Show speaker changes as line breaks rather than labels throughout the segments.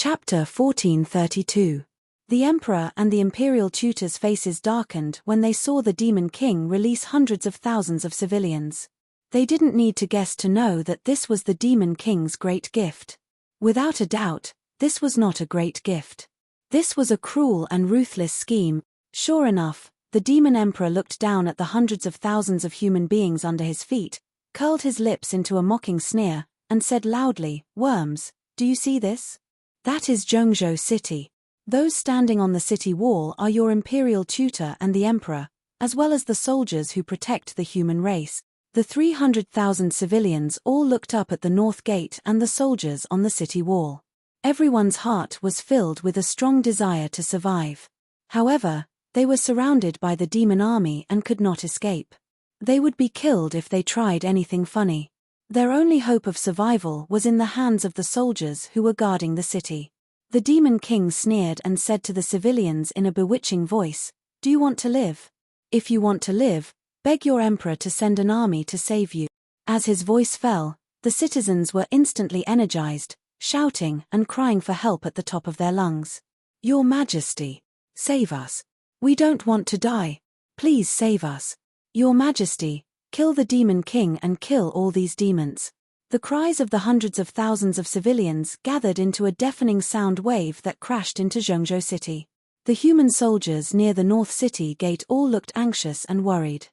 Chapter 1432. The Emperor and the Imperial tutors' faces darkened when they saw the Demon King release hundreds of thousands of civilians. They didn't need to guess to know that this was the Demon King's great gift. Without a doubt, this was not a great gift. This was a cruel and ruthless scheme. Sure enough, the Demon Emperor looked down at the hundreds of thousands of human beings under his feet, curled his lips into a mocking sneer, and said loudly, "Worms, do you see this? That is Zhengzhou City. Those standing on the city wall are your imperial tutor and the emperor, as well as the soldiers who protect the human race." The 300,000 civilians all looked up at the north gate and the soldiers on the city wall. Everyone's heart was filled with a strong desire to survive. However, they were surrounded by the demon army and could not escape. They would be killed if they tried anything funny. Their only hope of survival was in the hands of the soldiers who were guarding the city. The Demon King sneered and said to the civilians in a bewitching voice, "Do you want to live? If you want to live, beg your emperor to send an army to save you." As his voice fell, the citizens were instantly energized, shouting and crying for help at the top of their lungs. "Your Majesty, save us. We don't want to die. Please save us. Your Majesty, kill the Demon King and kill all these demons." The cries of the hundreds of thousands of civilians gathered into a deafening sound wave that crashed into Zhengzhou City. The human soldiers near the North City gate all looked anxious and worried.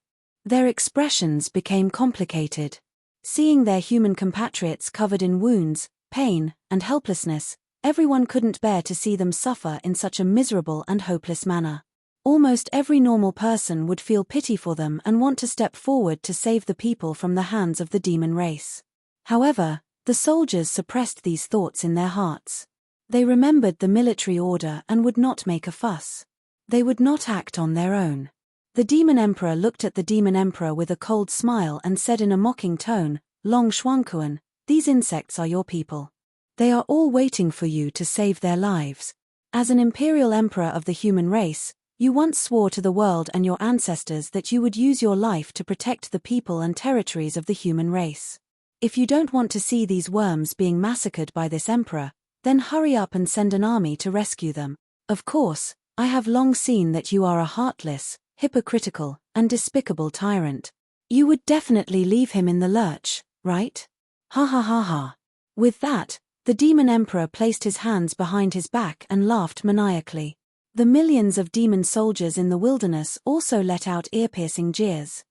Their expressions became complicated. Seeing their human compatriots covered in wounds, pain, and helplessness, everyone couldn't bear to see them suffer in such a miserable and hopeless manner. Almost every normal person would feel pity for them and want to step forward to save the people from the hands of the demon race. However, the soldiers suppressed these thoughts in their hearts. They remembered the military order and would not make a fuss. They would not act on their own. The Demon Emperor looked at the Demon Emperor with a cold smile and said in a mocking tone, "Long Shuangkuan, these insects are your people. They are all waiting for you to save their lives. As an imperial emperor of the human race, you once swore to the world and your ancestors that you would use your life to protect the people and territories of the human race. If you don't want to see these worms being massacred by this emperor, then hurry up and send an army to rescue them. Of course, I have long seen that you are a heartless, hypocritical, and despicable tyrant. You would definitely leave him in the lurch, right? Ha ha ha ha." With that, the Demon Emperor placed his hands behind his back and laughed maniacally. The millions of demon soldiers in the wilderness also let out ear-piercing jeers.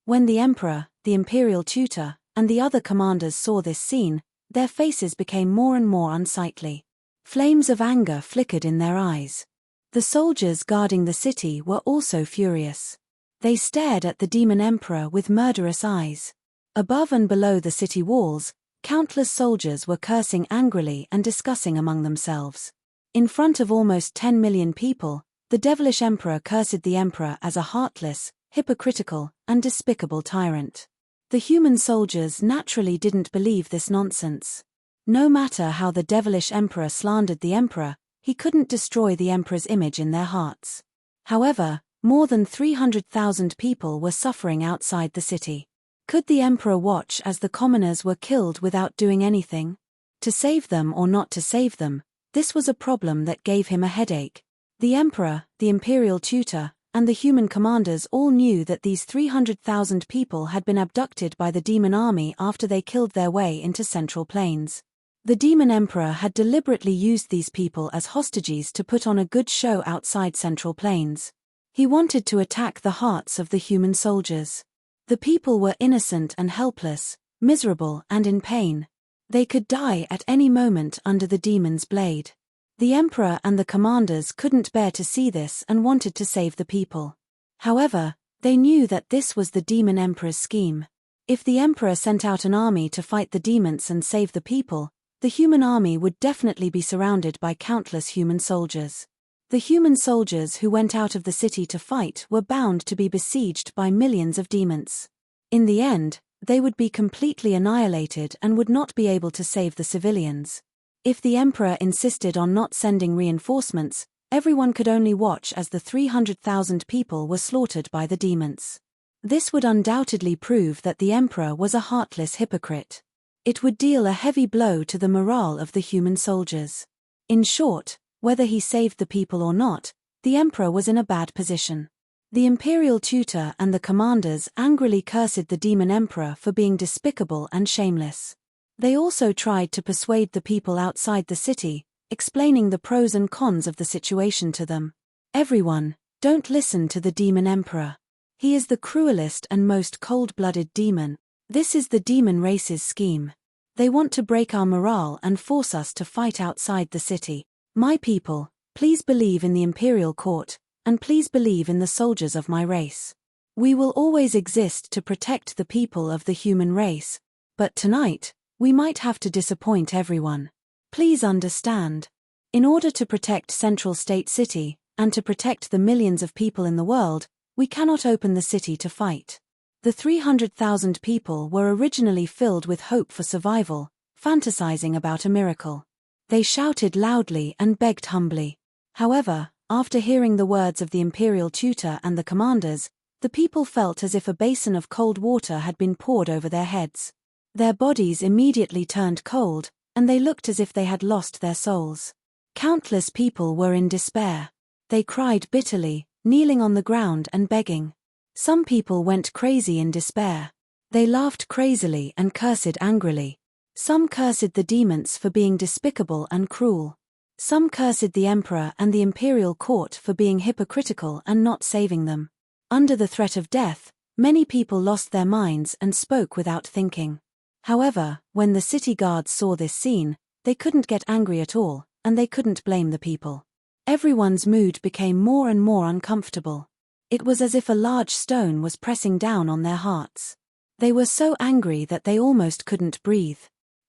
When the emperor, the imperial tutor, and the other commanders saw this scene, their faces became more and more unsightly. Flames of anger flickered in their eyes. The soldiers guarding the city were also furious. They stared at the Demon Emperor with murderous eyes. Above and below the city walls, countless soldiers were cursing angrily and discussing among themselves. In front of almost 10 million people, the devilish emperor cursed the emperor as a heartless, hypocritical, and despicable tyrant. The human soldiers naturally didn't believe this nonsense. No matter how the devilish emperor slandered the emperor, he couldn't destroy the emperor's image in their hearts. However, more than 300,000 people were suffering outside the city. Could the emperor watch as the commoners were killed without doing anything? To save them or not to save them, this was a problem that gave him a headache. The emperor, the imperial tutor, and the human commanders all knew that these 300,000 people had been abducted by the demon army after they killed their way into Central Plains. The Demon Emperor had deliberately used these people as hostages to put on a good show outside Central Plains. He wanted to attack the hearts of the human soldiers. The people were innocent and helpless, miserable and in pain. They could die at any moment under the demon's blade. The emperor and the commanders couldn't bear to see this and wanted to save the people. However, they knew that this was the Demon Emperor's scheme. If the emperor sent out an army to fight the demons and save the people, the human army would definitely be surrounded by countless human soldiers. The human soldiers who went out of the city to fight were bound to be besieged by millions of demons. In the end, they would be completely annihilated and would not be able to save the civilians. If the emperor insisted on not sending reinforcements, everyone could only watch as the 300,000 people were slaughtered by the demons. This would undoubtedly prove that the emperor was a heartless hypocrite. It would deal a heavy blow to the morale of the human soldiers. In short, whether he saved the people or not, the emperor was in a bad position. The imperial tutor and the commanders angrily cursed the demon emperor for being despicable and shameless. They also tried to persuade the people outside the city, explaining the pros and cons of the situation to them. Everyone, don't listen to the demon emperor. He is the cruelest and most cold-blooded demon. This is the demon race's scheme. They want to break our morale and force us to fight outside the city. My people, please believe in the imperial court, and please believe in the soldiers of my race. We will always exist to protect the people of the human race, but tonight, we might have to disappoint everyone. Please understand. In order to protect Central State City, and to protect the millions of people in the world, we cannot open the city to fight. The 300,000 people were originally filled with hope for survival, fantasizing about a miracle. They shouted loudly and begged humbly. However, after hearing the words of the imperial tutor and the commanders, the people felt as if a basin of cold water had been poured over their heads. Their bodies immediately turned cold, and they looked as if they had lost their souls. Countless people were in despair. They cried bitterly, kneeling on the ground and begging. Some people went crazy in despair. They laughed crazily and cursed angrily. Some cursed the demons for being despicable and cruel. Some cursed the emperor and the imperial court for being hypocritical and not saving them. Under the threat of death, many people lost their minds and spoke without thinking. However, when the city guards saw this scene, they couldn't get angry at all, and they couldn't blame the people. Everyone's mood became more and more uncomfortable. It was as if a large stone was pressing down on their hearts. They were so angry that they almost couldn't breathe.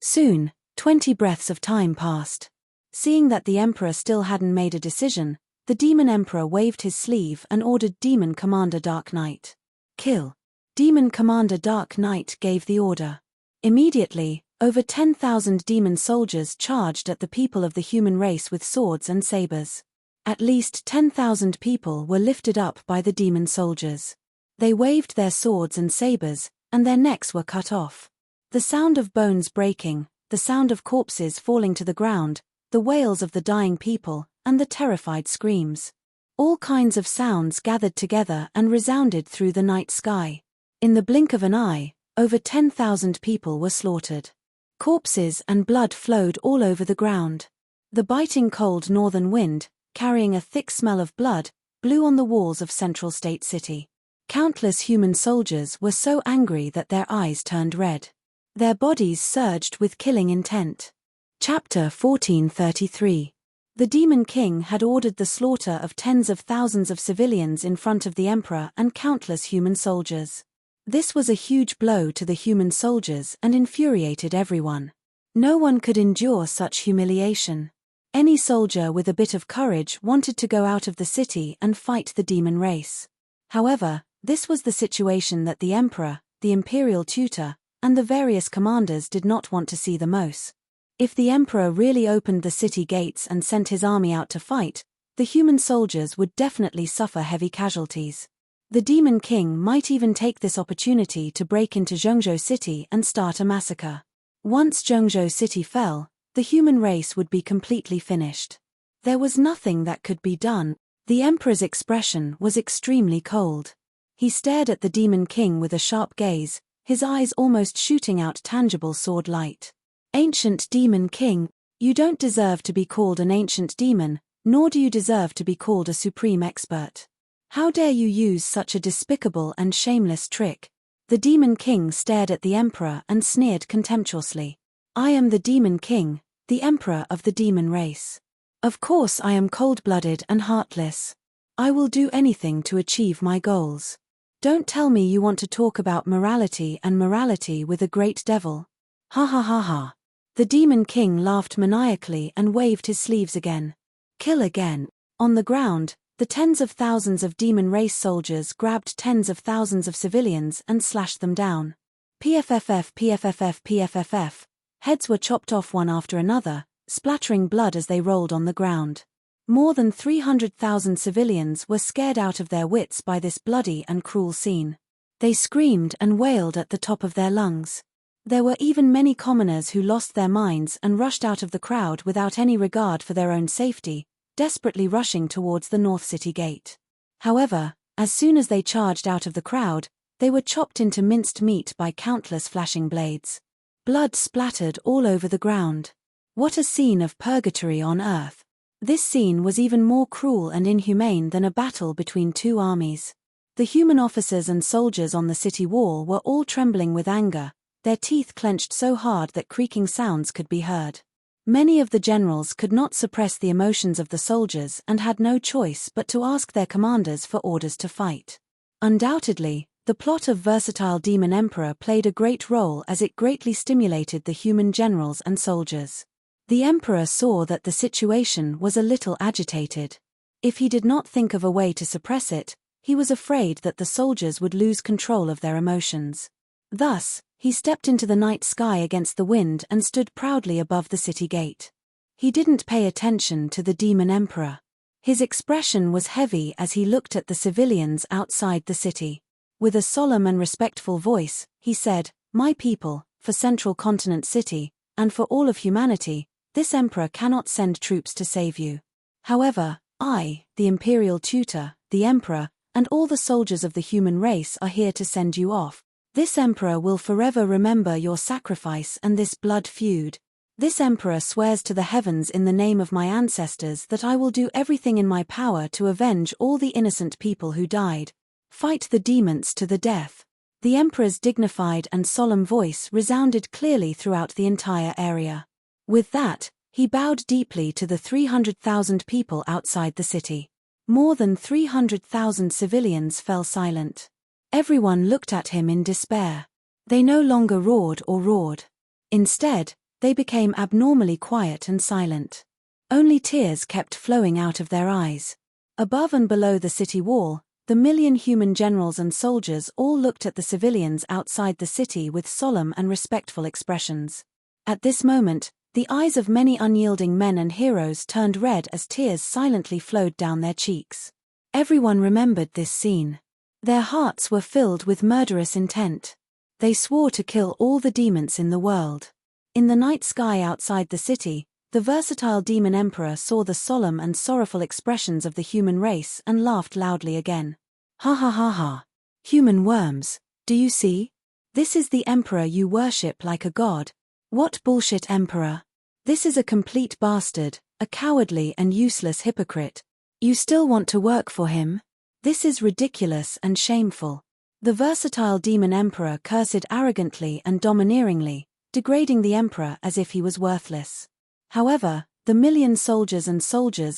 Soon, 20 breaths of time passed. Seeing that the emperor still hadn't made a decision, the demon emperor waved his sleeve and ordered Demon Commander Dark Knight. Kill. Demon Commander Dark Knight gave the order. Immediately, over 10,000 demon soldiers charged at the people of the human race with swords and sabers. At least 10,000 people were lifted up by the demon soldiers. They waved their swords and sabers, and their necks were cut off. The sound of bones breaking, the sound of corpses falling to the ground, the wails of the dying people, and the terrified screams. All kinds of sounds gathered together and resounded through the night sky. In the blink of an eye, over 10,000 people were slaughtered. Corpses and blood flowed all over the ground. The biting cold northern wind, carrying a thick smell of blood, blew on the walls of Central State City. Countless human soldiers were so angry that their eyes turned red. Their bodies surged with killing intent. Chapter 1433. The Demon King had ordered the slaughter of tens of thousands of civilians in front of the emperor and countless human soldiers. This was a huge blow to the human soldiers and infuriated everyone. No one could endure such humiliation. Any soldier with a bit of courage wanted to go out of the city and fight the demon race. However, this was the situation that the emperor, the imperial tutor, and the various commanders did not want to see the most. If the emperor really opened the city gates and sent his army out to fight, the human soldiers would definitely suffer heavy casualties. The Demon King might even take this opportunity to break into Zhengzhou City and start a massacre. Once Zhengzhou City fell, the human race would be completely finished. There was nothing that could be done. The emperor's expression was extremely cold. He stared at the Demon King with a sharp gaze, his eyes almost shooting out tangible sword light. Ancient Demon King, you don't deserve to be called an ancient demon, nor do you deserve to be called a supreme expert. How dare you use such a despicable and shameless trick? The Demon King stared at the emperor and sneered contemptuously. I am the Demon King, the emperor of the demon race. Of course I am cold-blooded and heartless. I will do anything to achieve my goals. Don't tell me you want to talk about morality and morality with a great devil. Ha ha ha ha. The Demon King laughed maniacally and waved his sleeves again. Kill again. On the ground, the tens of thousands of demon race soldiers grabbed tens of thousands of civilians and slashed them down. PFFF PFFF PFFF. Heads were chopped off one after another, splattering blood as they rolled on the ground. More than 300,000 civilians were scared out of their wits by this bloody and cruel scene. They screamed and wailed at the top of their lungs. There were even many commoners who lost their minds and rushed out of the crowd without any regard for their own safety, desperately rushing towards the North City Gate. However, as soon as they charged out of the crowd, they were chopped into minced meat by countless flashing blades. Blood splattered all over the ground. What a scene of purgatory on earth! This scene was even more cruel and inhumane than a battle between two armies. The human officers and soldiers on the city wall were all trembling with anger, their teeth clenched so hard that creaking sounds could be heard. Many of the generals could not suppress the emotions of the soldiers and had no choice but to ask their commanders for orders to fight. Undoubtedly, the plot of versatile demon emperor played a great role as it greatly stimulated the human generals and soldiers. The emperor saw that the situation was a little agitated. If he did not think of a way to suppress it, he was afraid that the soldiers would lose control of their emotions. Thus, he stepped into the night sky against the wind and stood proudly above the city gate. He didn't pay attention to the demon emperor. His expression was heavy as he looked at the civilians outside the city. With a solemn and respectful voice, he said, "My people, for Central Continent City, and for all of humanity, this emperor cannot send troops to save you. However, I, the imperial tutor, the emperor, and all the soldiers of the human race are here to send you off. This emperor will forever remember your sacrifice and this blood feud. This emperor swears to the heavens in the name of my ancestors that I will do everything in my power to avenge all the innocent people who died. Fight the demons to the death." The emperor's dignified and solemn voice resounded clearly throughout the entire area. With that, he bowed deeply to the 300,000 people outside the city. More than 300,000 civilians fell silent. Everyone looked at him in despair. They no longer roared or roared. Instead, they became abnormally quiet and silent. Only tears kept flowing out of their eyes. Above and below the city wall, the million human generals and soldiers all looked at the civilians outside the city with solemn and respectful expressions. At this moment, the eyes of many unyielding men and heroes turned red as tears silently flowed down their cheeks. Everyone remembered this scene. Their hearts were filled with murderous intent. They swore to kill all the demons in the world. In the night sky outside the city, the versatile demon emperor saw the solemn and sorrowful expressions of the human race and laughed loudly again. "Ha ha ha ha. Human worms, do you see? This is the emperor you worship like a god. What bullshit emperor? This is a complete bastard, a cowardly and useless hypocrite. You still want to work for him? This is ridiculous and shameful." The versatile demon emperor cursed arrogantly and domineeringly, degrading the emperor as if he was worthless. However, the million soldiers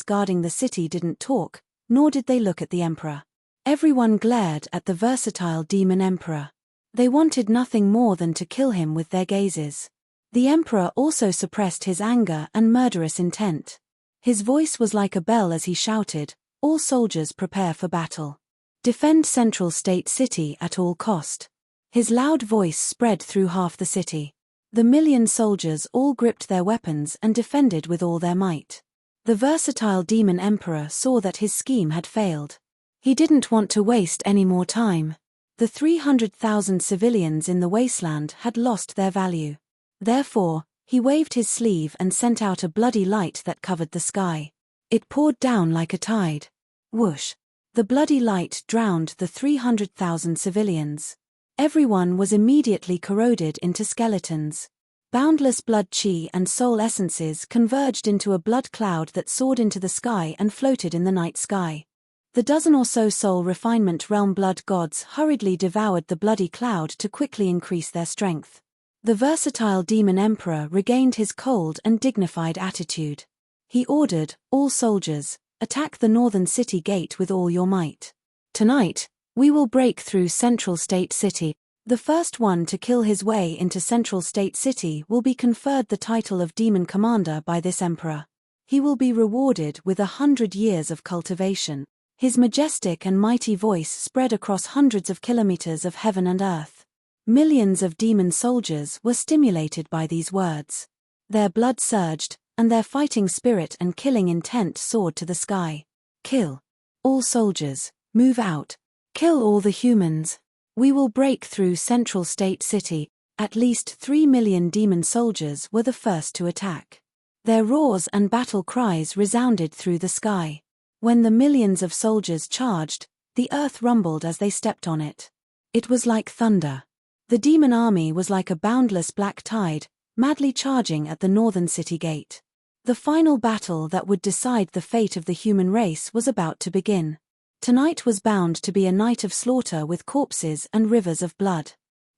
guarding the city didn't talk, nor did they look at the emperor. Everyone glared at the versatile demon emperor. They wanted nothing more than to kill him with their gazes. The emperor also suppressed his anger and murderous intent. His voice was like a bell as he shouted, "All soldiers prepare for battle. Defend Central State City at all cost." His loud voice spread through half the city. The million soldiers all gripped their weapons and defended with all their might. The versatile demon emperor saw that his scheme had failed. He didn't want to waste any more time. The 300,000 civilians in the wasteland had lost their value. Therefore, he waved his sleeve and sent out a bloody light that covered the sky. It poured down like a tide. Whoosh! The bloody light drowned the 300,000 civilians. Everyone was immediately corroded into skeletons. Boundless blood chi and soul essences converged into a blood cloud that soared into the sky and floated in the night sky. The dozen or so soul refinement realm blood gods hurriedly devoured the bloody cloud to quickly increase their strength. The versatile demon emperor regained his cold and dignified attitude. He ordered, "All soldiers, attack the northern city gate with all your might. Tonight, we will break through Central State City. The first one to kill his way into Central State City will be conferred the title of Demon Commander by this emperor. He will be rewarded with 100 years of cultivation." His majestic and mighty voice spread across hundreds of kilometers of heaven and earth. Millions of demon soldiers were stimulated by these words. Their blood surged, and their fighting spirit and killing intent soared to the sky. "Kill. All soldiers, move out. Kill all the humans. We will break through Central State City." At least 3 million demon soldiers were the first to attack. Their roars and battle cries resounded through the sky. When the millions of soldiers charged, the earth rumbled as they stepped on it. It was like thunder. The demon army was like a boundless black tide, madly charging at the northern city gate. The final battle that would decide the fate of the human race was about to begin. Tonight was bound to be a night of slaughter with corpses and rivers of blood.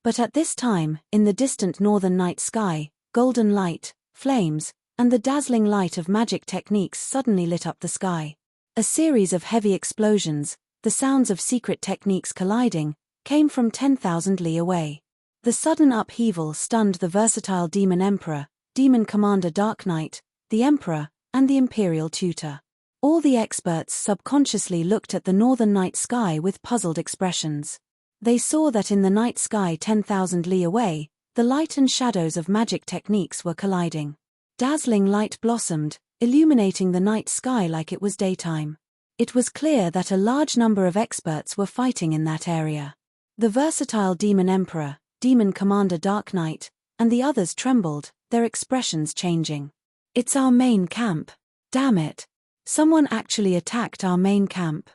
But at this time, in the distant northern night sky, golden light, flames, and the dazzling light of magic techniques suddenly lit up the sky. A series of heavy explosions, the sounds of secret techniques colliding, came from 10,000 li away. The sudden upheaval stunned the versatile demon emperor, demon commander Dark Knight, the emperor, and the imperial tutor. All the experts subconsciously looked at the northern night sky with puzzled expressions. They saw that in the night sky 10,000 li away, the light and shadows of magic techniques were colliding. Dazzling light blossomed, illuminating the night sky like it was daytime. It was clear that a large number of experts were fighting in that area. The versatile demon emperor, demon commander Dark Knight, and the others trembled, their expressions changing. "It's our main camp. Damn it. Someone actually attacked our main camp.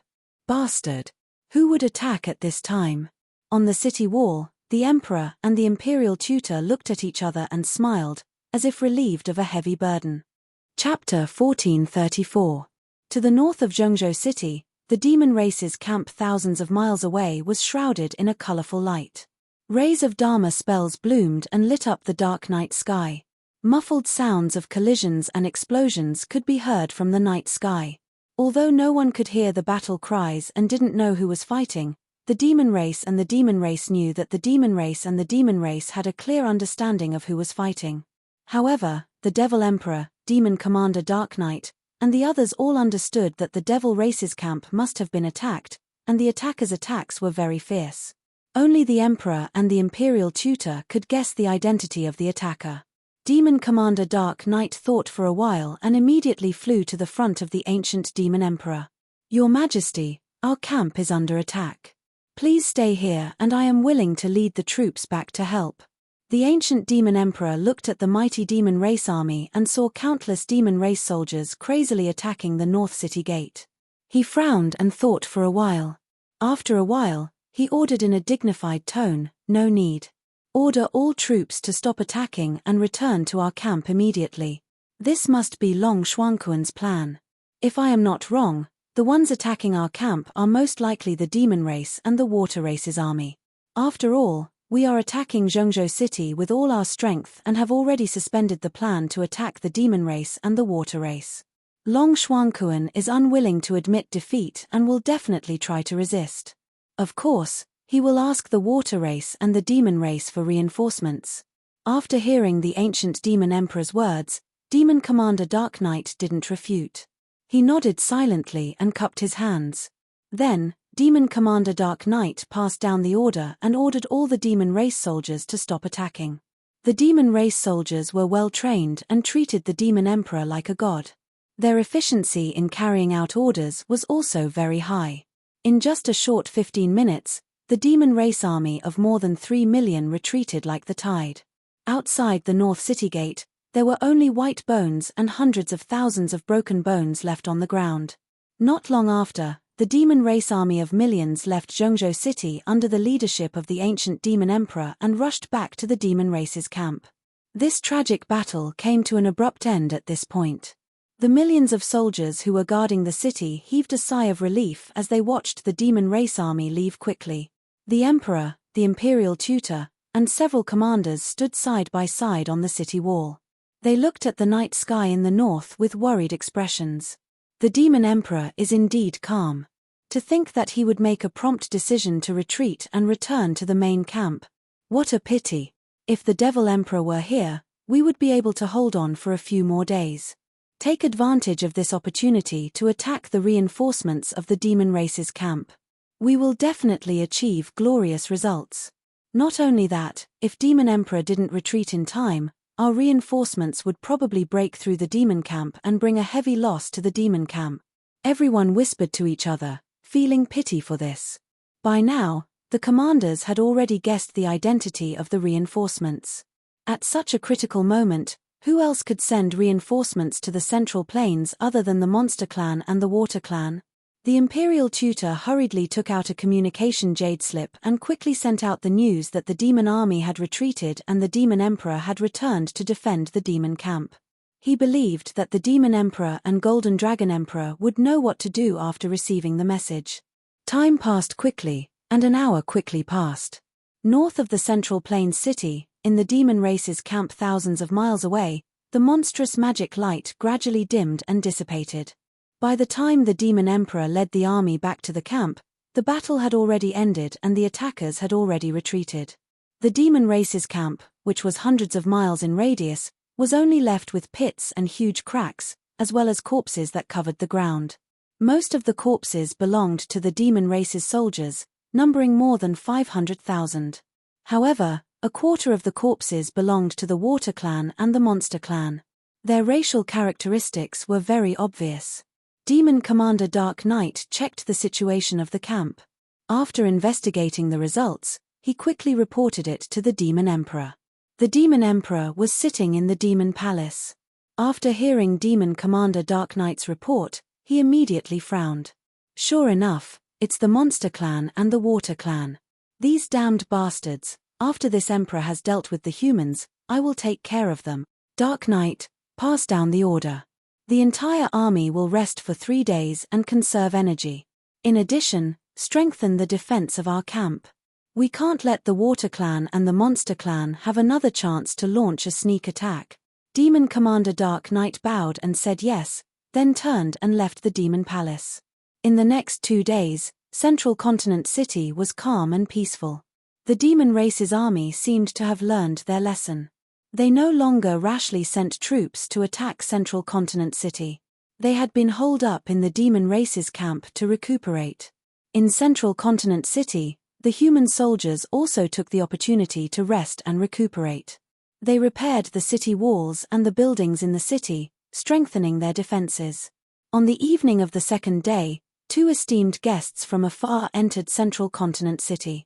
Bastard. Who would attack at this time?" On the city wall, the emperor and the imperial tutor looked at each other and smiled, as if relieved of a heavy burden. Chapter 1434. To the north of Zhengzhou City, the demon race's camp thousands of miles away was shrouded in a colorful light. Rays of Dharma spells bloomed and lit up the dark night sky. Muffled sounds of collisions and explosions could be heard from the night sky. Although no one could hear the battle cries and didn't know who was fighting, the demon race and the demon race knew that the demon race and the demon race had a clear understanding of who was fighting. However, the Devil Emperor, Demon Commander Dark Knight, and the others all understood that the Devil Race's camp must have been attacked, and the attackers' attacks were very fierce. Only the Emperor and the Imperial Tutor could guess the identity of the attacker. Demon Commander Dark Knight thought for a while and immediately flew to the front of the ancient Demon Emperor. "Your Majesty, our camp is under attack. Please stay here and I am willing to lead the troops back to help." The ancient demon emperor looked at the mighty demon race army and saw countless demon race soldiers crazily attacking the North City Gate. He frowned and thought for a while. After a while, he ordered in a dignified tone, "No need. Order all troops to stop attacking and return to our camp immediately. This must be Long Xuanquan's plan. If I am not wrong, the ones attacking our camp are most likely the demon race and the water race's army. After all, we are attacking Zhengzhou City with all our strength and have already suspended the plan to attack the demon race and the water race. Long Xuanquan is unwilling to admit defeat and will definitely try to resist. Of course, he will ask the water race and the demon race for reinforcements." After hearing the ancient demon emperor's words, Demon Commander Dark Knight didn't refute. He nodded silently and cupped his hands. Then, Demon Commander Dark Knight passed down the order and ordered all the demon race soldiers to stop attacking. The demon race soldiers were well trained and treated the demon emperor like a god. Their efficiency in carrying out orders was also very high. In just a short 15 minutes, the demon race army of more than 3 million retreated like the tide. Outside the North City Gate, there were only white bones and hundreds of thousands of broken bones left on the ground. Not long after, the demon race army of millions left Zhengzhou City under the leadership of the ancient demon emperor and rushed back to the demon race's camp. This tragic battle came to an abrupt end at this point. The millions of soldiers who were guarding the city heaved a sigh of relief as they watched the demon race army leave quickly. The emperor, the imperial tutor, and several commanders stood side by side on the city wall. They looked at the night sky in the north with worried expressions. The demon emperor is indeed calm. To think that he would make a prompt decision to retreat and return to the main camp. What a pity. If the devil emperor were here, we would be able to hold on for a few more days. Take advantage of this opportunity to attack the reinforcements of the demon race's camp. We will definitely achieve glorious results. Not only that, if demon emperor didn't retreat in time, our reinforcements would probably break through the demon camp and bring a heavy loss to the demon camp. Everyone whispered to each other, feeling pity for this. By now, The commanders had already guessed the identity of the reinforcements. At such a critical moment, who else could send reinforcements to the Central Plains other than the Monster Clan and the Water Clan? The Imperial tutor hurriedly took out a communication jade slip and quickly sent out the news that the demon army had retreated and the demon emperor had returned to defend the demon camp. He believed that the demon emperor and golden dragon emperor would know what to do after receiving the message. Time passed quickly, and an hour quickly passed. North of the Central Plains city, in the demon race's camp thousands of miles away, the monstrous magic light gradually dimmed and dissipated. By the time the demon emperor led the army back to the camp, the battle had already ended and the attackers had already retreated. The demon race's camp, which was hundreds of miles in radius, was only left with pits and huge cracks, as well as corpses that covered the ground. Most of the corpses belonged to the demon race's soldiers, numbering more than 500,000. However, a quarter of the corpses belonged to the Water Clan and the Monster Clan. Their racial characteristics were very obvious. Demon Commander Dark Knight checked the situation of the camp. After investigating the results, he quickly reported it to the Demon Emperor. The Demon Emperor was sitting in the Demon Palace. After hearing Demon Commander Dark Knight's report, he immediately frowned. Sure enough, it's the Monster Clan and the Water Clan. These damned bastards. After this emperor has dealt with the humans, I will take care of them. Dark Knight, pass down the order. The entire army will rest for 3 days and conserve energy. In addition, strengthen the defense of our camp. We can't let the Water Clan and the Monster Clan have another chance to launch a sneak attack. Demon Commander Dark Knight bowed and said yes, then turned and left the Demon Palace. In the next 2 days, Central Continent City was calm and peaceful. The demon race's army seemed to have learned their lesson. They no longer rashly sent troops to attack Central Continent City. They had been holed up in the demon race's camp to recuperate. In Central Continent City, the human soldiers also took the opportunity to rest and recuperate. They repaired the city walls and the buildings in the city, strengthening their defenses. On the evening of the second day, 2 esteemed guests from afar entered Central Continent City.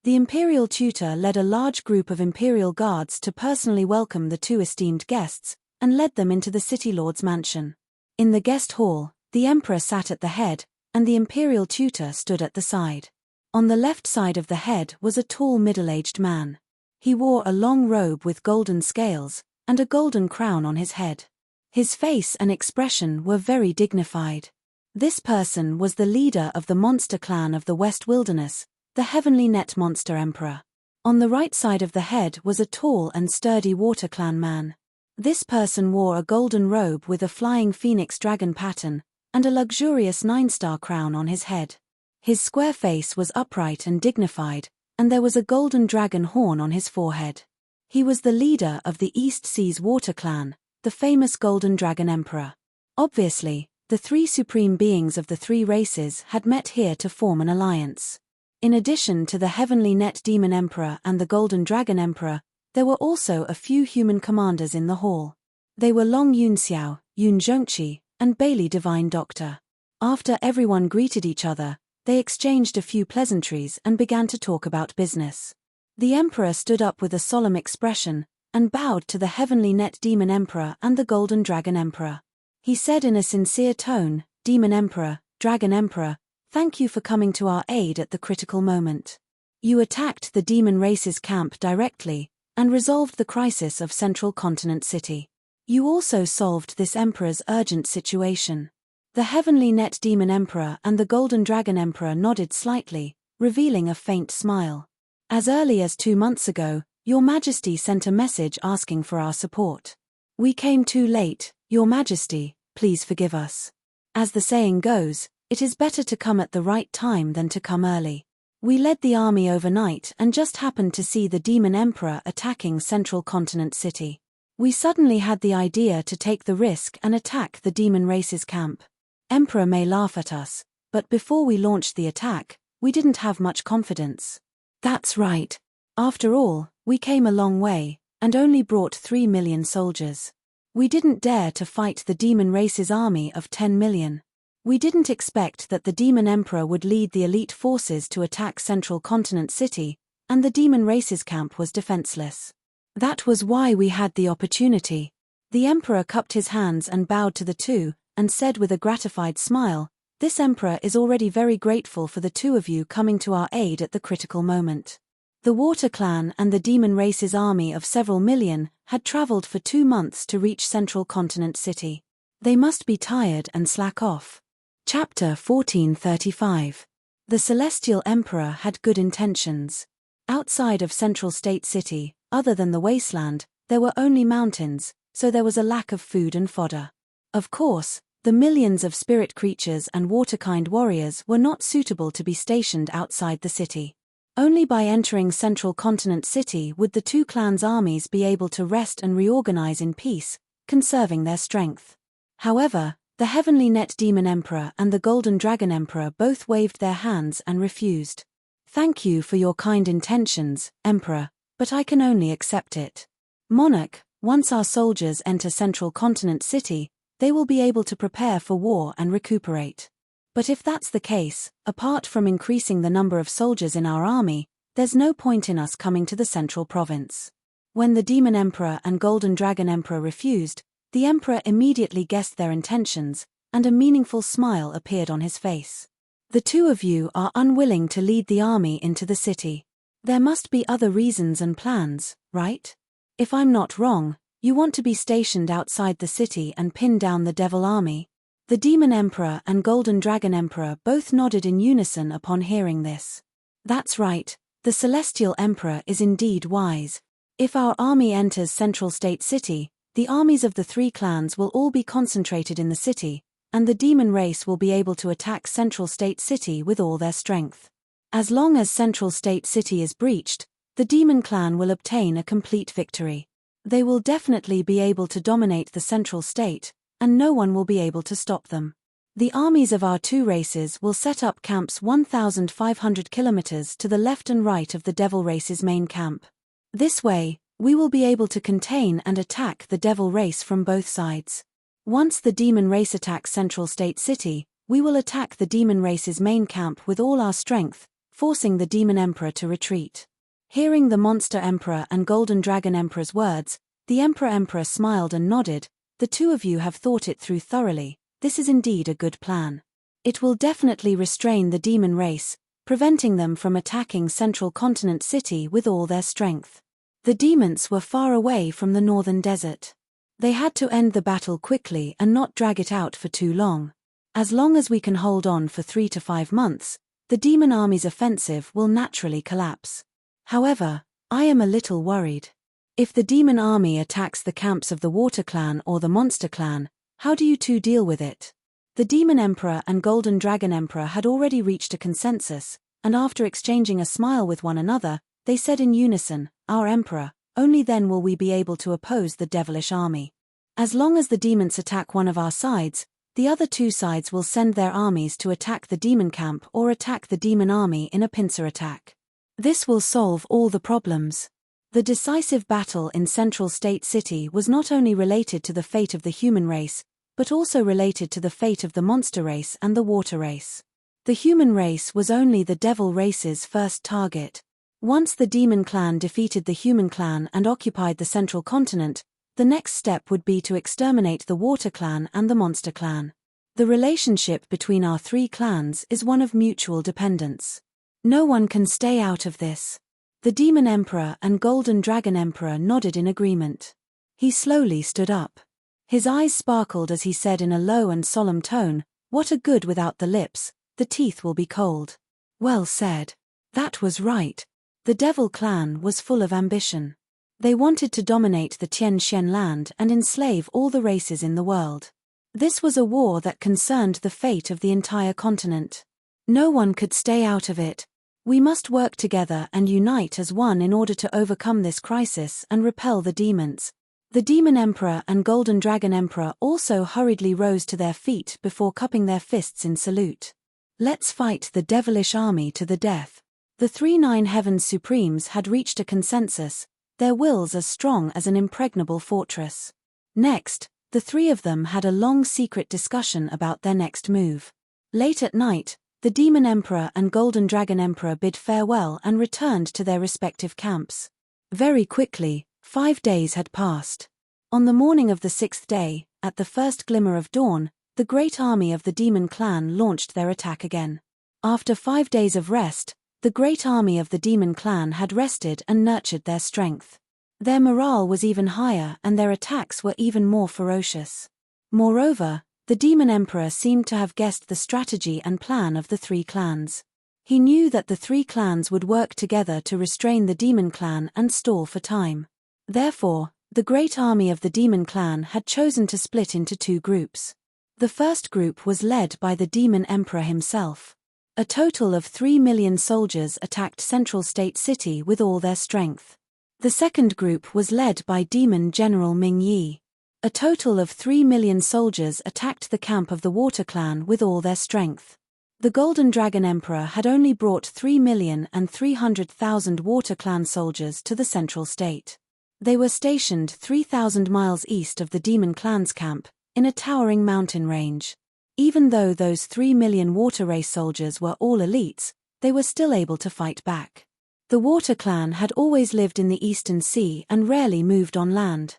The Imperial tutor led a large group of Imperial guards to personally welcome the 2 esteemed guests, and led them into the City Lord's mansion. In the guest hall, the Emperor sat at the head, and the Imperial tutor stood at the side. On the left side of the head was a tall middle-aged man. He wore a long robe with golden scales, and a golden crown on his head. His face and expression were very dignified. This person was the leader of the Monster Clan of the West Wilderness, the Heavenly Net Monster Emperor. On the right side of the head was a tall and sturdy Water Clan man. This person wore a golden robe with a flying phoenix dragon pattern, and a luxurious 9-star crown on his head. His square face was upright and dignified, and there was a golden dragon horn on his forehead. He was the leader of the East Seas Water Clan, the famous Golden Dragon Emperor. Obviously, the 3 supreme beings of the 3 races had met here to form an alliance. In addition to the Heavenly Net Demon Emperor and the Golden Dragon Emperor, there were also a few human commanders in the hall. They were Long Yunxiao, Yun Zhongqi, and Bailey Divine Doctor. After everyone greeted each other, they exchanged a few pleasantries and began to talk about business. The Emperor stood up with a solemn expression, and bowed to the Heavenly Net Demon Emperor and the Golden Dragon Emperor. He said in a sincere tone, Demon Emperor, Dragon Emperor, thank you for coming to our aid at the critical moment. You attacked the demon race's camp directly, and resolved the crisis of Central Continent City. You also solved this Emperor's urgent situation. The Heavenly Net Demon Emperor and the Golden Dragon Emperor nodded slightly, revealing a faint smile. As early as 2 months ago, Your Majesty sent a message asking for our support. We came too late, Your Majesty, please forgive us. As the saying goes, it is better to come at the right time than to come early. We led the army overnight and just happened to see the Demon Emperor attacking Central Continent City. We suddenly had the idea to take the risk and attack the demon race's camp. Emperor may laugh at us, but before we launched the attack, we didn't have much confidence. That's right. After all, we came a long way, and only brought 3 million soldiers. We didn't dare to fight the demon race's army of 10 million. We didn't expect that the Demon Emperor would lead the elite forces to attack Central Continent City, and the Demon Race's camp was defenseless. That was why we had the opportunity. The Emperor cupped his hands and bowed to the two, and said with a gratified smile, "This Emperor is already very grateful for the two of you coming to our aid at the critical moment." The Water Clan and the Demon Race's army of several million had traveled for 2 months to reach Central Continent City. They must be tired and slack off. Chapter 1435. The Celestial Emperor had good intentions. Outside of Central State City, other than the wasteland, there were only mountains, so there was a lack of food and fodder. Of course, the millions of spirit creatures and waterkind warriors were not suitable to be stationed outside the city. Only by entering Central Continent City would the two clans' armies be able to rest and reorganize in peace, conserving their strength. However, the Heavenly Net Demon Emperor and the Golden Dragon Emperor both waved their hands and refused. "Thank you for your kind intentions, Emperor, but I can only accept it. Monarch, once our soldiers enter Central Continent City, they will be able to prepare for war and recuperate. But if that's the case, apart from increasing the number of soldiers in our army, there's no point in us coming to the Central Province." When the Demon Emperor and Golden Dragon Emperor refused, the Emperor immediately guessed their intentions, and a meaningful smile appeared on his face. "The two of you are unwilling to lead the army into the city. There must be other reasons and plans, right? If I'm not wrong, you want to be stationed outside the city and pin down the Devil Army?" The Demon Emperor and Golden Dragon Emperor both nodded in unison upon hearing this. "That's right, the Celestial Emperor is indeed wise. If our army enters Central State City, the armies of the three clans will all be concentrated in the city, and the demon race will be able to attack Central State City with all their strength. As long as Central State City is breached, the Demon Clan will obtain a complete victory. They will definitely be able to dominate the Central State, and no one will be able to stop them. The armies of our two races will set up camps 1,500 kilometers to the left and right of the Devil Race's main camp. This way, we will be able to contain and attack the Devil Race from both sides. Once the Demon Race attacks Central State City, we will attack the Demon Race's main camp with all our strength, forcing the Demon Emperor to retreat." Hearing the Monster Emperor and Golden Dragon Emperor's words, the Emperor smiled and nodded. "The two of you have thought it through thoroughly. This is indeed a good plan. It will definitely restrain the Demon Race, preventing them from attacking Central Continent City with all their strength." The demons were far away from the northern desert. They had to end the battle quickly and not drag it out for too long. As long as we can hold on for 3 to 5 months, the demon army's offensive will naturally collapse. However, I am a little worried. If the demon army attacks the camps of the Water Clan or the Monster Clan, how do you two deal with it? The Demon Emperor and Golden Dragon Emperor had already reached a consensus, and after exchanging a smile with one another, they said in unison, "Our Emperor, only then will we be able to oppose the devilish army. As long as the demons attack one of our sides, the other two sides will send their armies to attack the demon camp or attack the demon army in a pincer attack. This will solve all the problems." The decisive battle in Central State City was not only related to the fate of the human race, but also related to the fate of the monster race and the water race. The human race was only the devil race's first target. Once the demon clan defeated the human clan and occupied the central continent, the next step would be to exterminate the water clan and the monster clan. The relationship between our three clans is one of mutual dependence. No one can stay out of this. The Demon Emperor and Golden Dragon Emperor nodded in agreement. He slowly stood up. His eyes sparkled as he said in a low and solemn tone, "What are good without the lips? The teeth will be cold." Well said. That was right. The Devil Clan was full of ambition. They wanted to dominate the Tien Shen land and enslave all the races in the world. This was a war that concerned the fate of the entire continent. No one could stay out of it. We must work together and unite as one in order to overcome this crisis and repel the demons. The Demon Emperor and Golden Dragon Emperor also hurriedly rose to their feet before cupping their fists in salute. Let's fight the devilish army to the death. The 3 Heavens Supremes had reached a consensus, their wills as strong as an impregnable fortress. Next, the three of them had a long secret discussion about their next move. Late at night, the Demon Emperor and Golden Dragon Emperor bid farewell and returned to their respective camps. Very quickly, 5 days had passed. On the morning of the 6th day, at the first glimmer of dawn, the great army of the Demon Clan launched their attack again. After 5 days of rest, the great army of the Demon Clan had rested and nurtured their strength. Their morale was even higher and their attacks were even more ferocious. Moreover, the Demon Emperor seemed to have guessed the strategy and plan of the 3 clans. He knew that the 3 clans would work together to restrain the Demon Clan and stall for time. Therefore, the great army of the Demon Clan had chosen to split into 2 groups. The first group was led by the Demon Emperor himself. A total of 3 million soldiers attacked Central State City with all their strength. The second group was led by Demon General Ming Yi. A total of 3 million soldiers attacked the camp of the Water Clan with all their strength. The Golden Dragon Emperor had only brought 3,300,000 Water Clan soldiers to the Central State. They were stationed 3,000 miles east of the Demon Clan's camp, in a towering mountain range. Even though those 3 million Water Race soldiers were all elites, they were still able to fight back. The Water Clan had always lived in the Eastern Sea and rarely moved on land.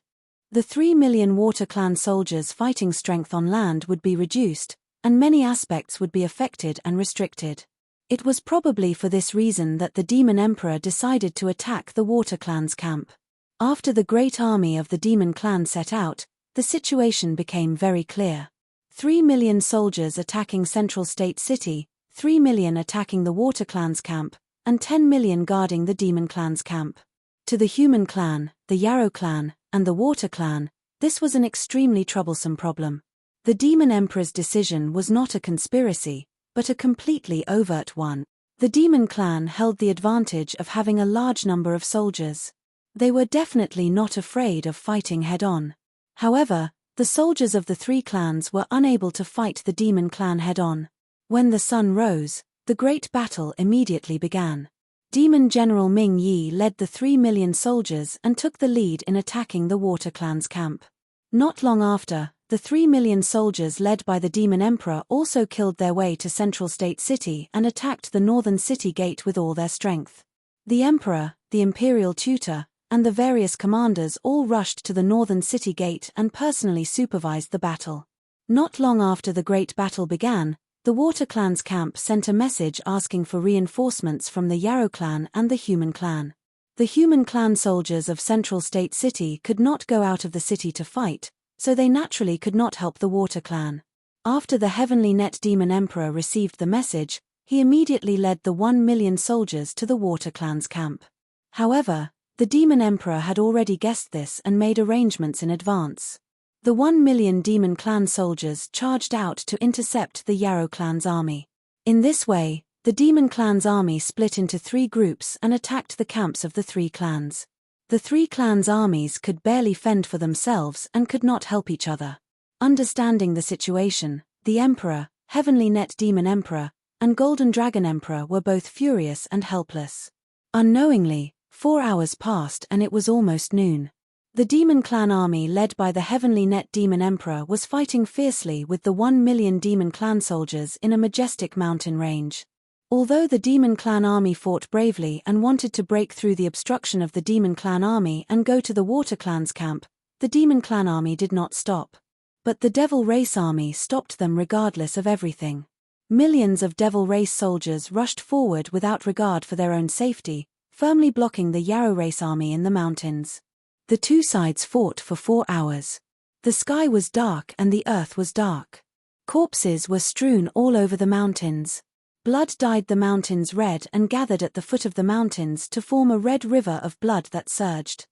The 3 million Water Clan soldiers' fighting strength on land would be reduced, and many aspects would be affected and restricted. It was probably for this reason that the Demon Emperor decided to attack the Water Clan's camp. After the great army of the Demon Clan set out, the situation became very clear. 3 million soldiers attacking Central State City, 3 million attacking the Water Clan's camp, and 10 million guarding the Demon Clan's camp. To the Human Clan, the Yarrow Clan, and the Water Clan, this was an extremely troublesome problem. The Demon Emperor's decision was not a conspiracy, but a completely overt one. The Demon Clan held the advantage of having a large number of soldiers. They were definitely not afraid of fighting head-on. However, the soldiers of the 3 clans were unable to fight the Demon Clan head-on. When the sun rose, the great battle immediately began. Demon General Ming Yi led the 3 million soldiers and took the lead in attacking the Water Clan's camp. Not long after, the 3 million soldiers led by the Demon Emperor also killed their way to Central State City and attacked the northern city gate with all their strength. The Emperor, the Imperial Tutor, and the various commanders all rushed to the northern city gate and personally supervised the battle. Not long after the great battle began, the Water Clan's camp sent a message asking for reinforcements from the Yarrow Clan and the Human Clan. The Human Clan soldiers of Central State City could not go out of the city to fight, so they naturally could not help the Water Clan. After the Heavenly Net Demon Emperor received the message, he immediately led the 1 million soldiers to the Water Clan's camp. However, the Demon Emperor had already guessed this and made arrangements in advance. The 1 million Demon Clan soldiers charged out to intercept the Yarrow Clan's army. In this way, the Demon Clan's army split into 3 groups and attacked the camps of the 3 clans. The 3 clans' armies could barely fend for themselves and could not help each other. Understanding the situation, the Emperor, Heavenly Net Demon Emperor, and Golden Dragon Emperor were both furious and helpless. Unknowingly, 4 hours passed and it was almost noon. The Demon Clan army led by the Heavenly Net Demon Emperor was fighting fiercely with the 1 million Demon Clan soldiers in a majestic mountain range. Although the Demon Clan army fought bravely and wanted to break through the obstruction of the Demon Clan army and go to the Water Clan's camp, the Demon Clan army did not stop. But the Devil Race army stopped them regardless of everything. Millions of Devil Race soldiers rushed forward without regard for their own safety, firmly blocking the Yarrow Race army in the mountains. The 2 sides fought for 4 hours. The sky was dark and the earth was dark. Corpses were strewn all over the mountains. Blood dyed the mountains red and gathered at the foot of the mountains to form a red river of blood that surged.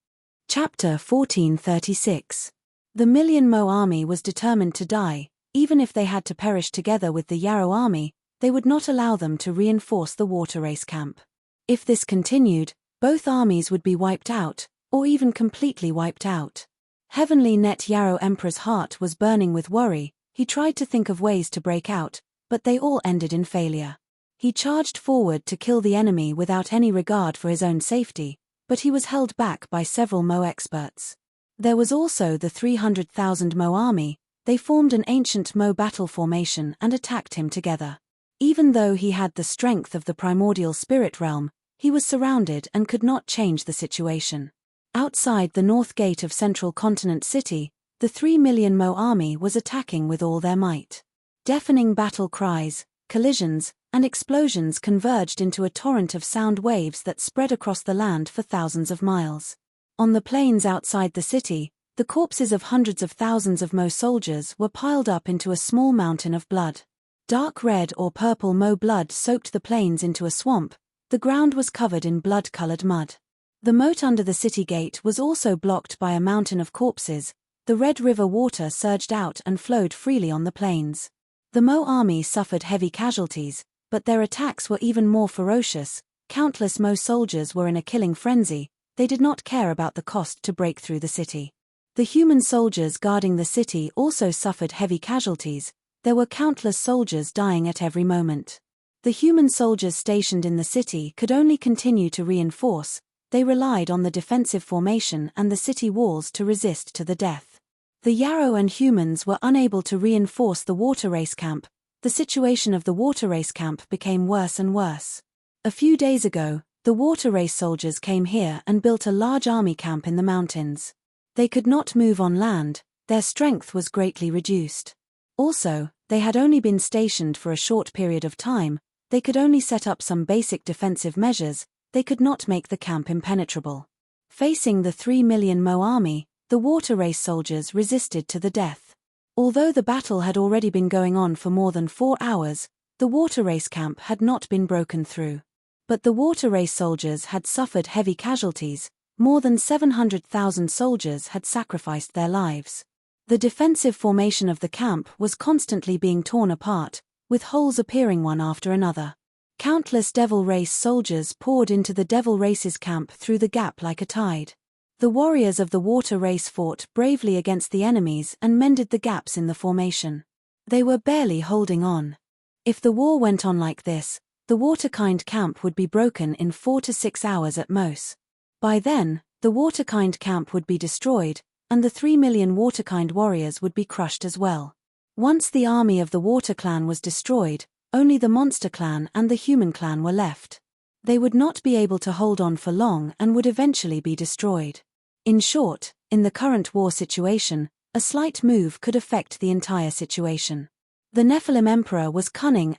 Chapter 1436. The Million Mo army was determined to die. Even if they had to perish together with the Yarrow army, they would not allow them to reinforce the Water Race camp. If this continued, both armies would be wiped out, or even completely wiped out. Heavenly Net Yarrow Emperor's heart was burning with worry. He tried to think of ways to break out, but they all ended in failure. He charged forward to kill the enemy without any regard for his own safety, but he was held back by several Mo experts. There was also the 300,000 Mo army. They formed an ancient Mo battle formation and attacked him together. Even though he had the strength of the primordial spirit realm, he was surrounded and could not change the situation. Outside the north gate of Central Continent City, the 3 million Mo army was attacking with all their might. Deafening battle cries, collisions, and explosions converged into a torrent of sound waves that spread across the land for thousands of miles. On the plains outside the city, the corpses of hundreds of thousands of Mo soldiers were piled up into a small mountain of blood. Dark red or purple Mo blood soaked the plains into a swamp. The ground was covered in blood-colored mud. The moat under the city gate was also blocked by a mountain of corpses. The Red River water surged out and flowed freely on the plains. The Mo army suffered heavy casualties, but their attacks were even more ferocious. Countless Mo soldiers were in a killing frenzy. They did not care about the cost to break through the city. The human soldiers guarding the city also suffered heavy casualties. There were countless soldiers dying at every moment. The human soldiers stationed in the city could only continue to reinforce. They relied on the defensive formation and the city walls to resist to the death. The Yarrow and humans were unable to reinforce the water race camp. The situation of the water race camp became worse and worse. A few days ago, the water race soldiers came here and built a large army camp in the mountains. They could not move on land. Their strength was greatly reduced. Also, they had only been stationed for a short period of time. They could only set up some basic defensive measures. They could not make the camp impenetrable. Facing the 3 million Mo army, the water race soldiers resisted to the death. Although the battle had already been going on for more than 4 hours, the water race camp had not been broken through. But the water race soldiers had suffered heavy casualties. More than 700,000 soldiers had sacrificed their lives. The defensive formation of the camp was constantly being torn apart, with holes appearing one after another. Countless Devil Race soldiers poured into the Devil Race's camp through the gap like a tide. The warriors of the Water Race fought bravely against the enemies and mended the gaps in the formation. They were barely holding on. If the war went on like this, the Waterkind camp would be broken in 4 to 6 hours at most. By then, the Waterkind camp would be destroyed, and the 3 million Waterkind warriors would be crushed as well. Once the army of the Water Clan was destroyed, only the Monster Clan and the Human Clan were left. They would not be able to hold on for long and would eventually be destroyed. In short, in the current war situation, a slight move could affect the entire situation. The Nephilim Emperor was cunning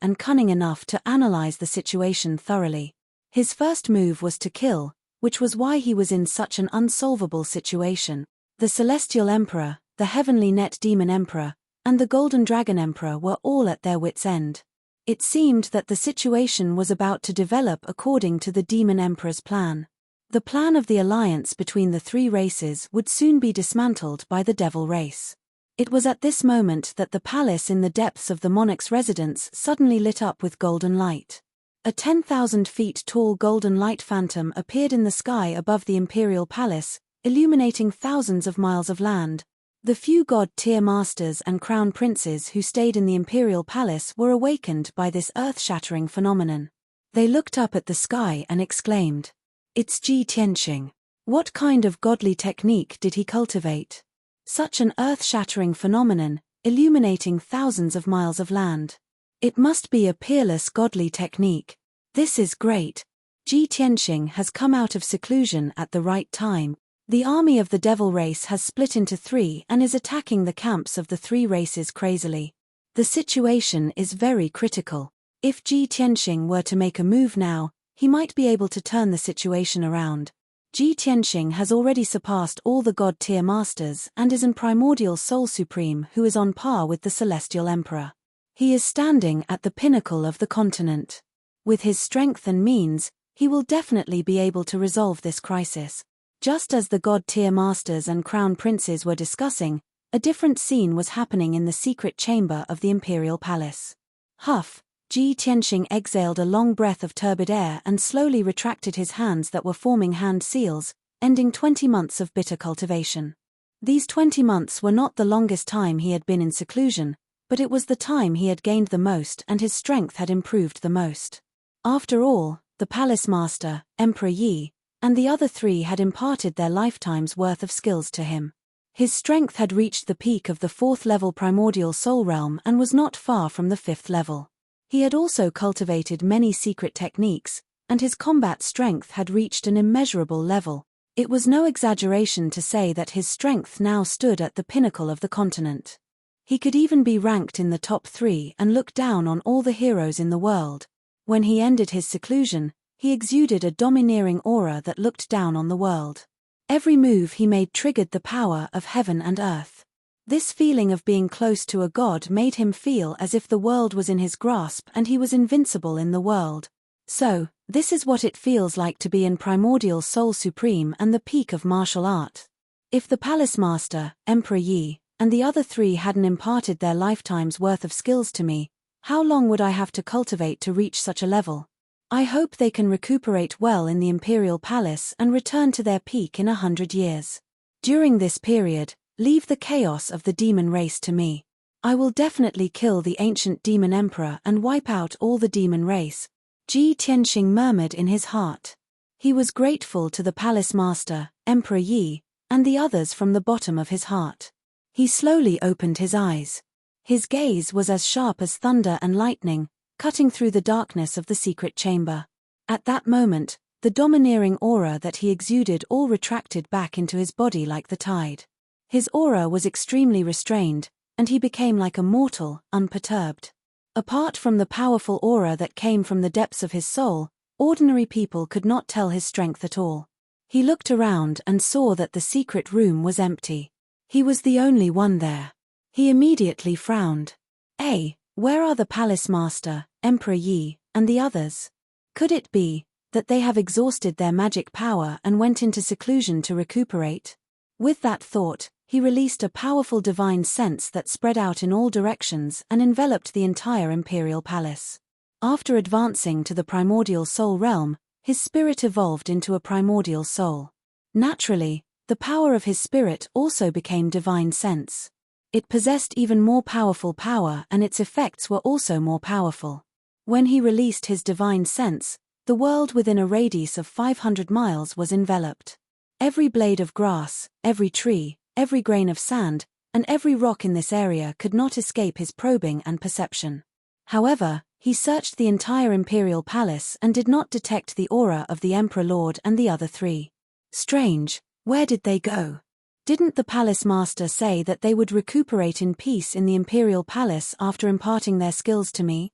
enough to analyze the situation thoroughly. His first move was to kill, which was why he was in such an unsolvable situation. The Celestial Emperor, the Heavenly Net Demon Emperor, and the Golden Dragon Emperor were all at their wits' end. It seemed that the situation was about to develop according to the Demon Emperor's plan. The plan of the alliance between the 3 races would soon be dismantled by the Devil Race. It was at this moment that the palace in the depths of the monarch's residence suddenly lit up with golden light. A 10,000 feet tall golden light phantom appeared in the sky above the imperial palace, illuminating thousands of miles of land. The few god-tier masters and crown princes who stayed in the imperial palace were awakened by this earth-shattering phenomenon. They looked up at the sky and exclaimed, "It's Ji Tianqing. What kind of godly technique did he cultivate? Such an earth-shattering phenomenon, illuminating thousands of miles of land. It must be a peerless godly technique. This is great. Ji Tianqing has come out of seclusion at the right time. The army of the Devil Race has split into 3 and is attacking the camps of the 3 races crazily. The situation is very critical. If Ji Tianqing were to make a move now, he might be able to turn the situation around. Ji Tianqing has already surpassed all the god-tier masters and is an primordial soul supreme who is on par with the Celestial Emperor. He is standing at the pinnacle of the continent. With his strength and means, he will definitely be able to resolve this crisis." Just as the god-tier masters and crown princes were discussing, a different scene was happening in the secret chamber of the imperial palace. Huff, Ji Tianqing exhaled a long breath of turbid air and slowly retracted his hands that were forming hand seals, ending 20 months of bitter cultivation. These 20 months were not the longest time he had been in seclusion, but it was the time he had gained the most and his strength had improved the most. After all, the palace master, Emperor Yi, and the other 3 had imparted their lifetime's worth of skills to him. His strength had reached the peak of the 4th level primordial soul realm and was not far from the 5th level. He had also cultivated many secret techniques, and his combat strength had reached an immeasurable level. It was no exaggeration to say that his strength now stood at the pinnacle of the continent. He could even be ranked in the top 3 and look down on all the heroes in the world. When he ended his seclusion, he exuded a domineering aura that looked down on the world. Every move he made triggered the power of heaven and earth. This feeling of being close to a god made him feel as if the world was in his grasp and he was invincible in the world. So, this is what it feels like to be in primordial soul supreme and the peak of martial art. If the palace master, Emperor Yi, and the other 3 hadn't imparted their lifetime's worth of skills to me, how long would I have to cultivate to reach such a level? I hope they can recuperate well in the imperial palace and return to their peak in 100 years. During this period, leave the chaos of the demon race to me. I will definitely kill the ancient demon emperor and wipe out all the demon race, Ji Tianxing murmured in his heart. He was grateful to the palace master, Emperor Yi, and the others from the bottom of his heart. He slowly opened his eyes. His gaze was as sharp as thunder and lightning, cutting through the darkness of the secret chamber. At that moment, the domineering aura that he exuded all retracted back into his body like the tide. His aura was extremely restrained, and he became like a mortal, unperturbed. Apart from the powerful aura that came from the depths of his soul, ordinary people could not tell his strength at all. He looked around and saw that the secret room was empty. He was the only one there. He immediately frowned. Where are the palace master, Emperor Yi, and the others? Could it be that they have exhausted their magic power and went into seclusion to recuperate? With that thought, he released a powerful divine sense that spread out in all directions and enveloped the entire imperial palace. After advancing to the primordial soul realm, his spirit evolved into a primordial soul. Naturally, the power of his spirit also became divine sense. It possessed even more powerful power and its effects were also more powerful. When he released his divine sense, the world within a radius of 500 miles was enveloped. Every blade of grass, every tree, every grain of sand, and every rock in this area could not escape his probing and perception. However, he searched the entire imperial palace and did not detect the aura of the Emperor Lord and the other 3. Strange, where did they go? Didn't the palace master say that they would recuperate in peace in the imperial palace after imparting their skills to me?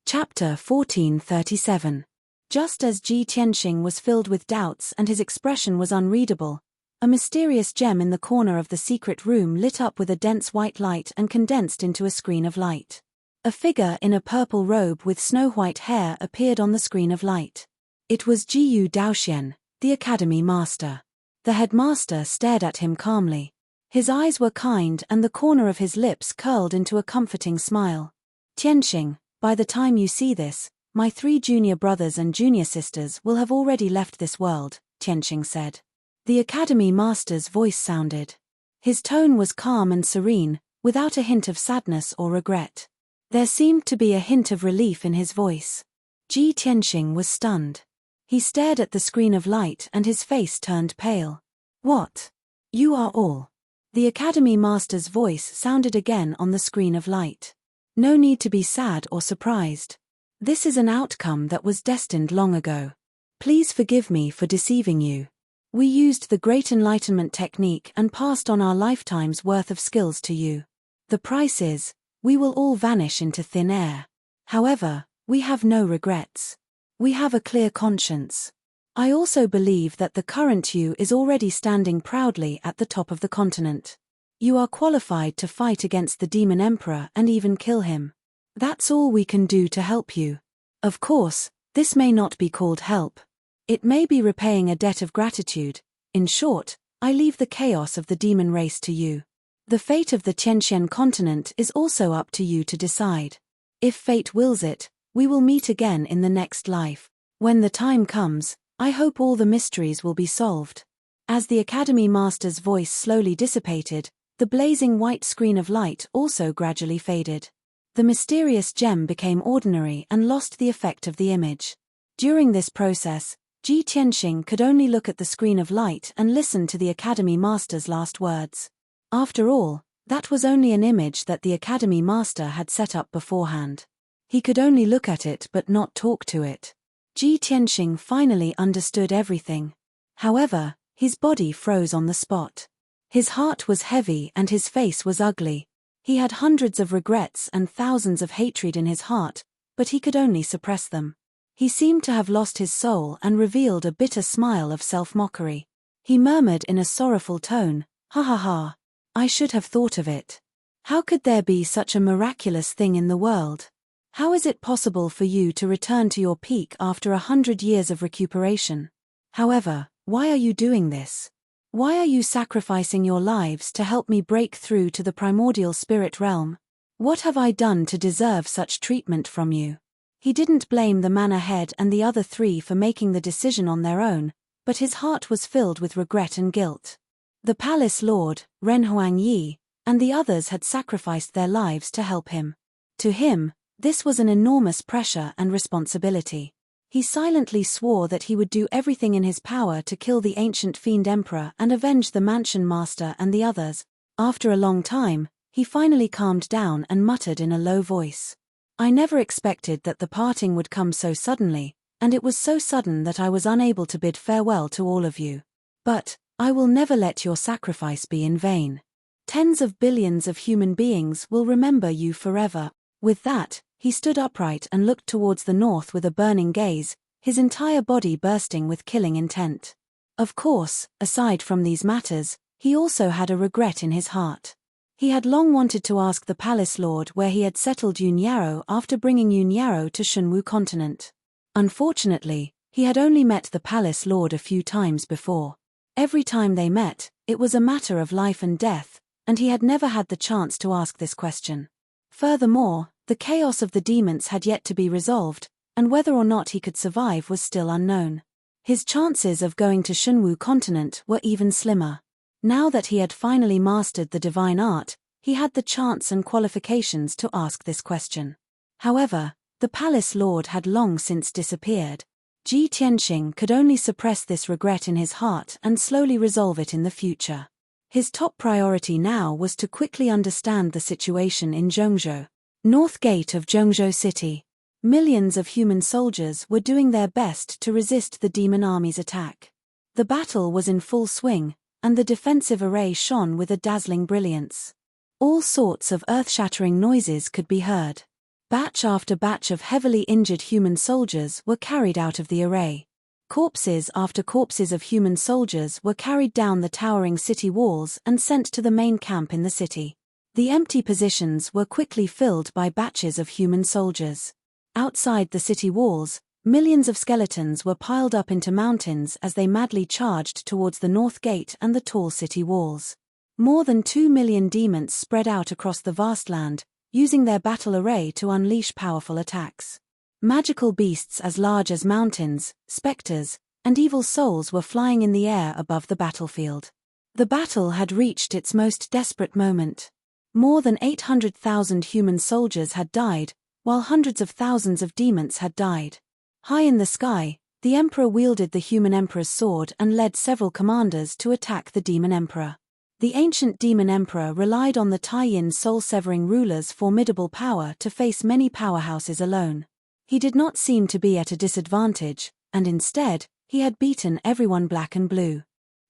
Chapter 1437. Just as Ji Tianxing was filled with doubts and his expression was unreadable, a mysterious gem in the corner of the secret room lit up with a dense white light and condensed into a screen of light. A figure in a purple robe with snow-white hair appeared on the screen of light. It was Jiyu Daoxian, the academy master. The headmaster stared at him calmly. His eyes were kind and the corner of his lips curled into a comforting smile. Tianxing, by the time you see this, my 3 junior brothers and junior sisters will have already left this world, Tianxing said. The academy master's voice sounded. His tone was calm and serene, without a hint of sadness or regret. There seemed to be a hint of relief in his voice. Ji Tianxing was stunned. He stared at the screen of light and his face turned pale. What? You are all? The academy master's voice sounded again on the screen of light. No need to be sad or surprised. This is an outcome that was destined long ago. Please forgive me for deceiving you. We used the Great Enlightenment technique and passed on our lifetime's worth of skills to you. The price is, we will all vanish into thin air. However, we have no regrets. We have a clear conscience. I also believe that the current you is already standing proudly at the top of the continent. You are qualified to fight against the demon emperor and even kill him. That's all we can do to help you. Of course, this may not be called help. It may be repaying a debt of gratitude. In short, I leave the chaos of the demon race to you. The fate of the Tianxian continent is also up to you to decide. If fate wills it, we will meet again in the next life. When the time comes, I hope all the mysteries will be solved. As the Academy Master's voice slowly dissipated, the blazing white screen of light also gradually faded. The mysterious gem became ordinary and lost the effect of the image. During this process, Ji Tianxing could only look at the screen of light and listen to the Academy Master's last words. After all, that was only an image that the Academy Master had set up beforehand. He could only look at it but not talk to it. Ji Tianxing finally understood everything. However, his body froze on the spot. His heart was heavy and his face was ugly. He had hundreds of regrets and thousands of hatred in his heart, but he could only suppress them. He seemed to have lost his soul and revealed a bitter smile of self-mockery. He murmured in a sorrowful tone, "Ha ha ha. I should have thought of it. How could there be such a miraculous thing in the world? How is it possible for you to return to your peak after 100 years of recuperation? However, why are you doing this? Why are you sacrificing your lives to help me break through to the primordial spirit realm? What have I done to deserve such treatment from you?" He didn't blame the man ahead and the other three for making the decision on their own, but his heart was filled with regret and guilt. The palace lord, Ren Huangyi, and the others had sacrificed their lives to help him. To him, this was an enormous pressure and responsibility. He silently swore that he would do everything in his power to kill the ancient fiend emperor and avenge the mansion master and the others. After a long time, he finally calmed down and muttered in a low voice, "I never expected that the parting would come so suddenly, and it was so sudden that I was unable to bid farewell to all of you. But I will never let your sacrifice be in vain. Tens of billions of human beings will remember you forever." With that, he stood upright and looked towards the north with a burning gaze, his entire body bursting with killing intent. Of course, aside from these matters, he also had a regret in his heart. He had long wanted to ask the palace lord where he had settled Yun Yarrow after bringing Yun Yarrow to Shunwu continent. Unfortunately, he had only met the palace lord a few times before. Every time they met, it was a matter of life and death, and he had never had the chance to ask this question. Furthermore, the chaos of the demons had yet to be resolved, and whether or not he could survive was still unknown. His chances of going to Shunwu continent were even slimmer. Now that he had finally mastered the divine art, he had the chance and qualifications to ask this question. However, the palace lord had long since disappeared. Ji Tianxing could only suppress this regret in his heart and slowly resolve it in the future. His top priority now was to quickly understand the situation in Zhongzhou, north gate of Zhongzhou city. Millions of human soldiers were doing their best to resist the demon army's attack. The battle was in full swing, and the defensive array shone with a dazzling brilliance. All sorts of earth-shattering noises could be heard. Batch after batch of heavily injured human soldiers were carried out of the array. Corpses after corpses of human soldiers were carried down the towering city walls and sent to the main camp in the city. The empty positions were quickly filled by batches of human soldiers. Outside the city walls, millions of skeletons were piled up into mountains as they madly charged towards the north gate and the tall city walls. More than 2 million demons spread out across the vast land, using their battle array to unleash powerful attacks. Magical beasts as large as mountains, specters, and evil souls were flying in the air above the battlefield. The battle had reached its most desperate moment. More than 800,000 human soldiers had died, while hundreds of thousands of demons had died. High in the sky, the emperor wielded the human emperor's sword and led several commanders to attack the demon emperor. The ancient demon emperor relied on the Tai-Yin soul-severing ruler's formidable power to face many powerhouses alone. He did not seem to be at a disadvantage, and instead, he had beaten everyone black and blue.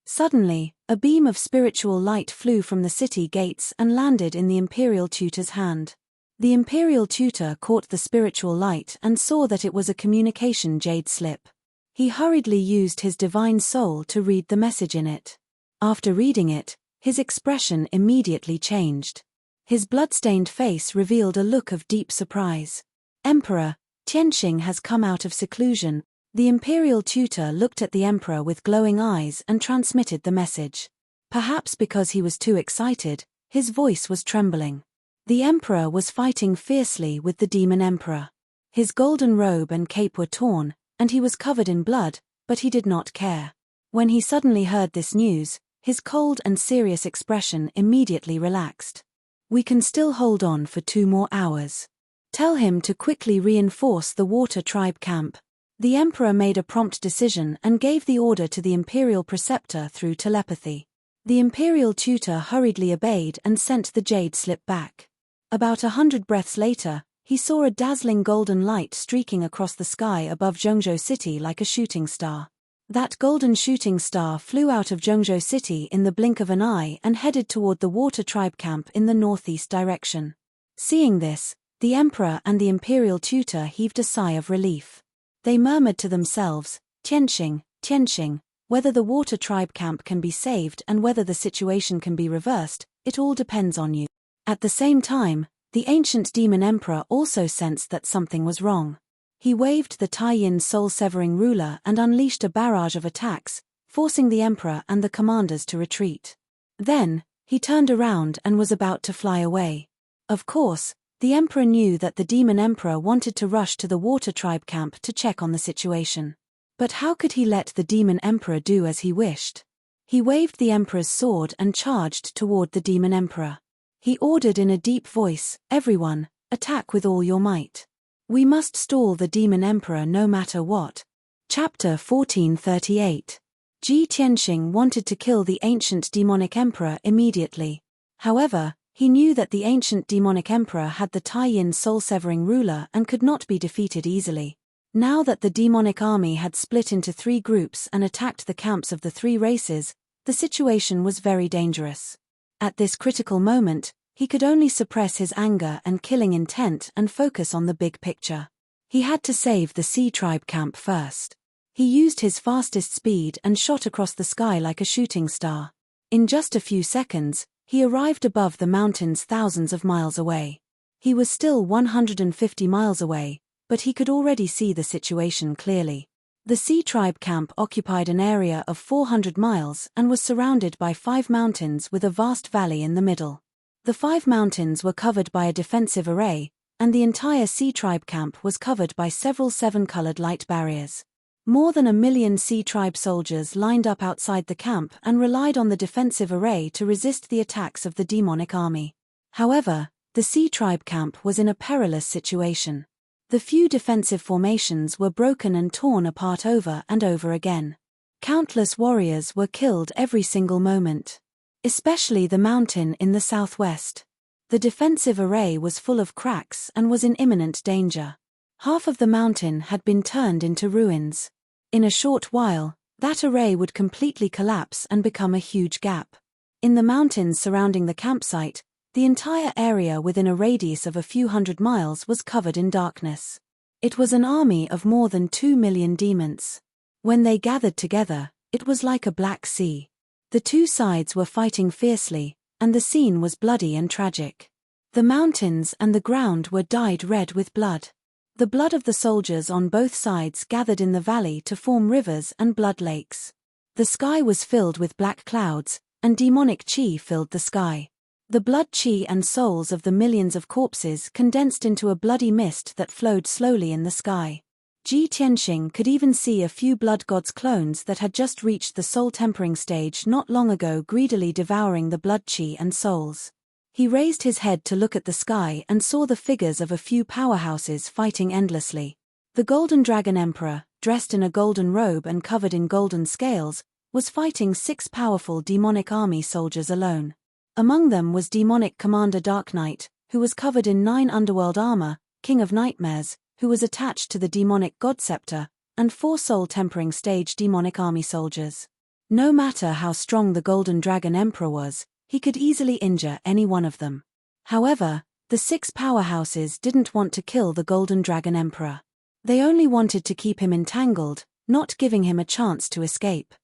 Suddenly, a beam of spiritual light flew from the city gates and landed in the imperial tutor's hand. The imperial tutor caught the spiritual light and saw that it was a communication jade slip. He hurriedly used his divine soul to read the message in it. After reading it, his expression immediately changed. His blood-stained face revealed a look of deep surprise. "Emperor, Tianxing has come out of seclusion." The imperial tutor looked at the emperor with glowing eyes and transmitted the message. Perhaps because he was too excited, his voice was trembling. The emperor was fighting fiercely with the demon emperor. His golden robe and cape were torn, and he was covered in blood, but he did not care. When he suddenly heard this news, his cold and serious expression immediately relaxed. "We can still hold on for 2 more hours. Tell him to quickly reinforce the water tribe camp." The emperor made a prompt decision and gave the order to the imperial preceptor through telepathy. The imperial tutor hurriedly obeyed and sent the jade slip back. About 100 breaths later, He saw a dazzling golden light streaking across the sky above Zhengzhou City like a shooting star. That golden shooting star flew out of Zhengzhou City in the blink of an eye and headed toward the water tribe camp in the northeast direction. Seeing this, the emperor and the imperial tutor heaved a sigh of relief. They murmured to themselves, Tianqing, Tianqing, whether the water tribe camp can be saved and whether the situation can be reversed, it all depends on you. At the same time, the ancient demon emperor also sensed that something was wrong. He waved the Tai-Yin soul-severing ruler and unleashed a barrage of attacks, forcing the emperor and the commanders to retreat. Then, he turned around and was about to fly away. Of course, the emperor knew that the demon emperor wanted to rush to the water tribe camp to check on the situation. But how could he let the demon emperor do as he wished? He waved the emperor's sword and charged toward the demon emperor. He ordered in a deep voice, "Everyone, attack with all your might. We must stall the demon emperor no matter what." Chapter 1438. Ji Tianqing wanted to kill the ancient demonic emperor immediately. However, he knew that the ancient demonic emperor had the Tai-Yin soul-severing ruler and could not be defeated easily. Now that the demonic army had split into 3 groups and attacked the camps of the 3 races, the situation was very dangerous. At this critical moment, he could only suppress his anger and killing intent and focus on the big picture. He had to save the Sea Tribe camp first. He used his fastest speed and shot across the sky like a shooting star. In just a few seconds, he arrived above the mountains thousands of miles away. He was still 150 miles away, but he could already see the situation clearly. The Sea Tribe camp occupied an area of 400 miles and was surrounded by 5 mountains with a vast valley in the middle. The 5 mountains were covered by a defensive array, and the entire Sea Tribe camp was covered by several 7-colored light barriers. More than 1 million Sea Tribe soldiers lined up outside the camp and relied on the defensive array to resist the attacks of the demonic army. However, the Sea Tribe camp was in a perilous situation. The few defensive formations were broken and torn apart over and over again. Countless warriors were killed every single moment. Especially the mountain in the southwest. The defensive array was full of cracks and was in imminent danger. Half of the mountain had been turned into ruins. In a short while, that array would completely collapse and become a huge gap. In the mountains surrounding the campsite, the entire area within a radius of a few hundred miles was covered in darkness. It was an army of more than 2 million demons. When they gathered together, it was like a black sea. The 2 sides were fighting fiercely, and the scene was bloody and tragic. The mountains and the ground were dyed red with blood. The blood of the soldiers on both sides gathered in the valley to form rivers and blood lakes. The sky was filled with black clouds, and demonic chi filled the sky. The blood chi and souls of the millions of corpses condensed into a bloody mist that flowed slowly in the sky. Ji Tianqing could even see a few blood gods clones that had just reached the soul-tempering stage not long ago greedily devouring the blood chi and souls. He raised his head to look at the sky and saw the figures of a few powerhouses fighting endlessly. The Golden Dragon Emperor, dressed in a golden robe and covered in golden scales, was fighting 6 powerful demonic army soldiers alone. Among them was demonic Commander Dark Knight, who was covered in 9 underworld armor, King of Nightmares, who was attached to the demonic God Scepter, and 4 soul-tempering stage demonic army soldiers. No matter how strong the Golden Dragon Emperor was, he could easily injure any one of them. However, the 6 powerhouses didn't want to kill the Golden Dragon Emperor. They only wanted to keep him entangled, not giving him a chance to escape.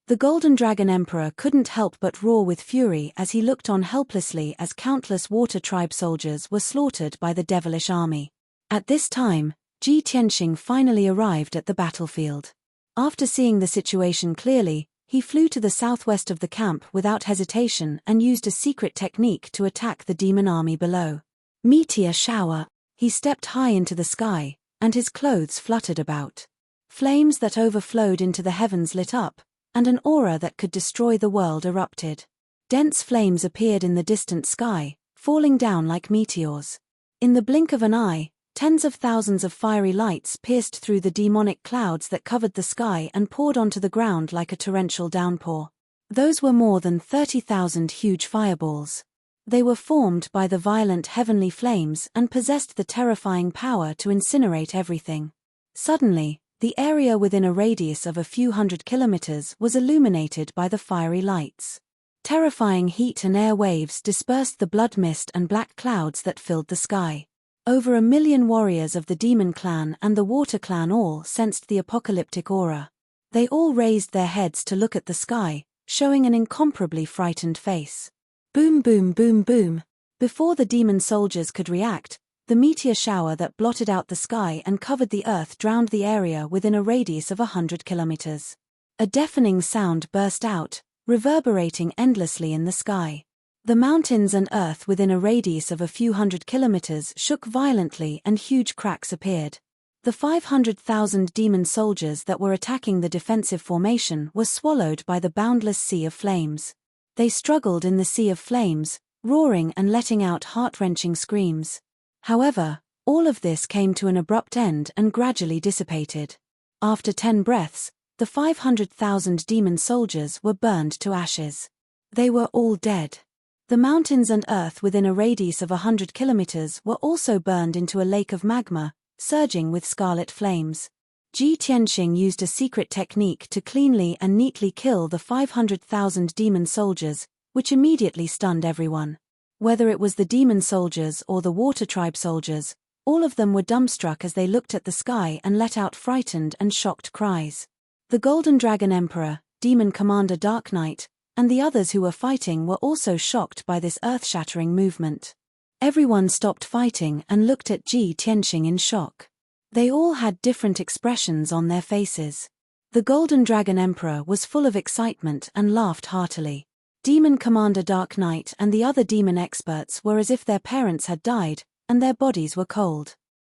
The Golden Dragon Emperor couldn't help but roar with fury as he looked on helplessly as countless Water Tribe soldiers were slaughtered by the devilish army. At this time, Ji Tianqing finally arrived at the battlefield. After seeing the situation clearly, he flew to the southwest of the camp without hesitation and used a secret technique to attack the demon army below. Meteor shower. He stepped high into the sky, and his clothes fluttered about. Flames that overflowed into the heavens lit up, and an aura that could destroy the world erupted. Dense flames appeared in the distant sky, falling down like meteors. In the blink of an eye, tens of thousands of fiery lights pierced through the demonic clouds that covered the sky and poured onto the ground like a torrential downpour. Those were more than 30,000 huge fireballs. They were formed by the violent heavenly flames and possessed the terrifying power to incinerate everything. Suddenly, the area within a radius of a few hundred kilometers was illuminated by the fiery lights. Terrifying heat and air waves dispersed the blood mist and black clouds that filled the sky. Over 1 million warriors of the Demon Clan and the Water Clan all sensed the apocalyptic aura. They all raised their heads to look at the sky, showing an incomparably frightened face. Boom, boom, boom, boom. Before the demon soldiers could react, the meteor shower that blotted out the sky and covered the earth drowned the area within a radius of 100 kilometers. A deafening sound burst out, reverberating endlessly in the sky. The mountains and earth within a radius of a few hundred kilometers shook violently and huge cracks appeared. The 500,000 demon soldiers that were attacking the defensive formation were swallowed by the boundless sea of flames. They struggled in the sea of flames, roaring and letting out heart-wrenching screams. However, all of this came to an abrupt end and gradually dissipated. After 10 breaths, the 500,000 demon soldiers were burned to ashes. They were all dead. The mountains and earth within a radius of 100 kilometers were also burned into a lake of magma, surging with scarlet flames. Ji Tianxing used a secret technique to cleanly and neatly kill the 500,000 demon soldiers, which immediately stunned everyone. Whether it was the demon soldiers or the water tribe soldiers, all of them were dumbstruck as they looked at the sky and let out frightened and shocked cries. The Golden Dragon Emperor, Demon Commander Dark Knight, and the others who were fighting were also shocked by this earth-shattering movement. Everyone stopped fighting and looked at Ji Tianxing in shock. They all had different expressions on their faces. The Golden Dragon Emperor was full of excitement and laughed heartily. Demon Commander Dark Knight and the other demon experts were as if their parents had died, and their bodies were cold.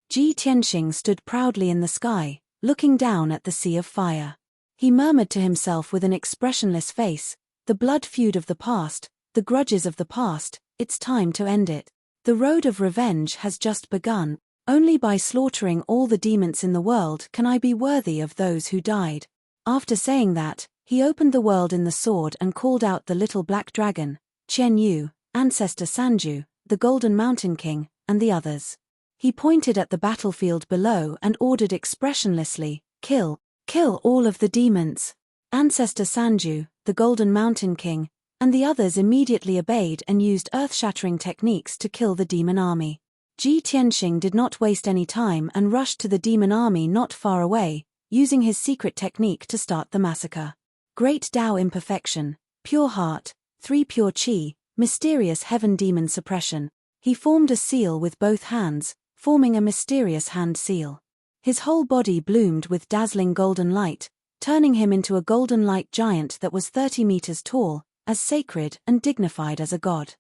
Ji Tianxing stood proudly in the sky, looking down at the sea of fire. He murmured to himself with an expressionless face, "The blood feud of the past, the grudges of the past, it's time to end it. The road of revenge has just begun. Only by slaughtering all the demons in the world can I be worthy of those who died." After saying that, he opened the world in the sword and called out the little black dragon, Qian Yu, Ancestor Sanju, the Golden Mountain King, and the others. He pointed at the battlefield below and ordered expressionlessly, "Kill all of the demons." Ancestor Sanju, the Golden Mountain King, and the others immediately obeyed and used earth-shattering techniques to kill the demon army. Ji Tianxing did not waste any time and rushed to the demon army not far away, using his secret technique to start the massacre. Great Tao Imperfection, Pure Heart, 3 Pure Qi, Mysterious Heaven Demon Suppression. He formed a seal with both hands, forming a mysterious hand seal. His whole body bloomed with dazzling golden light, turning him into a golden light giant that was 30 meters tall, as sacred and dignified as a god.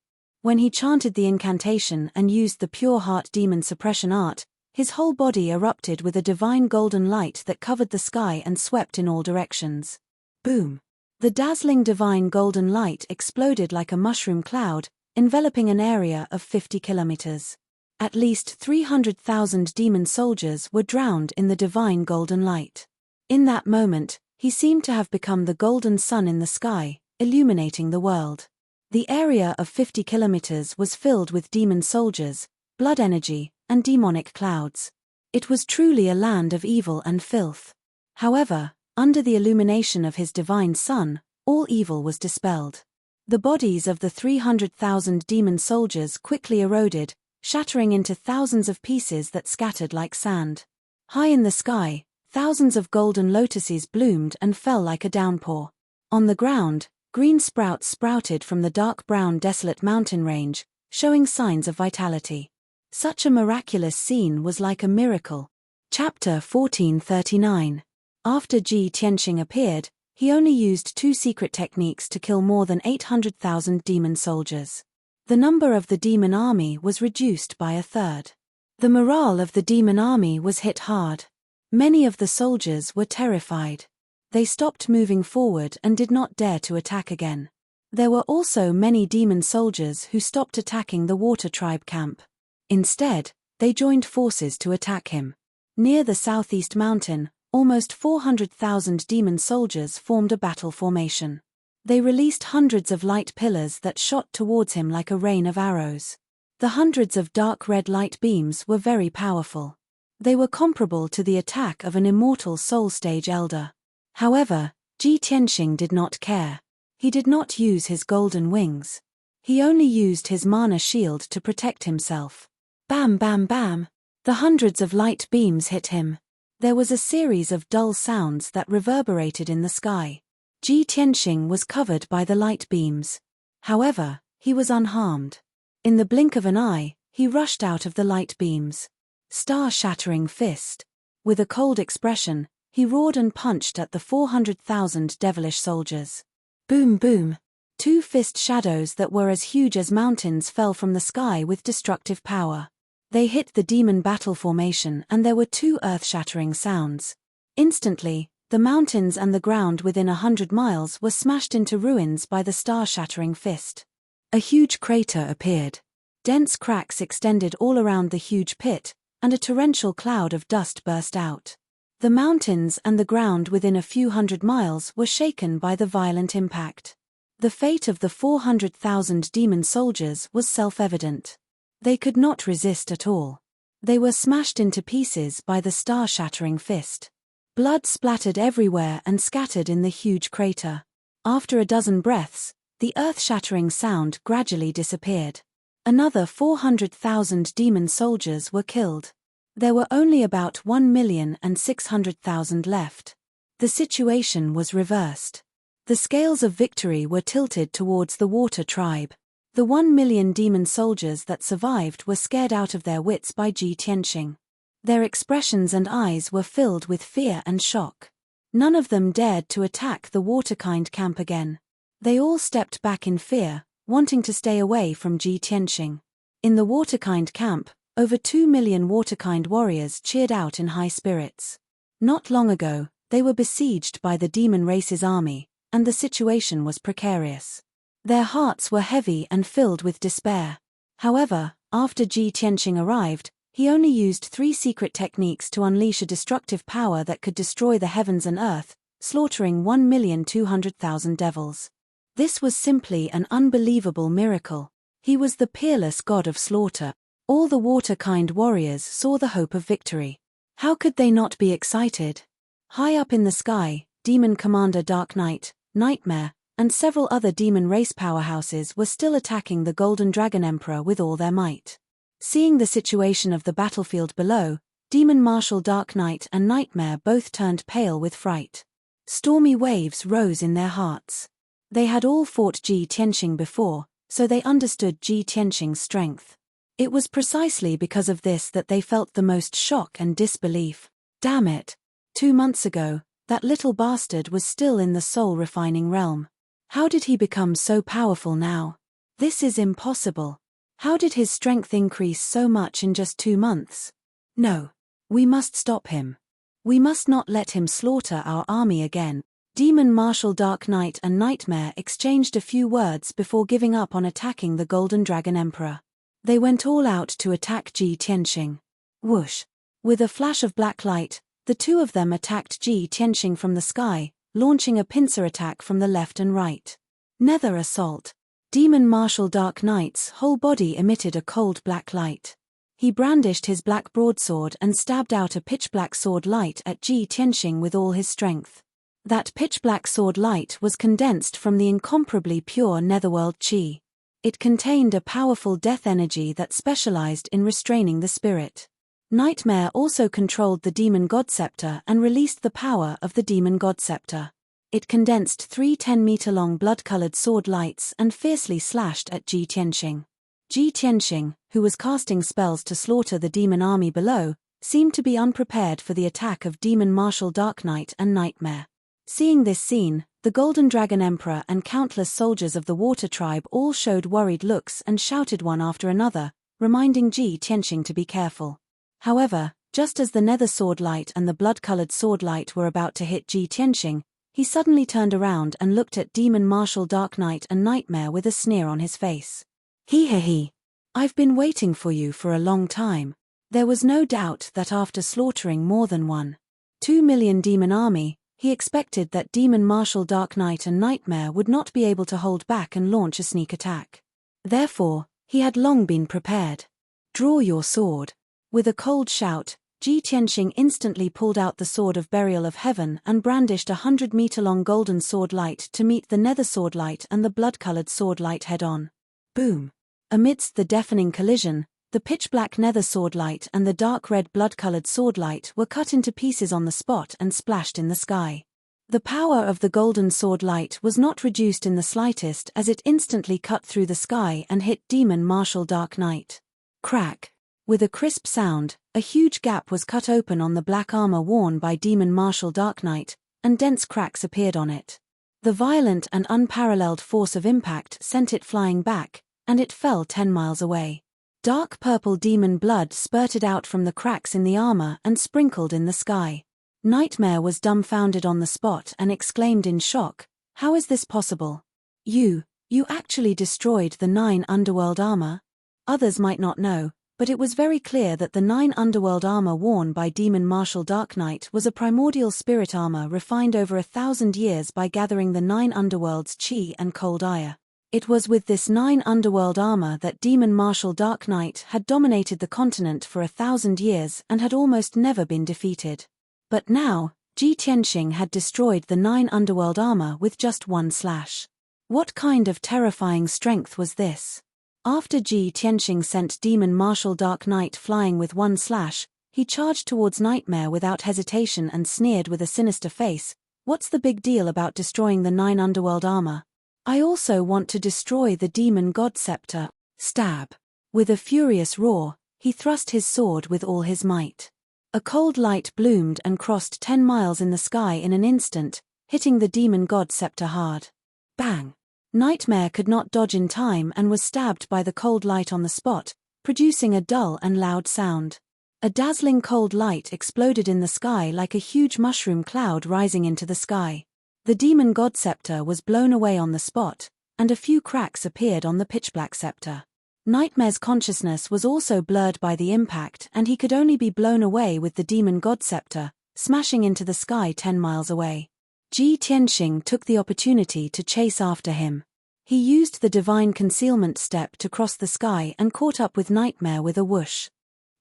When he chanted the incantation and used the Pure Heart Demon Suppression art, his whole body erupted with a divine golden light that covered the sky and swept in all directions. Boom! The dazzling divine golden light exploded like a mushroom cloud, enveloping an area of 50 kilometers. At least 300,000 demon soldiers were drowned in the divine golden light. In that moment, he seemed to have become the golden sun in the sky, illuminating the world. The area of 50 kilometers was filled with demon soldiers, blood energy, and demonic clouds. It was truly a land of evil and filth. However, under the illumination of his divine sun, all evil was dispelled. The bodies of the 300,000 demon soldiers quickly eroded, shattering into thousands of pieces that scattered like sand. High in the sky, thousands of golden lotuses bloomed and fell like a downpour. On the ground, green sprouts sprouted from the dark brown desolate mountain range, showing signs of vitality. Such a miraculous scene was like a miracle. Chapter 1439. After Ji Tianxing appeared, he only used 2 secret techniques to kill more than 800,000 demon soldiers. The number of the demon army was reduced by a third. The morale of the demon army was hit hard. Many of the soldiers were terrified. They stopped moving forward and did not dare to attack again. There were also many demon soldiers who stopped attacking the water tribe camp. Instead, they joined forces to attack him. Near the southeast mountain, almost 400,000 demon soldiers formed a battle formation. They released hundreds of light pillars that shot towards him like a rain of arrows. The hundreds of dark red light beams were very powerful. They were comparable to the attack of an immortal soul stage elder. However, Ji Tianxing did not care. He did not use his golden wings. He only used his mana shield to protect himself. Bam bam bam! The hundreds of light beams hit him. There was a series of dull sounds that reverberated in the sky. Ji Tianxing was covered by the light beams. However, he was unharmed. In the blink of an eye, he rushed out of the light beams. Star-shattering fist. With a cold expression, he roared and punched at the 400,000 devilish soldiers. Boom boom! Two fist shadows that were as huge as mountains fell from the sky with destructive power. They hit the demon battle formation and there were two earth-shattering sounds. Instantly, the mountains and the ground within 100 miles were smashed into ruins by the star-shattering fist. A huge crater appeared. Dense cracks extended all around the huge pit, and a torrential cloud of dust burst out. The mountains and the ground within a few hundred miles were shaken by the violent impact. The fate of the 400,000 demon soldiers was self-evident. They could not resist at all. They were smashed into pieces by the star-shattering fist. Blood splattered everywhere and scattered in the huge crater. After a dozen breaths, the earth-shattering sound gradually disappeared. Another 400,000 demon soldiers were killed. There were only about 1,600,000 left. The situation was reversed. The scales of victory were tilted towards the water tribe. The 1 million demon soldiers that survived were scared out of their wits by Ji Tianxing. Their expressions and eyes were filled with fear and shock. None of them dared to attack the Waterkind camp again. They all stepped back in fear, wanting to stay away from Ji Tianxing. In the Waterkind camp, over 2 million Waterkind warriors cheered out in high spirits. Not long ago, they were besieged by the demon race's army, and the situation was precarious. Their hearts were heavy and filled with despair. However, after Ji Tianxing arrived, he only used 3 secret techniques to unleash a destructive power that could destroy the heavens and earth, slaughtering 1,200,000 devils. This was simply an unbelievable miracle. He was the peerless god of slaughter. All the Waterkind warriors saw the hope of victory. How could they not be excited? High up in the sky, Demon Commander Dark Knight, Nightmare, and several other demon race powerhouses were still attacking the Golden Dragon Emperor with all their might. Seeing the situation of the battlefield below, Demon Marshal Dark Knight and Nightmare both turned pale with fright. Stormy waves rose in their hearts. They had all fought Ji Tianxing before, so they understood Ji Tianxing's strength. It was precisely because of this that they felt the most shock and disbelief. Damn it! 2 months ago, that little bastard was still in the soul-refining realm. How did he become so powerful now? This is impossible. How did his strength increase so much in just 2 months? No. We must stop him. We must not let him slaughter our army again. Demon Marshal Dark Knight and Nightmare exchanged a few words before giving up on attacking the Golden Dragon Emperor. They went all out to attack Ji Tianxing. Whoosh! With a flash of black light, the two of them attacked Ji Tianxing from the sky, launching a pincer attack from the left and right. Nether assault. Demon Marshal Dark Knight's whole body emitted a cold black light. He brandished his black broadsword and stabbed out a pitch-black sword light at Ji Tianxing with all his strength. That pitch-black sword light was condensed from the incomparably pure netherworld chi. It contained a powerful death energy that specialized in restraining the spirit. Nightmare also controlled the Demon God Scepter and released the power of the Demon God Scepter. It condensed 3 10-meter-long blood-colored sword lights and fiercely slashed at Ji Tianxing. Ji Tianxing, who was casting spells to slaughter the demon army below, seemed to be unprepared for the attack of Demon Marshal Dark Knight and Nightmare. Seeing this scene, the Golden Dragon Emperor and countless soldiers of the Water Tribe all showed worried looks and shouted one after another, reminding Ji Tianxing to be careful. However, just as the nether sword light and the blood-colored sword light were about to hit Ji Tianxing, he suddenly turned around and looked at Demon Marshal Dark Knight and Nightmare with a sneer on his face. He. I've been waiting for you for a long time. There was no doubt that after slaughtering more than 1.2 million demon army, He expected that Demon Marshal Dark Knight and Nightmare would not be able to hold back and launch a sneak attack. Therefore, he had long been prepared. Draw your sword. With a cold shout, Ji Tianxing instantly pulled out the Sword of Burial of Heaven and brandished a 100-meter-long golden sword light to meet the nether sword light and the blood-colored sword light head-on. Boom! Amidst the deafening collision, the pitch-black nether sword light and the dark red blood-colored sword light were cut into pieces on the spot and splashed in the sky. The power of the golden sword light was not reduced in the slightest as it instantly cut through the sky and hit Demon Marshal Dark Knight. Crack! With a crisp sound, a huge gap was cut open on the black armor worn by Demon Marshal Dark Knight, and dense cracks appeared on it. The violent and unparalleled force of impact sent it flying back, and it fell 10 miles away. Dark purple demon blood spurted out from the cracks in the armor and sprinkled in the sky. Nightmare was dumbfounded on the spot and exclaimed in shock, "How is this possible? You actually destroyed the 9 underworld armor?" Others might not know, but it was very clear that the 9 underworld armor worn by Demon Marshal Dark Knight was a primordial spirit armor refined over 1,000 years by gathering the 9 underworld's chi and cold ire. It was with this 9 underworld armor that Demon Marshal Dark Knight had dominated the continent for 1,000 years and had almost never been defeated. But now, Ji Tianxing had destroyed the 9 underworld armor with just one slash. What kind of terrifying strength was this? After Ji Tianxing sent Demon Marshal Dark Knight flying with one slash, he charged towards Nightmare without hesitation and sneered with a sinister face, "What's the big deal about destroying the 9 underworld armor? I also want to destroy the Demon God Scepter." Stab! With a furious roar, he thrust his sword with all his might. A cold light bloomed and crossed 10 miles in the sky in an instant, hitting the Demon God Scepter hard. Bang! Nightmare could not dodge in time and was stabbed by the cold light on the spot, producing a dull and loud sound. A dazzling cold light exploded in the sky like a huge mushroom cloud rising into the sky. The Demon God Scepter was blown away on the spot, and a few cracks appeared on the pitch-black scepter. Nightmare's consciousness was also blurred by the impact and he could only be blown away with the Demon God Scepter, smashing into the sky 10 miles away. Ji Tianxing took the opportunity to chase after him. He used the divine concealment step to cross the sky and caught up with Nightmare with a whoosh.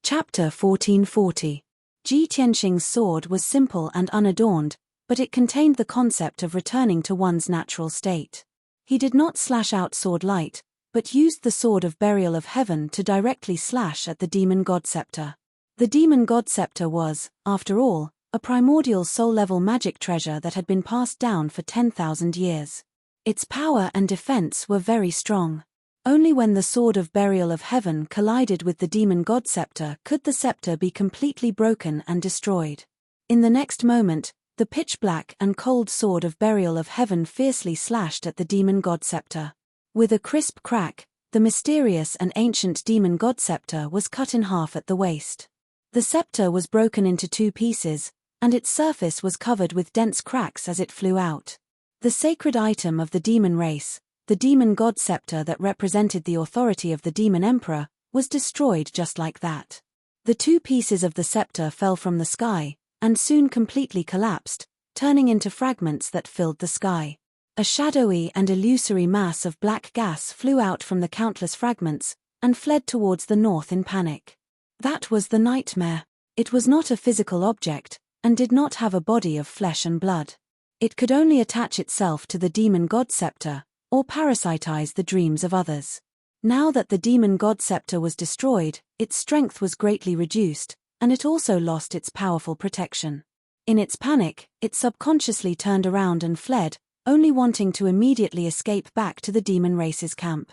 Chapter 1440. Ji Tianxing's sword was simple and unadorned, but it contained the concept of returning to one's natural state. He did not slash out sword light, but used the Sword of Burial of Heaven to directly slash at the Demon God Scepter. The Demon God Scepter was, after all, a primordial soul-level magic treasure that had been passed down for 10,000 years. Its power and defense were very strong. Only when the Sword of Burial of Heaven collided with the Demon God Scepter could the scepter be completely broken and destroyed. In the next moment, the pitch-black and cold Sword of Burial of Heaven fiercely slashed at the Demon God Scepter. With a crisp crack, the mysterious and ancient Demon God Scepter was cut in half at the waist. The scepter was broken into 2 pieces, and its surface was covered with dense cracks as it flew out. The sacred item of the demon race, the Demon God Scepter that represented the authority of the Demon Emperor, was destroyed just like that. The 2 pieces of the scepter fell from the sky, and soon completely collapsed, turning into fragments that filled the sky. A shadowy and illusory mass of black gas flew out from the countless fragments, and fled towards the north in panic. That was the Nightmare. It was not a physical object, and did not have a body of flesh and blood. It could only attach itself to the Demon God Scepter, or parasitize the dreams of others. Now that the Demon God Scepter was destroyed, its strength was greatly reduced, and it also lost its powerful protection. In its panic, it subconsciously turned around and fled, only wanting to immediately escape back to the demon race's camp.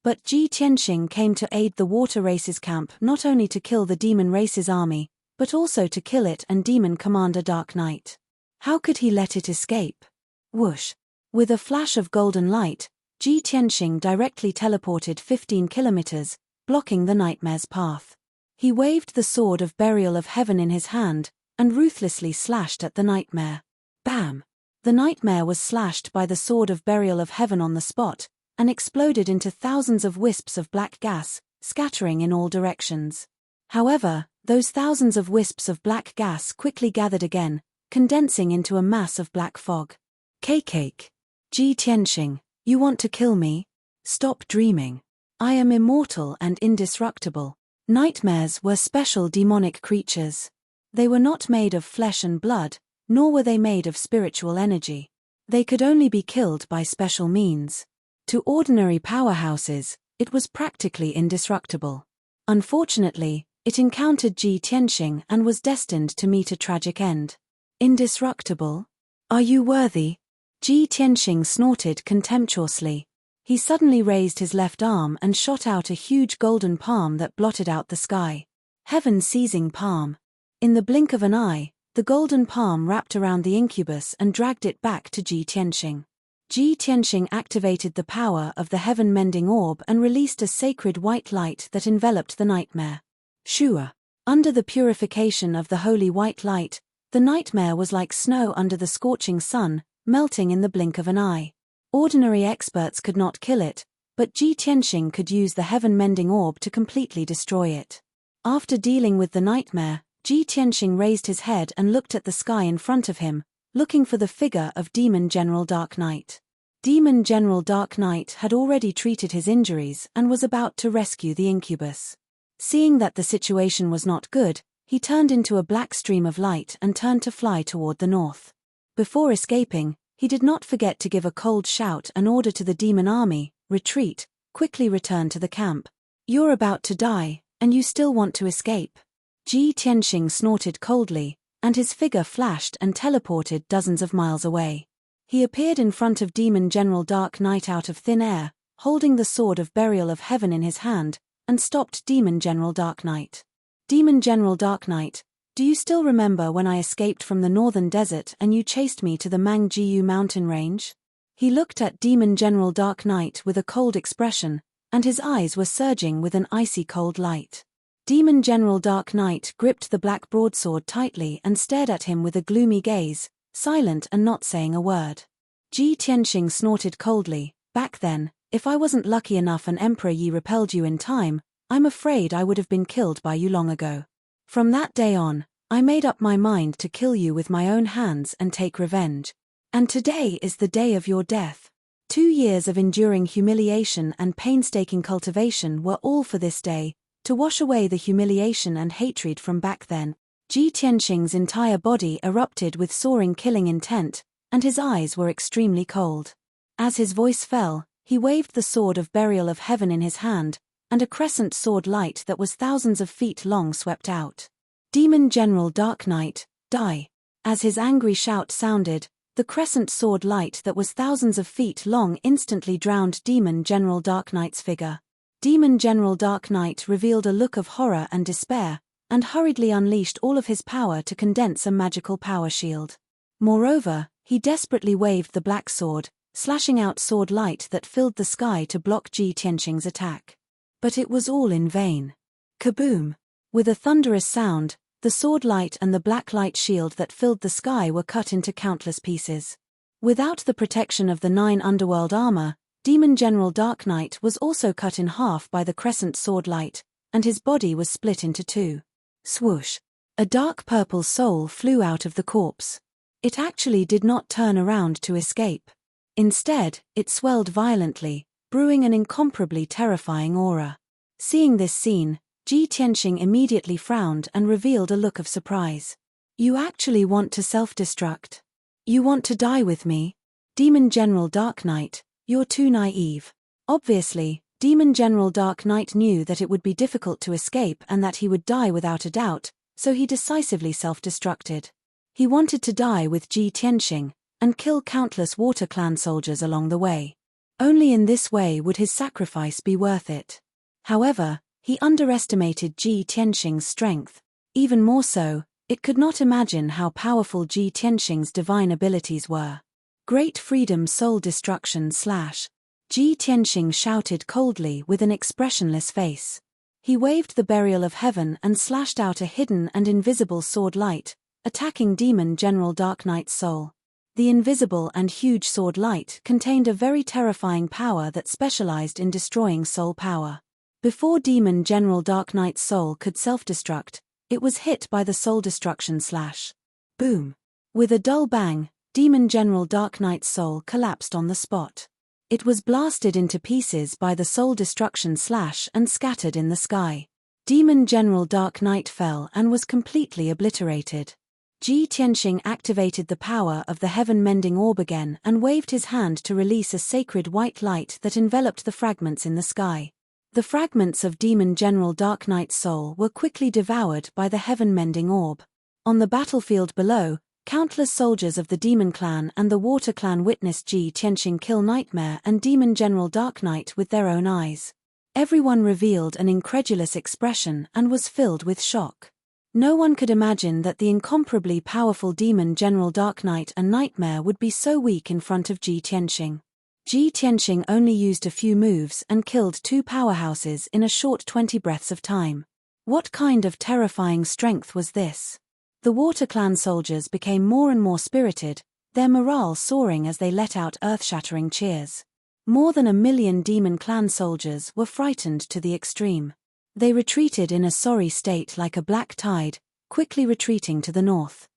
But Ji Tianxing came to aid the water race's camp not only to kill the demon race's army, but also to kill it and demon commander Dark Knight. How could he let it escape? Whoosh! With a flash of golden light, Ji Tianxing directly teleported 15 kilometers, blocking the Nightmare's path. He waved the Sword of Burial of Heaven in his hand, and ruthlessly slashed at the Nightmare. Bam! The Nightmare was slashed by the Sword of Burial of Heaven on the spot, and exploded into thousands of wisps of black gas, scattering in all directions. However, those thousands of wisps of black gas quickly gathered again, condensing into a mass of black fog. Cake. Ji Tianxing, you want to kill me? Stop dreaming. I am immortal and indestructible. Nightmares were special demonic creatures. They were not made of flesh and blood, nor were they made of spiritual energy. They could only be killed by special means. To ordinary powerhouses, it was practically indestructible. Unfortunately, it encountered Ji Tianxing and was destined to meet a tragic end. Indestructible? Are you worthy? Ji Tianxing snorted contemptuously. He suddenly raised his left arm and shot out a huge golden palm that blotted out the sky. Heaven-seizing palm. In the blink of an eye, the golden palm wrapped around the incubus and dragged it back to Ji Tianxing. Ji Tianxing activated the power of the heaven-mending orb and released a sacred white light that enveloped the nightmare. Shua. Under the purification of the holy white light, the nightmare was like snow under the scorching sun, melting in the blink of an eye. Ordinary experts could not kill it, but Ji Tianxing could use the heaven-mending orb to completely destroy it. After dealing with the nightmare, Ji Tianxing raised his head and looked at the sky in front of him, looking for the figure of Demon General Dark Knight. Demon General Dark Knight had already treated his injuries and was about to rescue the incubus. Seeing that the situation was not good, he turned into a black stream of light and turned to fly toward the north. Before escaping, he did not forget to give a cold shout and order to the demon army, retreat, quickly return to the camp. You're about to die, and you still want to escape. Ji Tianxing snorted coldly, and his figure flashed and teleported dozens of miles away. He appeared in front of Demon General Dark Knight out of thin air, holding the sword of burial of heaven in his hand, and stopped Demon General Dark Knight. Demon General Dark Knight, do you still remember when I escaped from the northern desert and you chased me to the Mangjiu mountain range? He looked at Demon General Dark Knight with a cold expression, and his eyes were surging with an icy cold light. Demon General Dark Knight gripped the black broadsword tightly and stared at him with a gloomy gaze, silent and not saying a word. Ji Tianxing snorted coldly. Back then, if I wasn't lucky enough and Emperor Yi repelled you in time, I'm afraid I would have been killed by you long ago. From that day on, I made up my mind to kill you with my own hands and take revenge. And today is the day of your death. 2 years of enduring humiliation and painstaking cultivation were all for this day, to wash away the humiliation and hatred from back then. Ji Tianxing's entire body erupted with soaring killing intent, and his eyes were extremely cold. As his voice fell, he waved the sword of burial of heaven in his hand, and a crescent sword light that was thousands of feet long swept out. Demon General Dark Knight, die! As his angry shout sounded, the crescent sword light that was thousands of feet long instantly drowned Demon General Dark Knight's figure. Demon General Dark Knight revealed a look of horror and despair, and hurriedly unleashed all of his power to condense a magical power shield. Moreover, he desperately waved the black sword, slashing out sword light that filled the sky to block Ji Tianxing's attack. But it was all in vain. Kaboom! With a thunderous sound, the sword light and the black light shield that filled the sky were cut into countless pieces. Without the protection of the 9 underworld armor, Demon General Dark Knight was also cut in half by the crescent sword light, and his body was split into 2. Swoosh! A dark purple soul flew out of the corpse. It actually did not turn around to escape. Instead, it swelled violently, brewing an incomparably terrifying aura. Seeing this scene, Ji Tianxing immediately frowned and revealed a look of surprise. You actually want to self-destruct? You want to die with me? Demon General Dark Knight, you're too naive. Obviously, Demon General Dark Knight knew that it would be difficult to escape and that he would die without a doubt, so he decisively self-destructed. He wanted to die with Ji Tianxing, and kill countless Water Clan soldiers along the way. Only in this way would his sacrifice be worth it. However, he underestimated Ji Tianxing's strength. Even more so, it could not imagine how powerful Ji Tianxing's divine abilities were. Great freedom soul destruction / Ji Tianxing shouted coldly with an expressionless face. He waved the burial of heaven and slashed out a hidden and invisible sword light, attacking Demon General Dark Knight's soul. The invisible and huge sword light contained a very terrifying power that specialized in destroying soul power. Before Demon General Dark Knight's soul could self-destruct, it was hit by the soul destruction / Boom! With a dull bang, Demon General Dark Knight's soul collapsed on the spot. It was blasted into pieces by the soul destruction slash and scattered in the sky. Demon General Dark Knight fell and was completely obliterated. Ji Tianxing activated the power of the heaven-mending orb again and waved his hand to release a sacred white light that enveloped the fragments in the sky. The fragments of Demon General Dark Knight's soul were quickly devoured by the heaven-mending orb. On the battlefield below, countless soldiers of the Demon Clan and the Water Clan witnessed Ji Tianxing kill Nightmare and Demon General Dark Knight with their own eyes. Everyone revealed an incredulous expression and was filled with shock. No one could imagine that the incomparably powerful Demon General Dark Knight and Nightmare would be so weak in front of Ji Tianxing. Ji Tianxing only used a few moves and killed two powerhouses in a short 20 breaths of time. What kind of terrifying strength was this? The Water Clan soldiers became more and more spirited, their morale soaring as they let out earth-shattering cheers. More than 1 million Demon Clan soldiers were frightened to the extreme. They retreated in a sorry state like a black tide, quickly retreating to the north.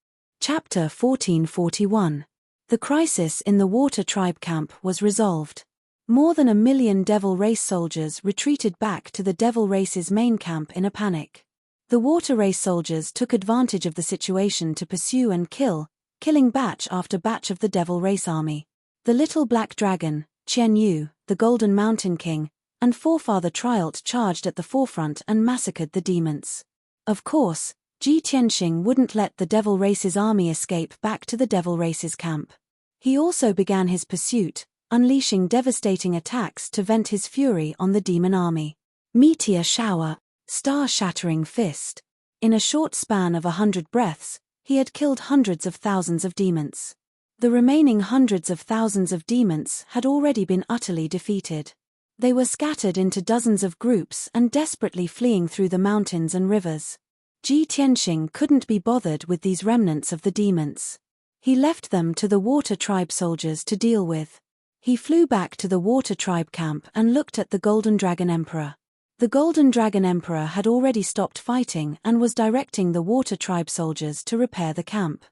Chapter 1441. The crisis in the Water Tribe camp was resolved. More than 1 million Devil Race soldiers retreated back to the Devil Race's main camp in a panic. The Water Race soldiers took advantage of the situation to pursue and killing batch after batch of the Devil Race army. The Little Black Dragon, Qian Yu, the Golden Mountain King, and Forefather Trialt charged at the forefront and massacred the demons. Of course, Ji Tianxing wouldn't let the Devil Race's army escape back to the Devil Race's camp. He also began his pursuit, unleashing devastating attacks to vent his fury on the demon army. Meteor shower, star-shattering fist. In a short span of 100 breaths, he had killed hundreds of thousands of demons. The remaining hundreds of thousands of demons had already been utterly defeated. They were scattered into dozens of groups and desperately fleeing through the mountains and rivers. Ji Tianxing couldn't be bothered with these remnants of the demons. He left them to the Water Tribe soldiers to deal with. He flew back to the Water Tribe camp and looked at the Golden Dragon Emperor. The Golden Dragon Emperor had already stopped fighting and was directing the Water Tribe soldiers to repair the camp.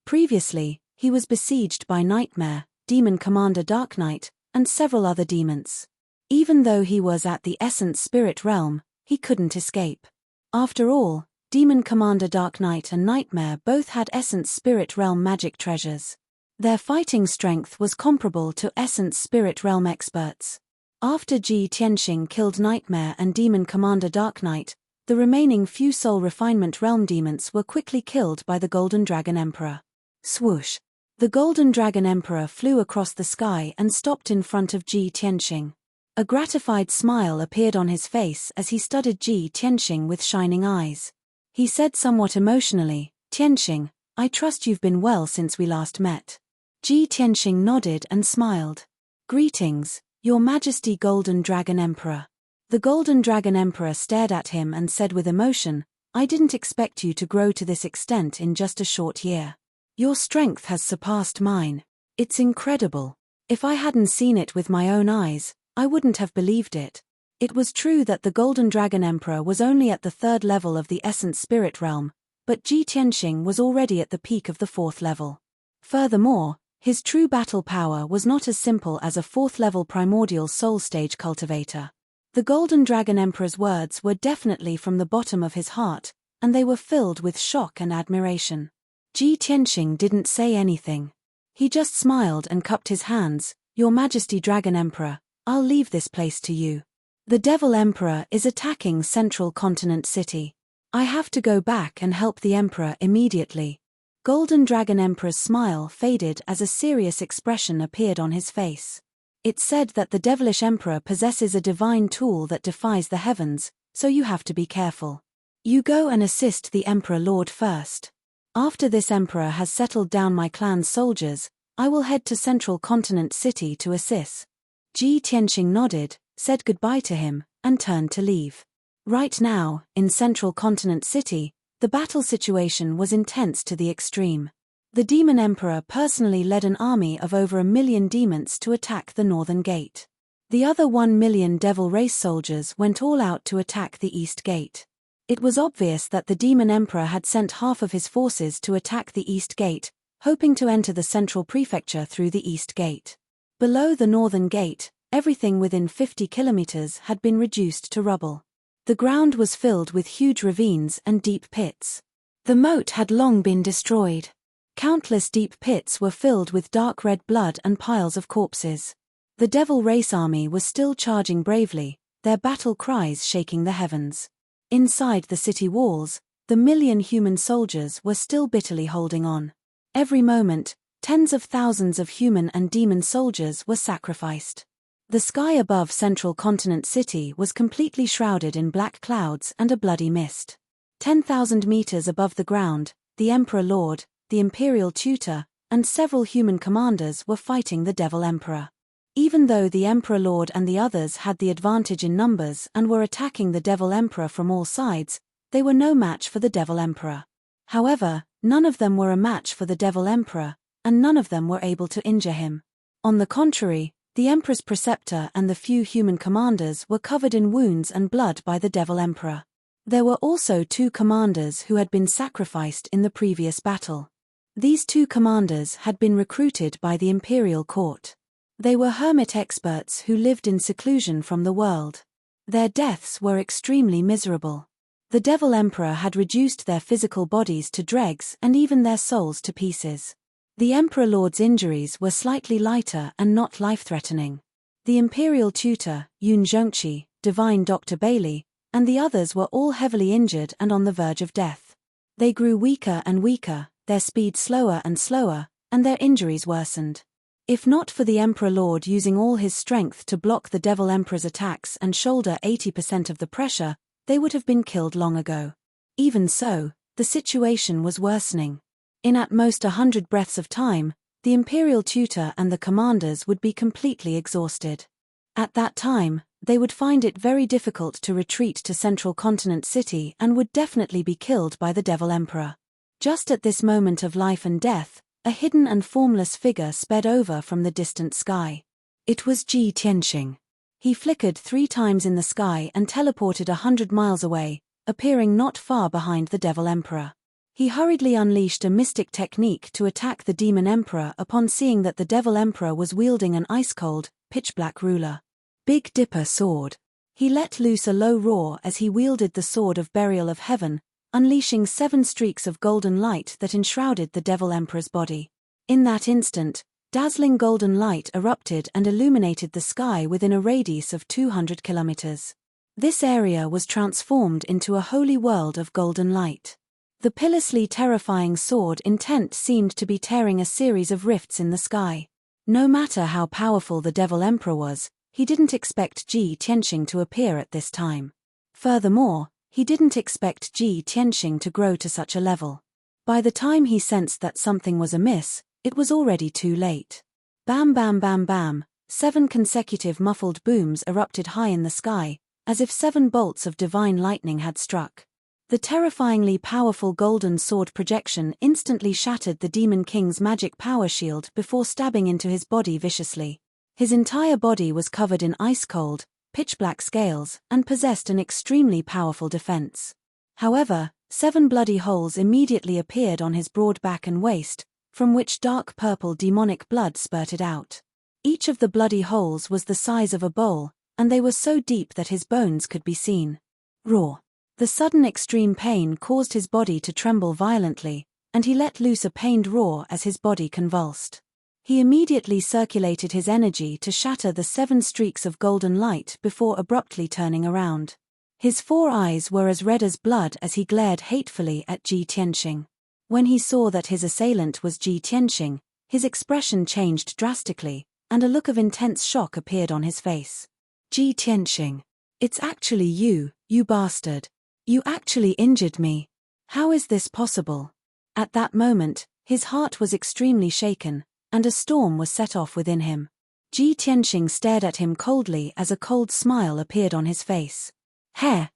Previously, he was besieged by Nightmare, Demon Commander Dark Knight, and several other demons. Even though he was at the Essence Spirit Realm, he couldn't escape. After all, Demon Commander Dark Knight and Nightmare both had Essence Spirit Realm magic treasures. Their fighting strength was comparable to Essence Spirit Realm experts. After Ji Tianxing killed Nightmare and Demon Commander Dark Knight, the remaining few Soul Refinement Realm demons were quickly killed by the Golden Dragon Emperor. Swoosh! The Golden Dragon Emperor flew across the sky and stopped in front of Ji Tianxing. A gratified smile appeared on his face as he studied Ji Tianxing with shining eyes. He said somewhat emotionally, "Tianxing, I trust you've been well since we last met." Ji Tianxing nodded and smiled. "Greetings, Your Majesty Golden Dragon Emperor." The Golden Dragon Emperor stared at him and said with emotion, "I didn't expect you to grow to this extent in just a short year. Your strength has surpassed mine. It's incredible. If I hadn't seen it with my own eyes, I wouldn't have believed it." It was true that the Golden Dragon Emperor was only at the 3rd level of the Essence Spirit Realm, but Ji Tianxing was already at the peak of the 4th level. Furthermore, his true battle power was not as simple as a 4th level primordial soul stage cultivator. The Golden Dragon Emperor's words were definitely from the bottom of his heart, and they were filled with shock and admiration. Ji Tianxing didn't say anything. He just smiled and cupped his hands. "Your Majesty Dragon Emperor, I'll leave this place to you. The Devil Emperor is attacking Central Continent City. I have to go back and help the Emperor immediately." Golden Dragon Emperor's smile faded as a serious expression appeared on his face. "It's said that the Devilish Emperor possesses a divine tool that defies the heavens, so you have to be careful. You go and assist the Emperor Lord first. After this Emperor has settled down my clan's soldiers, I will head to Central Continent City to assist." Ji Tianxing nodded, said goodbye to him, and turned to leave. Right now, in Central Continent City, the battle situation was intense to the extreme. The Demon Emperor personally led an army of over 1 million demons to attack the Northern Gate. The other 1 million Devil Race soldiers went all out to attack the East Gate. It was obvious that the Demon Emperor had sent half of his forces to attack the East Gate, hoping to enter the central prefecture through the east gate. Below the northern gate, everything within 50 kilometers had been reduced to rubble. The ground was filled with huge ravines and deep pits. The moat had long been destroyed. Countless deep pits were filled with dark red blood and piles of corpses. The Devil Race army was still charging bravely, their battle cries shaking the heavens. Inside the city walls, the million human soldiers were still bitterly holding on. Every moment, tens of thousands of human and demon soldiers were sacrificed. The sky above Central Continent City was completely shrouded in black clouds and a bloody mist. 10,000 meters above the ground, the Emperor Lord, the Imperial Tutor, and several human commanders were fighting the Devil Emperor. Even though the Emperor Lord and the others had the advantage in numbers and were attacking the Devil Emperor from all sides, they were no match for the Devil Emperor. However, none of them were a match for the Devil Emperor, and none of them were able to injure him. On the contrary, the Emperor's preceptor and the few human commanders were covered in wounds and blood by the Devil Emperor. There were also 2 commanders who had been sacrificed in the previous battle. These 2 commanders had been recruited by the imperial court. They were hermit experts who lived in seclusion from the world. Their deaths were extremely miserable. The Devil Emperor had reduced their physical bodies to dregs and even their souls to pieces. The Emperor Lord's injuries were slightly lighter and not life-threatening. The Imperial Tutor, Yun Zhongqi, Divine Dr. Bailey, and the others were all heavily injured and on the verge of death. They grew weaker and weaker, their speed slower and slower, and their injuries worsened. If not for the Emperor Lord using all his strength to block the Devil Emperor's attacks and shoulder 80% of the pressure, they would have been killed long ago. Even so, the situation was worsening. In at most 100 breaths of time, the Imperial Tutor and the commanders would be completely exhausted. At that time, they would find it very difficult to retreat to Central Continent City and would definitely be killed by the Devil Emperor. Just at this moment of life and death, a hidden and formless figure sped over from the distant sky. It was Ji Tianxing. He flickered 3 times in the sky and teleported 100 miles away, appearing not far behind the Devil Emperor. He hurriedly unleashed a mystic technique to attack the Demon Emperor upon seeing that the Devil Emperor was wielding an ice-cold, pitch-black ruler. Big Dipper sword. He let loose a low roar as he wielded the Sword of Burial of Heaven, unleashing 7 streaks of golden light that enshrouded the Devil Emperor's body. In that instant, dazzling golden light erupted and illuminated the sky within a radius of 200 kilometers. This area was transformed into a holy world of golden light. The pitilessly terrifying sword intent seemed to be tearing a series of rifts in the sky. No matter how powerful the Devil Emperor was, he didn't expect Ji Tianxing to appear at this time. Furthermore, he didn't expect Ji Tianxing to grow to such a level. By the time he sensed that something was amiss, it was already too late. Bam bam bam bam, 7 consecutive muffled booms erupted high in the sky, as if 7 bolts of divine lightning had struck. The terrifyingly powerful golden sword projection instantly shattered the Demon King's magic power shield before stabbing into his body viciously. His entire body was covered in ice-cold, pitch-black scales and possessed an extremely powerful defense. However, 7 bloody holes immediately appeared on his broad back and waist, from which dark purple demonic blood spurted out. Each of the bloody holes was the size of a bowl, and they were so deep that his bones could be seen. Roar. The sudden extreme pain caused his body to tremble violently, and he let loose a pained roar as his body convulsed. He immediately circulated his energy to shatter the 7 streaks of golden light before abruptly turning around. His 4 eyes were as red as blood as he glared hatefully at Ji Tianxing. When he saw that his assailant was Ji Tianxing, his expression changed drastically, and a look of intense shock appeared on his face. Ji Tianxing. It's actually you, you bastard. You actually injured me. How is this possible? At that moment, his heart was extremely shaken, and a storm was set off within him. Ji Tianxing stared at him coldly as a cold smile appeared on his face. Hair.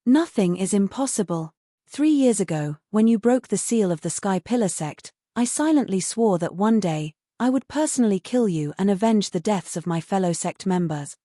Nothing is impossible. 3 years ago, when you broke the seal of the Sky Pillar sect, I silently swore that one day, I would personally kill you and avenge the deaths of my fellow sect members.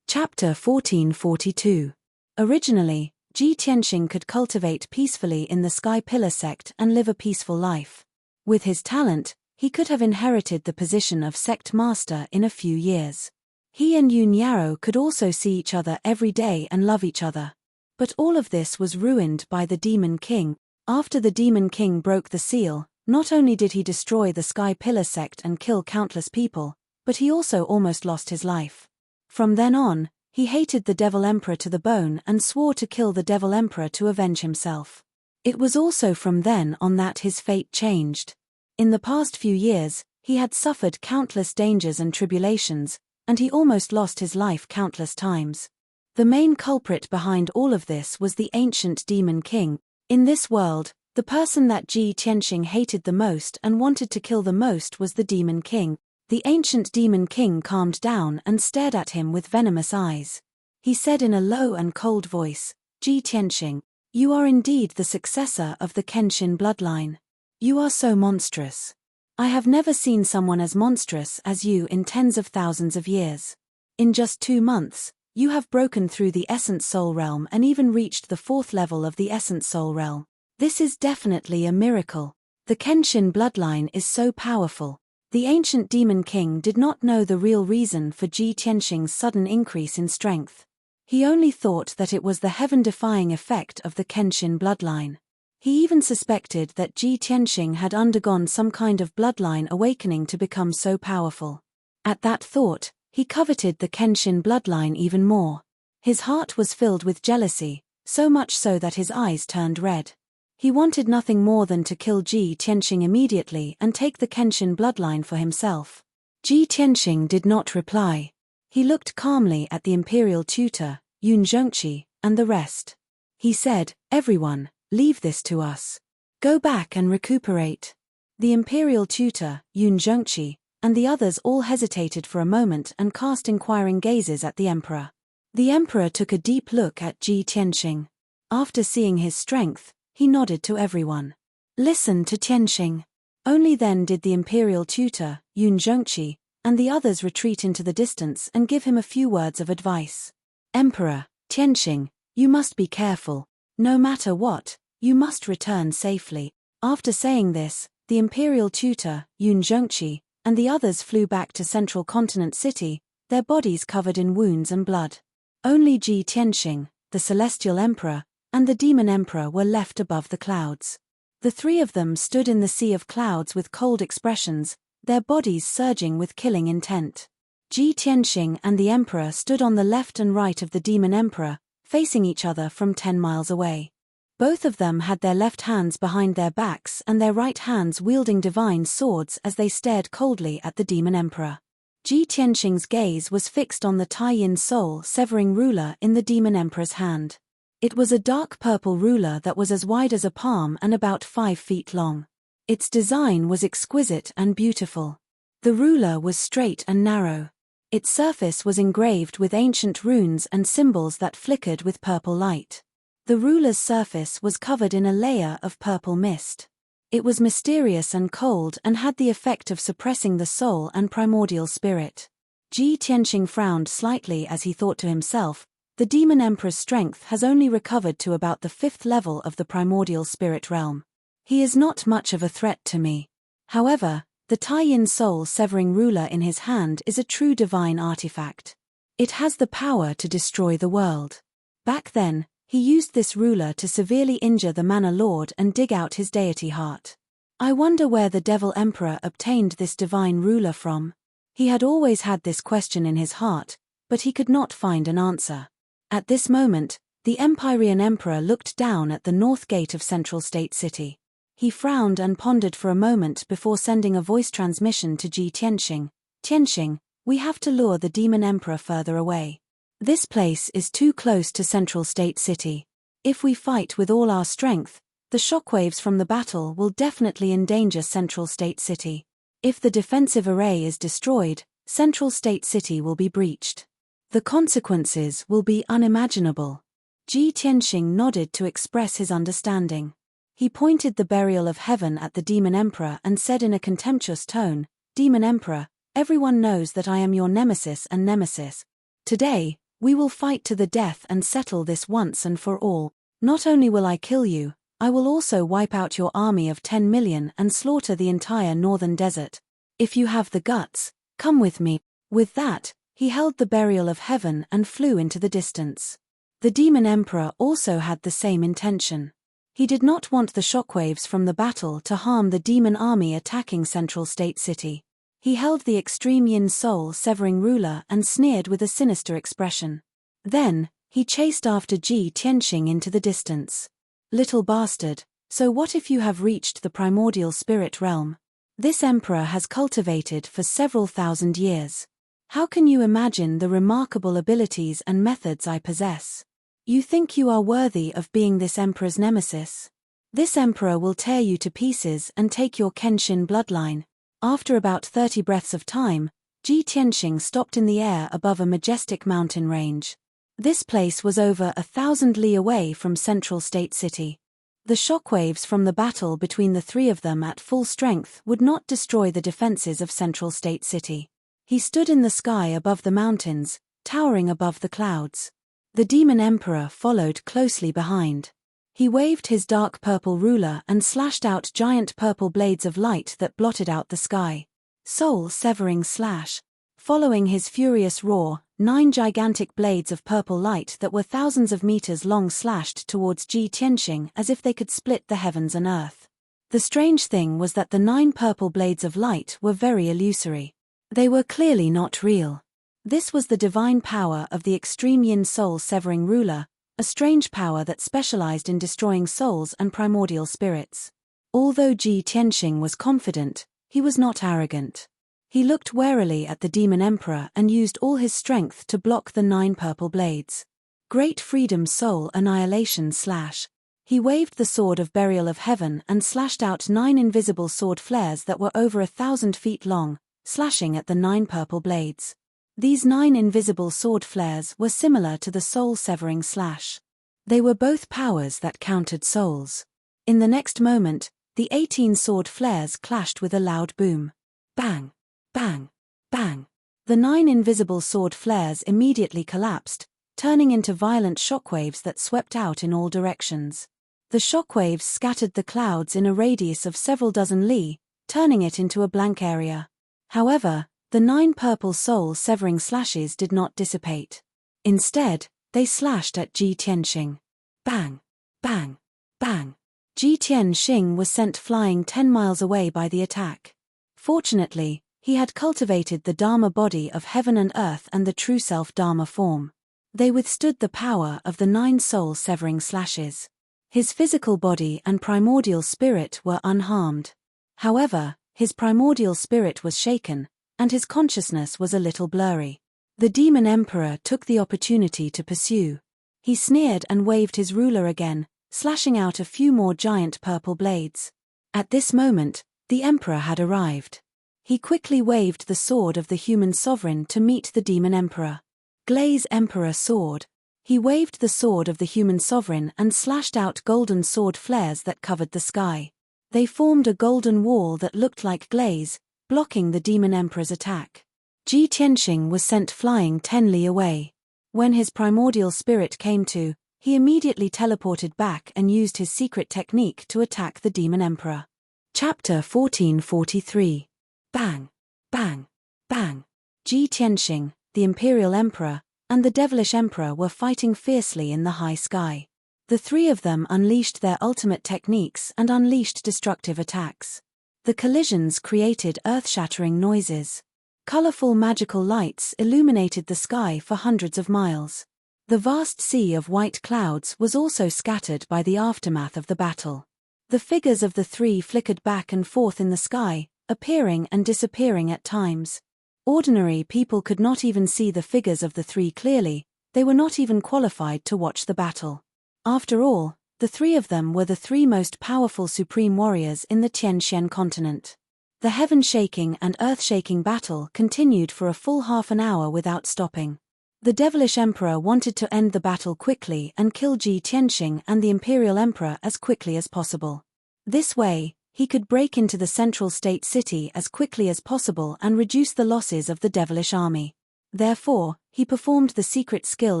Chapter 1442. Originally, Ji Tianxing could cultivate peacefully in the Sky Pillar sect and live a peaceful life. With his talent, he could have inherited the position of sect master in a few years. He and Yun Yaro could also see each other every day and love each other. But all of this was ruined by the Demon King. After the Demon King broke the seal, not only did he destroy the Sky Pillar sect and kill countless people, but he also almost lost his life. From then on, he hated the Devil Emperor to the bone and swore to kill the Devil Emperor to avenge himself. It was also from then on that his fate changed. In the past few years, he had suffered countless dangers and tribulations, and he almost lost his life countless times. The main culprit behind all of this was the ancient Demon King. In this world, the person that Ji Tianxing hated the most and wanted to kill the most was the Demon King. The ancient Demon King calmed down and stared at him with venomous eyes. He said in a low and cold voice, "Ji Tianxing, you are indeed the successor of the Kenshin bloodline. You are so monstrous. I have never seen someone as monstrous as you in tens of thousands of years. In just 2 months, you have broken through the Essence Soul Realm and even reached the 4th level of the Essence Soul Realm. This is definitely a miracle. The Kenshin bloodline is so powerful." The ancient Demon King did not know the real reason for Ji Tianxing's sudden increase in strength. He only thought that it was the heaven-defying effect of the Kenshin bloodline. He even suspected that Ji Tianxing had undergone some kind of bloodline awakening to become so powerful. At that thought, he coveted the Kenshin bloodline even more. His heart was filled with jealousy, so much so that his eyes turned red. He wanted nothing more than to kill Ji Tianxing immediately and take the Kenshin bloodline for himself. Ji Tianxing did not reply. He looked calmly at the imperial tutor, Yun Zhongqi, and the rest. He said, "Everyone, leave this to us. Go back and recuperate." The imperial tutor, Yun Zhongqi, and the others all hesitated for a moment and cast inquiring gazes at the emperor. The emperor took a deep look at Ji Tianxing. After seeing his strength, he nodded to everyone. "Listen to Tianxing." Only then did the imperial tutor, Yun Zhongqi, and the others retreat into the distance and give him a few words of advice. "Emperor, Tianxing, you must be careful. No matter what, you must return safely." After saying this, the imperial tutor, Yun Zhongqi, and the others flew back to Central Continent City, their bodies covered in wounds and blood. Only Ji Tianxing, the celestial emperor, and the demon emperor were left above the clouds. The 3 of them stood in the sea of clouds with cold expressions, their bodies surging with killing intent. Ji Tianxing and the emperor stood on the left and right of the demon emperor, facing each other from 10 miles away. Both of them had their left hands behind their backs and their right hands wielding divine swords as they stared coldly at the demon emperor. Ji Tianxing's gaze was fixed on the Taiyin soul-severing ruler in the demon emperor's hand. It was a dark purple ruler that was as wide as a palm and about 5 feet long. Its design was exquisite and beautiful. The ruler was straight and narrow. Its surface was engraved with ancient runes and symbols that flickered with purple light. The ruler's surface was covered in a layer of purple mist. It was mysterious and cold and had the effect of suppressing the soul and primordial spirit. Ji Tianxing frowned slightly as he thought to himself, "The demon emperor's strength has only recovered to about the 5th level of the primordial spirit realm. He is not much of a threat to me." However, the Taiyin soul-severing ruler in his hand is a true divine artifact. It has the power to destroy the world. Back then, he used this ruler to severely injure the Manor Lord and dig out his deity heart. I wonder where the Devil Emperor obtained this divine ruler from. He had always had this question in his heart, but he could not find an answer. At this moment, the Empyrean Emperor looked down at the north gate of Central State City. He frowned and pondered for a moment before sending a voice transmission to Ji Tianxing. "Tianxing, we have to lure the Demon Emperor further away. This place is too close to Central State City. If we fight with all our strength, the shockwaves from the battle will definitely endanger Central State City. If the defensive array is destroyed, Central State City will be breached. The consequences will be unimaginable." Ji Tianxing nodded to express his understanding. He pointed the burial of heaven at the Demon Emperor and said in a contemptuous tone, "Demon Emperor, everyone knows that I am your nemesis and nemesis. Today, we will fight to the death and settle this once and for all. Not only will I kill you, I will also wipe out your army of 10 million and slaughter the entire northern desert. If you have the guts, come with me." With that, he held the burial of heaven and flew into the distance. The demon emperor also had the same intention. He did not want the shockwaves from the battle to harm the demon army attacking Central State City. He held the extreme yin soul-severing ruler and sneered with a sinister expression. Then, he chased after Ji Tianxing into the distance. "Little bastard, so what if you have reached the primordial spirit realm? This emperor has cultivated for several thousand years. How can you imagine the remarkable abilities and methods I possess? You think you are worthy of being this emperor's nemesis? This emperor will tear you to pieces and take your Kenshin bloodline." After about 30 breaths of time, Ji Tianxing stopped in the air above a majestic mountain range. This place was over 1,000 li away from Central State City. The shockwaves from the battle between the three of them at full strength would not destroy the defenses of Central State City. He stood in the sky above the mountains, towering above the clouds. The demon emperor followed closely behind. He waved his dark purple ruler and slashed out giant purple blades of light that blotted out the sky. Soul-severing slash. Following his furious roar, 9 gigantic blades of purple light that were thousands of meters long slashed towards Ji Tianxing as if they could split the heavens and earth. The strange thing was that the 9 purple blades of light were very illusory. They were clearly not real. This was the divine power of the extreme yin soul-severing ruler, a strange power that specialized in destroying souls and primordial spirits. Although Ji Tianxing was confident, he was not arrogant. He looked warily at the demon emperor and used all his strength to block the 9 purple blades. Great freedom soul annihilation slash. He waved the sword of burial of heaven and slashed out 9 invisible sword flares that were over 1,000 feet long, slashing at the 9 purple blades. These 9 invisible sword flares were similar to the soul-severing slash. They were both powers that countered souls. In the next moment, the 18 sword flares clashed with a loud boom. Bang! Bang! Bang! The 9 invisible sword flares immediately collapsed, turning into violent shockwaves that swept out in all directions. The shockwaves scattered the clouds in a radius of several dozen li, turning it into a blank area. However, the 9 purple soul-severing slashes did not dissipate. Instead, they slashed at Ji Tianxing. Bang! Bang! Bang! Ji Tianxing was sent flying 10 miles away by the attack. Fortunately, he had cultivated the Dharma body of heaven and earth and the true self Dharma form. They withstood the power of the 9 soul-severing slashes. His physical body and primordial spirit were unharmed. However, his primordial spirit was shaken, and his consciousness was a little blurry. The demon emperor took the opportunity to pursue. He sneered and waved his ruler again, slashing out a few more giant purple blades. At this moment, the emperor had arrived. He quickly waved the sword of the human sovereign to meet the demon emperor. Glaze Emperor Sword. He waved the sword of the human sovereign and slashed out golden sword flares that covered the sky. They formed a golden wall that looked like glaze, blocking the demon emperor's attack. Ji Tianxing was sent flying 10 li away. When his primordial spirit came to, he immediately teleported back and used his secret technique to attack the demon emperor. Chapter 1443. Bang! Bang! Bang! Ji Tianxing, the imperial emperor, and the devilish emperor were fighting fiercely in the high sky. The three of them unleashed their ultimate techniques and unleashed destructive attacks. The collisions created earth-shattering noises. Colorful magical lights illuminated the sky for hundreds of miles. The vast sea of white clouds was also scattered by the aftermath of the battle. The figures of the three flickered back and forth in the sky, appearing and disappearing at times. Ordinary people could not even see the figures of the three clearly, they were not even qualified to watch the battle. After all, the three of them were the 3 most powerful supreme warriors in the Tianxian continent. The heaven-shaking and earth-shaking battle continued for a full half an hour without stopping. The devilish emperor wanted to end the battle quickly and kill Ji Tianxing and the imperial emperor as quickly as possible. This way, he could break into the central state city as quickly as possible and reduce the losses of the devilish army. Therefore, he performed the secret skill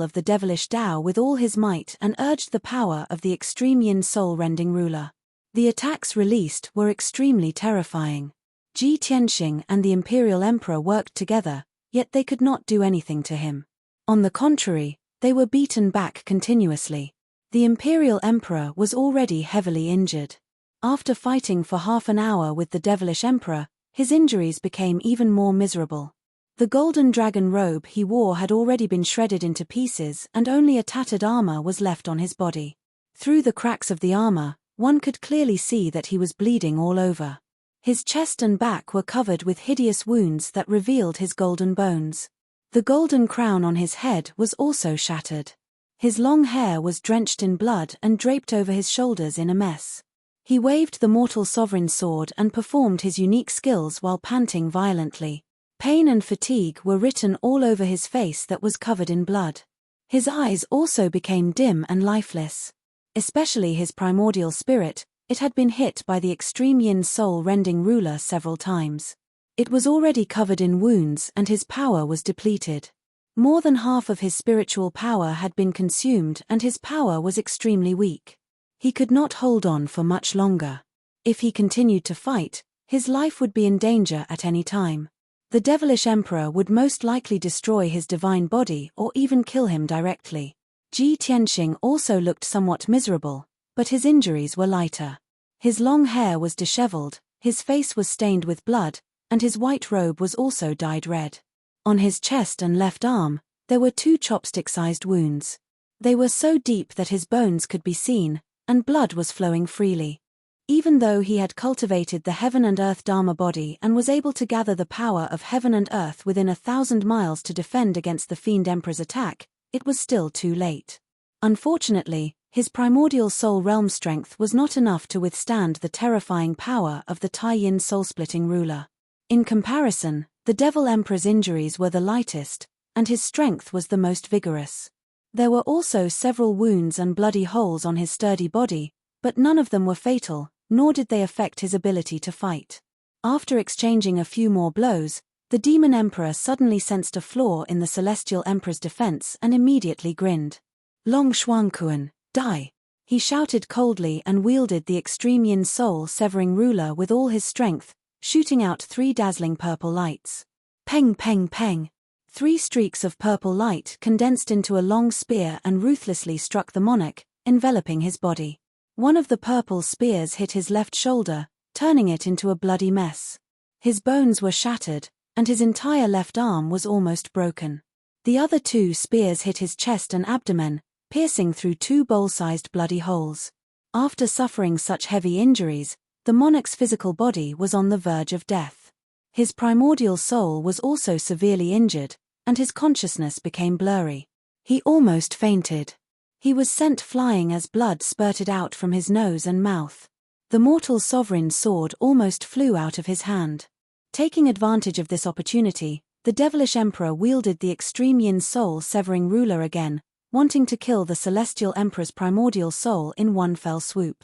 of the devilish Tao with all his might and urged the power of the extreme yin soul-rending ruler. The attacks released were extremely terrifying. Ji Tianxing and the Imperial Emperor worked together, yet they could not do anything to him. On the contrary, they were beaten back continuously. The Imperial Emperor was already heavily injured. After fighting for half an hour with the devilish Emperor, his injuries became even more miserable. The golden dragon robe he wore had already been shredded into pieces and only a tattered armor was left on his body. Through the cracks of the armor, one could clearly see that he was bleeding all over. His chest and back were covered with hideous wounds that revealed his golden bones. The golden crown on his head was also shattered. His long hair was drenched in blood and draped over his shoulders in a mess. He waved the mortal sovereign sword and performed his unique skills while panting violently. Pain and fatigue were written all over his face that was covered in blood. His eyes also became dim and lifeless. Especially his primordial spirit, it had been hit by the extreme yin soul-rending ruler several times. It was already covered in wounds and his power was depleted. More than half of his spiritual power had been consumed and his power was extremely weak. He could not hold on for much longer. If he continued to fight, his life would be in danger at any time. The devilish emperor would most likely destroy his divine body or even kill him directly. Ji Tianxing also looked somewhat miserable, but his injuries were lighter. His long hair was disheveled, his face was stained with blood, and his white robe was also dyed red. On his chest and left arm, there were 2 chopstick-sized wounds. They were so deep that his bones could be seen, and blood was flowing freely. Even though he had cultivated the heaven and earth Dharma body and was able to gather the power of heaven and earth within 1,000 miles to defend against the Fiend Emperor's attack, it was still too late. Unfortunately, his primordial soul realm strength was not enough to withstand the terrifying power of the Tai Yin soul-splitting ruler. In comparison, the Devil Emperor's injuries were the lightest, and his strength was the most vigorous. There were also several wounds and bloody holes on his sturdy body, but none of them were fatal, nor did they affect his ability to fight. After exchanging a few more blows, the Demon Emperor suddenly sensed a flaw in the Celestial Emperor's defense and immediately grinned. "Long Xuanquan, die!" He shouted coldly and wielded the extreme yin soul-severing ruler with all his strength, shooting out 3 dazzling purple lights. Peng peng peng! 3 streaks of purple light condensed into a long spear and ruthlessly struck the monarch, enveloping his body. One of the purple spears hit his left shoulder, turning it into a bloody mess. His bones were shattered, and his entire left arm was almost broken. The other 2 spears hit his chest and abdomen, piercing through 2 bowl-sized bloody holes. After suffering such heavy injuries, the monarch's physical body was on the verge of death. His primordial soul was also severely injured, and his consciousness became blurry. He almost fainted. He was sent flying as blood spurted out from his nose and mouth. The mortal sovereign's sword almost flew out of his hand. Taking advantage of this opportunity, the devilish emperor wielded the extreme yin soul-severing ruler again, wanting to kill the celestial emperor's primordial soul in one fell swoop.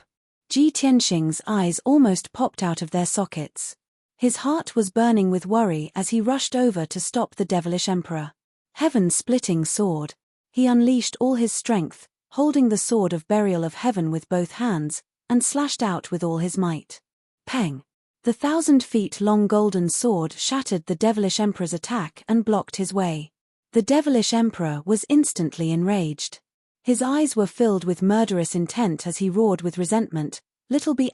Ji Tianxing's eyes almost popped out of their sockets. His heart was burning with worry as he rushed over to stop the devilish emperor. Heaven-splitting sword. He unleashed all his strength, holding the sword of burial of heaven with both hands, and slashed out with all his might. Peng! The 1,000-feet-long golden sword shattered the devilish emperor's attack and blocked his way. The devilish emperor was instantly enraged. His eyes were filled with murderous intent as he roared with resentment, "Little b****,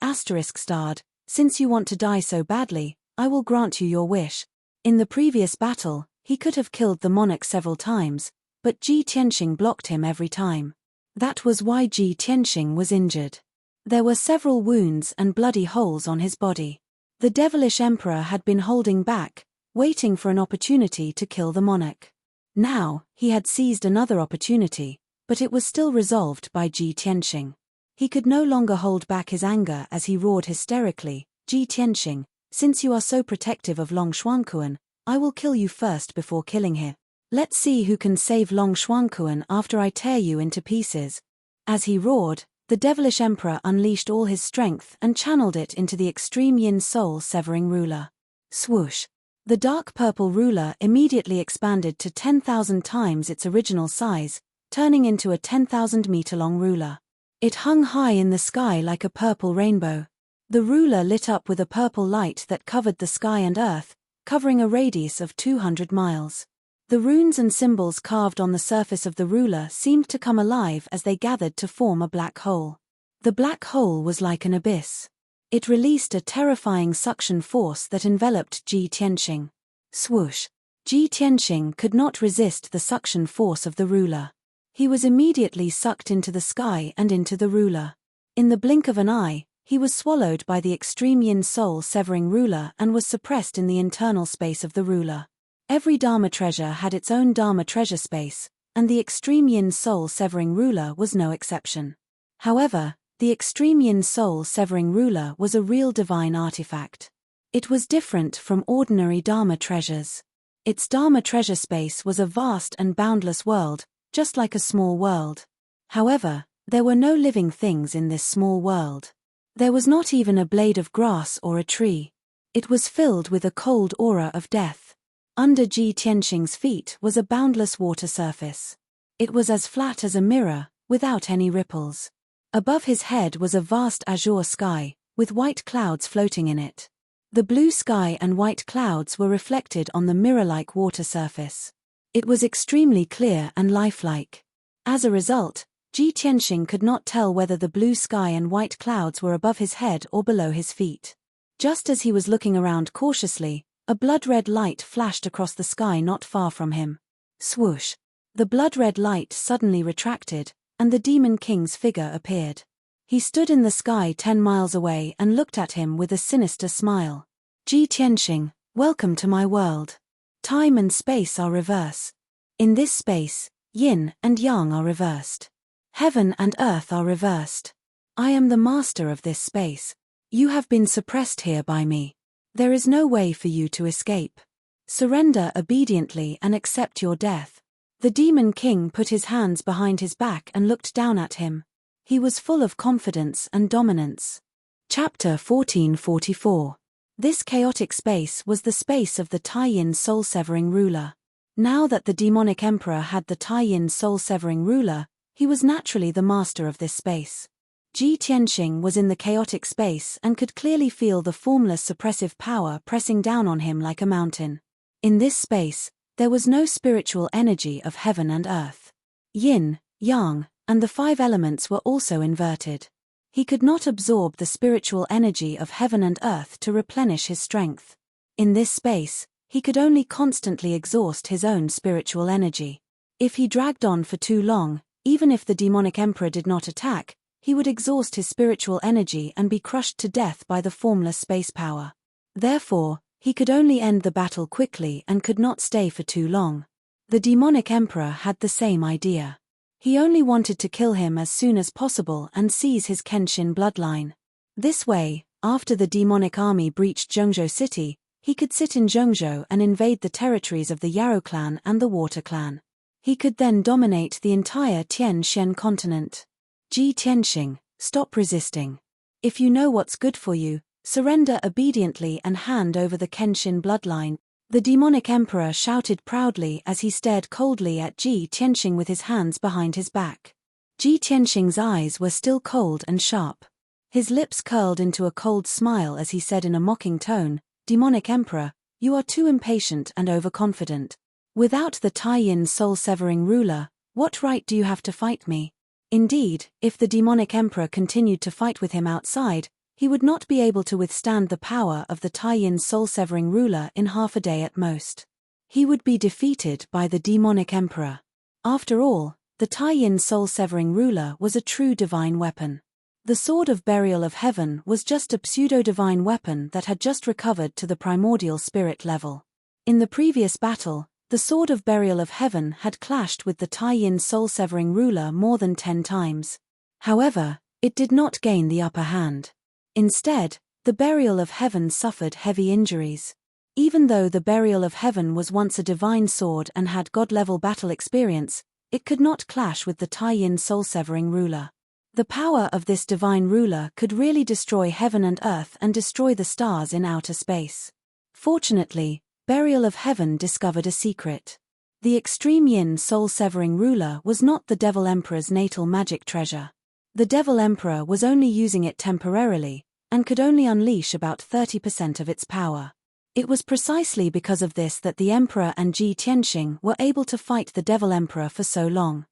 since you want to die so badly, I will grant you your wish." In the previous battle, he could have killed the monarch several times, but Ji Tianxing blocked him every time. That was why Ji Tianxing was injured. There were several wounds and bloody holes on his body. The devilish emperor had been holding back, waiting for an opportunity to kill the monarch. Now, he had seized another opportunity, but it was still resolved by Ji Tianxing. He could no longer hold back his anger as he roared hysterically, "Ji Tianxing, since you are so protective of Long Xuanquan, I will kill you first before killing him. Let's see who can save Long Xuanquan after I tear you into pieces." As he roared, the devilish emperor unleashed all his strength and channeled it into the extreme yin soul-severing ruler. Swoosh! The dark purple ruler immediately expanded to 10,000 times its original size, turning into a 10,000-meter-long ruler. It hung high in the sky like a purple rainbow. The ruler lit up with a purple light that covered the sky and earth, covering a radius of 200 miles. The runes and symbols carved on the surface of the ruler seemed to come alive as they gathered to form a black hole. The black hole was like an abyss. It released a terrifying suction force that enveloped Ji Tianqing. Swoosh! Ji Tianqing could not resist the suction force of the ruler. He was immediately sucked into the sky and into the ruler. In the blink of an eye, he was swallowed by the extreme yin soul-severing ruler and was suppressed in the internal space of the ruler. Every Dharma treasure had its own Dharma treasure space, and the extreme yin soul-severing ruler was no exception. However, the extreme yin soul-severing ruler was a real divine artifact. It was different from ordinary Dharma treasures. Its Dharma treasure space was a vast and boundless world, just like a small world. However, there were no living things in this small world. There was not even a blade of grass or a tree. It was filled with a cold aura of death. Under Ji Tianqing's feet was a boundless water surface. It was as flat as a mirror, without any ripples. Above his head was a vast azure sky, with white clouds floating in it. The blue sky and white clouds were reflected on the mirror-like water surface. It was extremely clear and lifelike. As a result, Ji Tianqing could not tell whether the blue sky and white clouds were above his head or below his feet. Just as he was looking around cautiously, a blood-red light flashed across the sky not far from him. Swoosh! The blood-red light suddenly retracted, and the Demon King's figure appeared. He stood in the sky 10 miles away and looked at him with a sinister smile. Ji Tianqing, welcome to my world. Time and space are reverse. In this space, yin and yang are reversed. Heaven and earth are reversed. I am the master of this space. You have been suppressed here by me. There is no way for you to escape. Surrender obediently and accept your death. The Demon King put his hands behind his back and looked down at him. He was full of confidence and dominance. Chapter 1444. This chaotic space was the space of the Tai-Yin soul-severing ruler. Now that the demonic emperor had the Tai-Yin soul-severing ruler, he was naturally the master of this space. Ji Tianqing was in the chaotic space and could clearly feel the formless suppressive power pressing down on him like a mountain. In this space, there was no spiritual energy of heaven and earth. Yin, yang, and the 5 elements were also inverted. He could not absorb the spiritual energy of heaven and earth to replenish his strength. In this space, he could only constantly exhaust his own spiritual energy. If he dragged on for too long, even if the demonic emperor did not attack, he would exhaust his spiritual energy and be crushed to death by the formless space power. Therefore, he could only end the battle quickly and could not stay for too long. The demonic emperor had the same idea. He only wanted to kill him as soon as possible and seize his Kenshin bloodline. This way, after the demonic army breached Zhengzhou city, he could sit in Zhengzhou and invade the territories of the Yarrow clan and the Water clan. He could then dominate the entire Tian Shen continent. Ji Tianqing, stop resisting. If you know what's good for you, surrender obediently and hand over the Kenshin bloodline, the demonic emperor shouted proudly as he stared coldly at Ji Tianqing with his hands behind his back. Ji Tianqing's eyes were still cold and sharp. His lips curled into a cold smile as he said in a mocking tone, "Demonic emperor, you are too impatient and overconfident. Without the Tai-Yin soul-severing ruler, what right do you have to fight me?" Indeed, if the demonic emperor continued to fight with him outside, he would not be able to withstand the power of the Tai-Yin soul-severing ruler in half a day at most. He would be defeated by the demonic emperor. After all, the Tai-Yin soul-severing ruler was a true divine weapon. The Sword of Burial of Heaven was just a pseudo-divine weapon that had just recovered to the primordial spirit level. In the previous battle, the Sword of Burial of Heaven had clashed with the Tai-Yin soul-severing ruler more than 10 times. However, it did not gain the upper hand. Instead, the Burial of Heaven suffered heavy injuries. Even though the Burial of Heaven was once a divine sword and had god-level battle experience, it could not clash with the Tai-Yin soul-severing ruler. The power of this divine ruler could really destroy heaven and earth and destroy the stars in outer space. Fortunately, Burial of Heaven discovered a secret. The extreme yin soul-severing ruler was not the Devil Emperor's natal magic treasure. The Devil Emperor was only using it temporarily, and could only unleash about 30% of its power. It was precisely because of this that the Emperor and Ji Tianxing were able to fight the Devil Emperor for so long.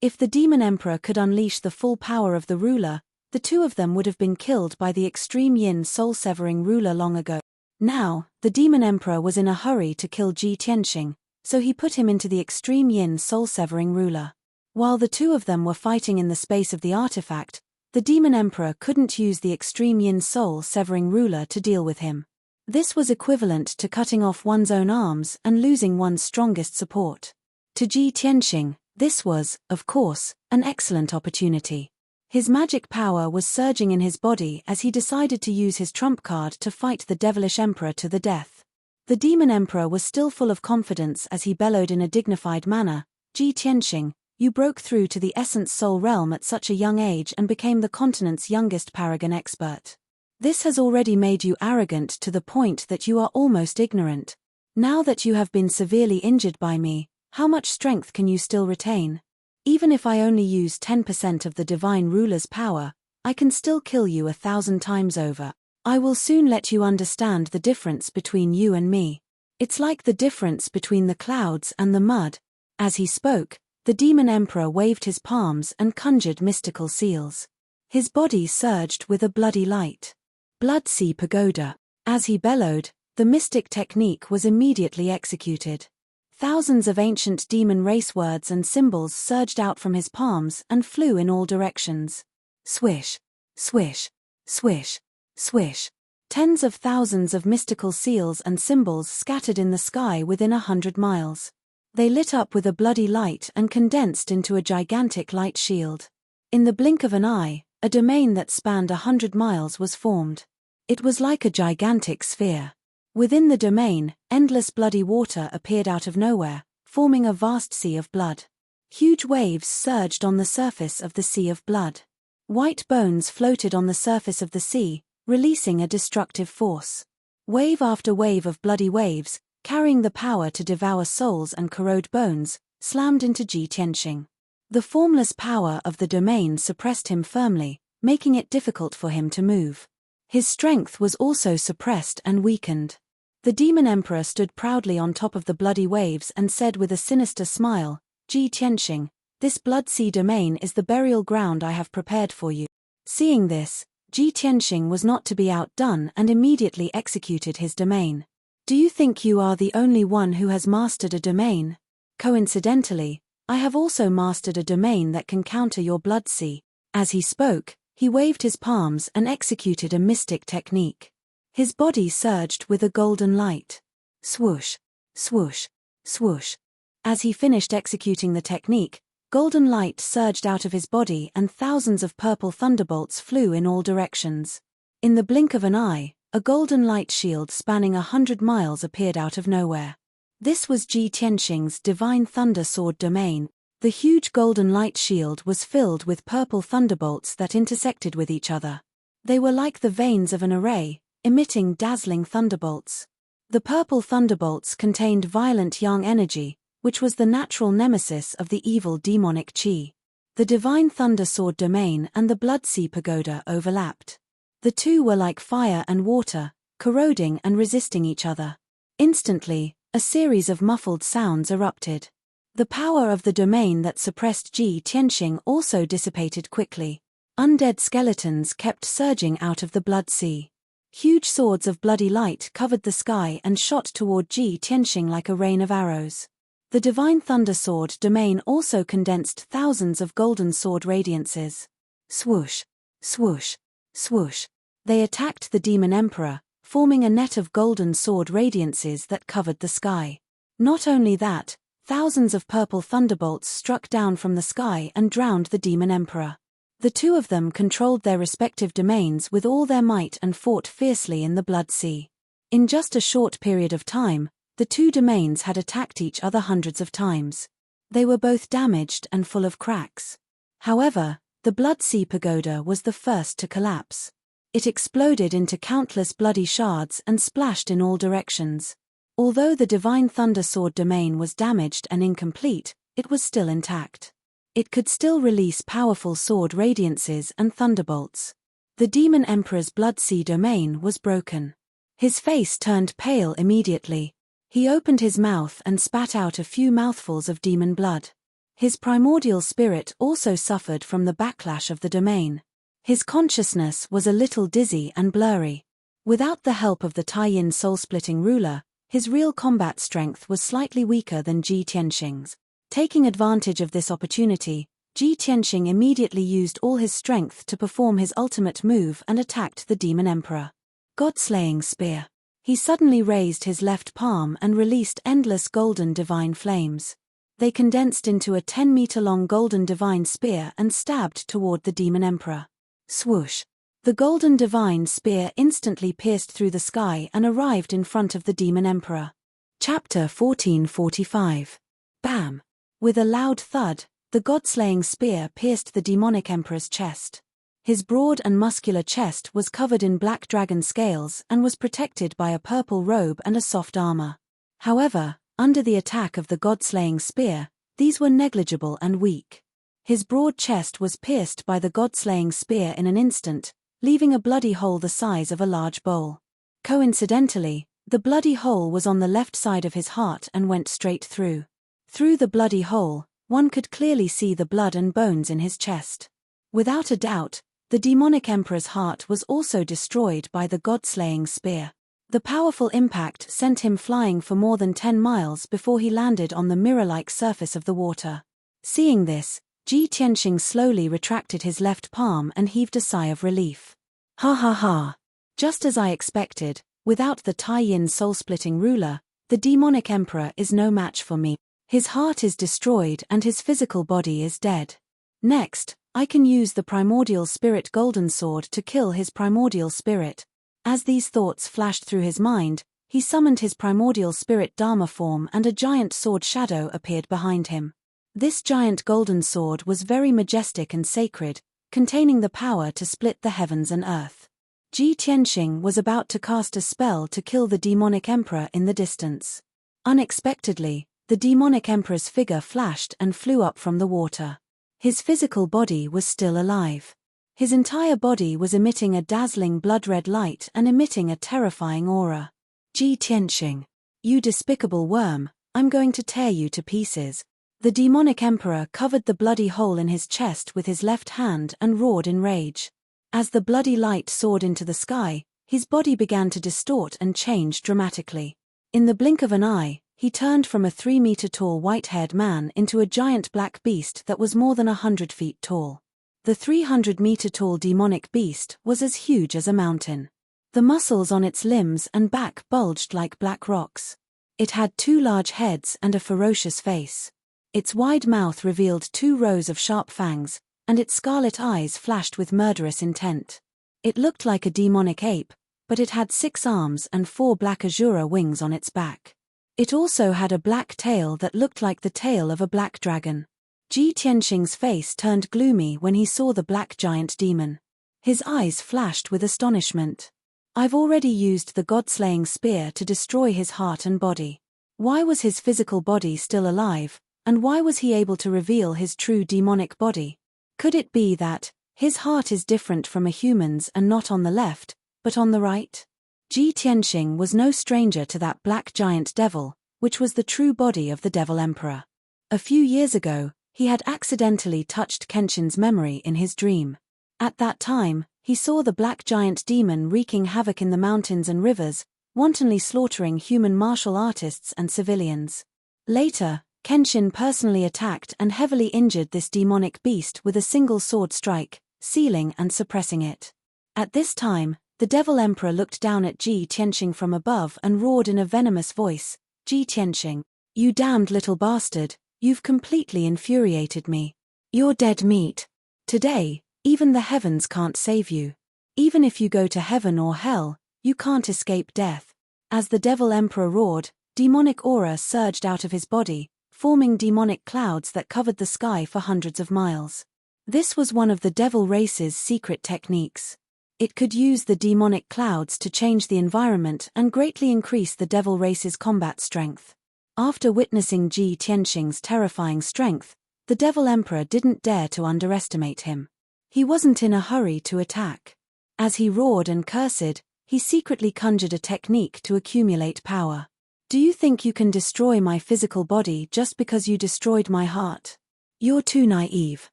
If the Demon Emperor could unleash the full power of the ruler, the two of them would have been killed by the extreme yin soul-severing ruler long ago. Now, the Demon Emperor was in a hurry to kill Ji Tianxing, so he put him into the extreme yin soul-severing ruler. While the two of them were fighting in the space of the artifact, the Demon Emperor couldn't use the extreme yin soul-severing ruler to deal with him. This was equivalent to cutting off one's own arms and losing one's strongest support. To Ji Tianxing, this was, of course, an excellent opportunity. His magic power was surging in his body as he decided to use his trump card to fight the devilish emperor to the death. The Demon Emperor was still full of confidence as he bellowed in a dignified manner, "Ji Tianxing, you broke through to the Essence Soul realm at such a young age and became the continent's youngest paragon expert. This has already made you arrogant to the point that you are almost ignorant. Now that you have been severely injured by me, how much strength can you still retain? Even if I only use 10% of the divine ruler's power, I can still kill you 1,000 times over. I will soon let you understand the difference between you and me. It's like the difference between the clouds and the mud." As he spoke, the Demon Emperor waved his palms and conjured mystical seals. His body surged with a bloody light. "Blood Sea Pagoda." As he bellowed, the mystic technique was immediately executed. Thousands of ancient demon race words and symbols surged out from his palms and flew in all directions. Swish, swish, swish, swish. Tens of thousands of mystical seals and symbols scattered in the sky within 100 miles. They lit up with a bloody light and condensed into a gigantic light shield. In the blink of an eye, a domain that spanned 100 miles was formed. It was like a gigantic sphere. Within the domain, endless bloody water appeared out of nowhere, forming a vast sea of blood. Huge waves surged on the surface of the sea of blood. White bones floated on the surface of the sea, releasing a destructive force. Wave after wave of bloody waves, carrying the power to devour souls and corrode bones, slammed into Ji Tianxing. The formless power of the domain suppressed him firmly, making it difficult for him to move. His strength was also suppressed and weakened. The Demon Emperor stood proudly on top of the bloody waves and said with a sinister smile, "Ji Tianxing, this blood sea domain is the burial ground I have prepared for you." Seeing this, Ji Tianxing was not to be outdone and immediately executed his domain. "Do you think you are the only one who has mastered a domain? Coincidentally, I have also mastered a domain that can counter your blood sea." As he spoke, he waved his palms and executed a mystic technique. His body surged with a golden light. Swoosh, swoosh, swoosh. As he finished executing the technique, golden light surged out of his body and thousands of purple thunderbolts flew in all directions. In the blink of an eye, a golden light shield spanning 100 miles appeared out of nowhere. This was Ji Tianxing's Divine Thunder Sword domain. The huge golden light shield was filled with purple thunderbolts that intersected with each other. They were like the veins of an array, emitting dazzling thunderbolts. The purple thunderbolts contained violent yang energy, which was the natural nemesis of the evil demonic qi. The Divine Thunder Sword domain and the Blood Sea Pagoda overlapped. The two were like fire and water, corroding and resisting each other. Instantly, a series of muffled sounds erupted. The power of the domain that suppressed Ji Tianxing also dissipated quickly. Undead skeletons kept surging out of the blood sea. Huge swords of bloody light covered the sky and shot toward Ji Tianxing like a rain of arrows. The Divine Thunder Sword domain also condensed thousands of golden sword radiances. Swoosh, swoosh, swoosh. They attacked the Demon Emperor, forming a net of golden sword radiances that covered the sky. Not only that, thousands of purple thunderbolts struck down from the sky and drowned the Demon Emperor. The two of them controlled their respective domains with all their might and fought fiercely in the Blood Sea. In just a short period of time, the two domains had attacked each other hundreds of times. They were both damaged and full of cracks. However, the Blood Sea Pagoda was the first to collapse. It exploded into countless bloody shards and splashed in all directions. Although the divine thunder sword domain was damaged and incomplete, it was still intact. It could still release powerful sword radiances and thunderbolts. The demon emperor's blood sea domain was broken. His face turned pale immediately. He opened his mouth and spat out a few mouthfuls of demon blood. His primordial spirit also suffered from the backlash of the domain. His consciousness was a little dizzy and blurry. Without the help of the Tai-Yin soul-splitting ruler, his real combat strength was slightly weaker than Ji Tianxing's. Taking advantage of this opportunity, Ji Tianxing immediately used all his strength to perform his ultimate move and attacked the demon emperor. God-slaying spear. He suddenly raised his left palm and released endless golden divine flames. They condensed into a 10-meter-long golden divine spear and stabbed toward the demon emperor. Swoosh! The golden divine spear instantly pierced through the sky and arrived in front of the demon emperor. Chapter 1445. Bam! With a loud thud, the god-slaying spear pierced the demonic emperor's chest. His broad and muscular chest was covered in black dragon scales and was protected by a purple robe and a soft armor. However, under the attack of the god-slaying spear, these were negligible and weak. His broad chest was pierced by the god-slaying spear in an instant, leaving a bloody hole the size of a large bowl. Coincidentally, the bloody hole was on the left side of his heart and went straight through. Through the bloody hole, one could clearly see the blood and bones in his chest. Without a doubt, the demonic emperor's heart was also destroyed by the god-slaying spear. The powerful impact sent him flying for more than 10 miles before he landed on the mirror-like surface of the water. Seeing this, Ji Tianxing slowly retracted his left palm and heaved a sigh of relief. Ha ha ha! Just as I expected, without the Tai-Yin soul-splitting ruler, the demonic emperor is no match for me. His heart is destroyed and his physical body is dead. Next, I can use the primordial spirit golden sword to kill his primordial spirit. As these thoughts flashed through his mind, he summoned his primordial spirit Dharma form and a giant sword shadow appeared behind him. This giant golden sword was very majestic and sacred, containing the power to split the heavens and earth. Ji Tianxing was about to cast a spell to kill the demonic emperor in the distance. Unexpectedly, the demonic emperor's figure flashed and flew up from the water. His physical body was still alive. His entire body was emitting a dazzling blood-red light and emitting a terrifying aura. Ji Tianxing, you despicable worm, I'm going to tear you to pieces. The demonic emperor covered the bloody hole in his chest with his left hand and roared in rage. As the bloody light soared into the sky, his body began to distort and change dramatically. In the blink of an eye, he turned from a 3-meter-tall white-haired man into a giant black beast that was more than 100 feet tall. The 300-meter-tall demonic beast was as huge as a mountain. The muscles on its limbs and back bulged like black rocks. It had 2 large heads and a ferocious face. Its wide mouth revealed 2 rows of sharp fangs, and its scarlet eyes flashed with murderous intent. It looked like a demonic ape, but it had 6 arms and 4 black azura wings on its back. It also had a black tail that looked like the tail of a black dragon. Ji Tianxing's face turned gloomy when he saw the black giant demon. His eyes flashed with astonishment. I've already used the god-slaying spear to destroy his heart and body. Why was his physical body still alive, and why was he able to reveal his true demonic body? Could it be that his heart is different from a human's and not on the left, but on the right? Ji Tianxing was no stranger to that black giant devil, which was the true body of the Devil Emperor. A few years ago, he had accidentally touched Kenshin's memory in his dream. At that time, he saw the black giant demon wreaking havoc in the mountains and rivers, wantonly slaughtering human martial artists and civilians. Later, Kenshin personally attacked and heavily injured this demonic beast with a single sword strike, sealing and suppressing it. At this time, the Devil Emperor looked down at Ji Tianxing from above and roared in a venomous voice, Ji Tianxing, you damned little bastard, you've completely infuriated me. You're dead meat. Today, even the heavens can't save you. Even if you go to heaven or hell, you can't escape death. As the Devil Emperor roared, demonic aura surged out of his body, forming demonic clouds that covered the sky for hundreds of miles. This was one of the devil race's secret techniques. It could use the demonic clouds to change the environment and greatly increase the devil race's combat strength. After witnessing Ji Tianxing's terrifying strength, the Devil Emperor didn't dare to underestimate him. He wasn't in a hurry to attack. As he roared and cursed, he secretly conjured a technique to accumulate power. Do you think you can destroy my physical body just because you destroyed my heart? You're too naive.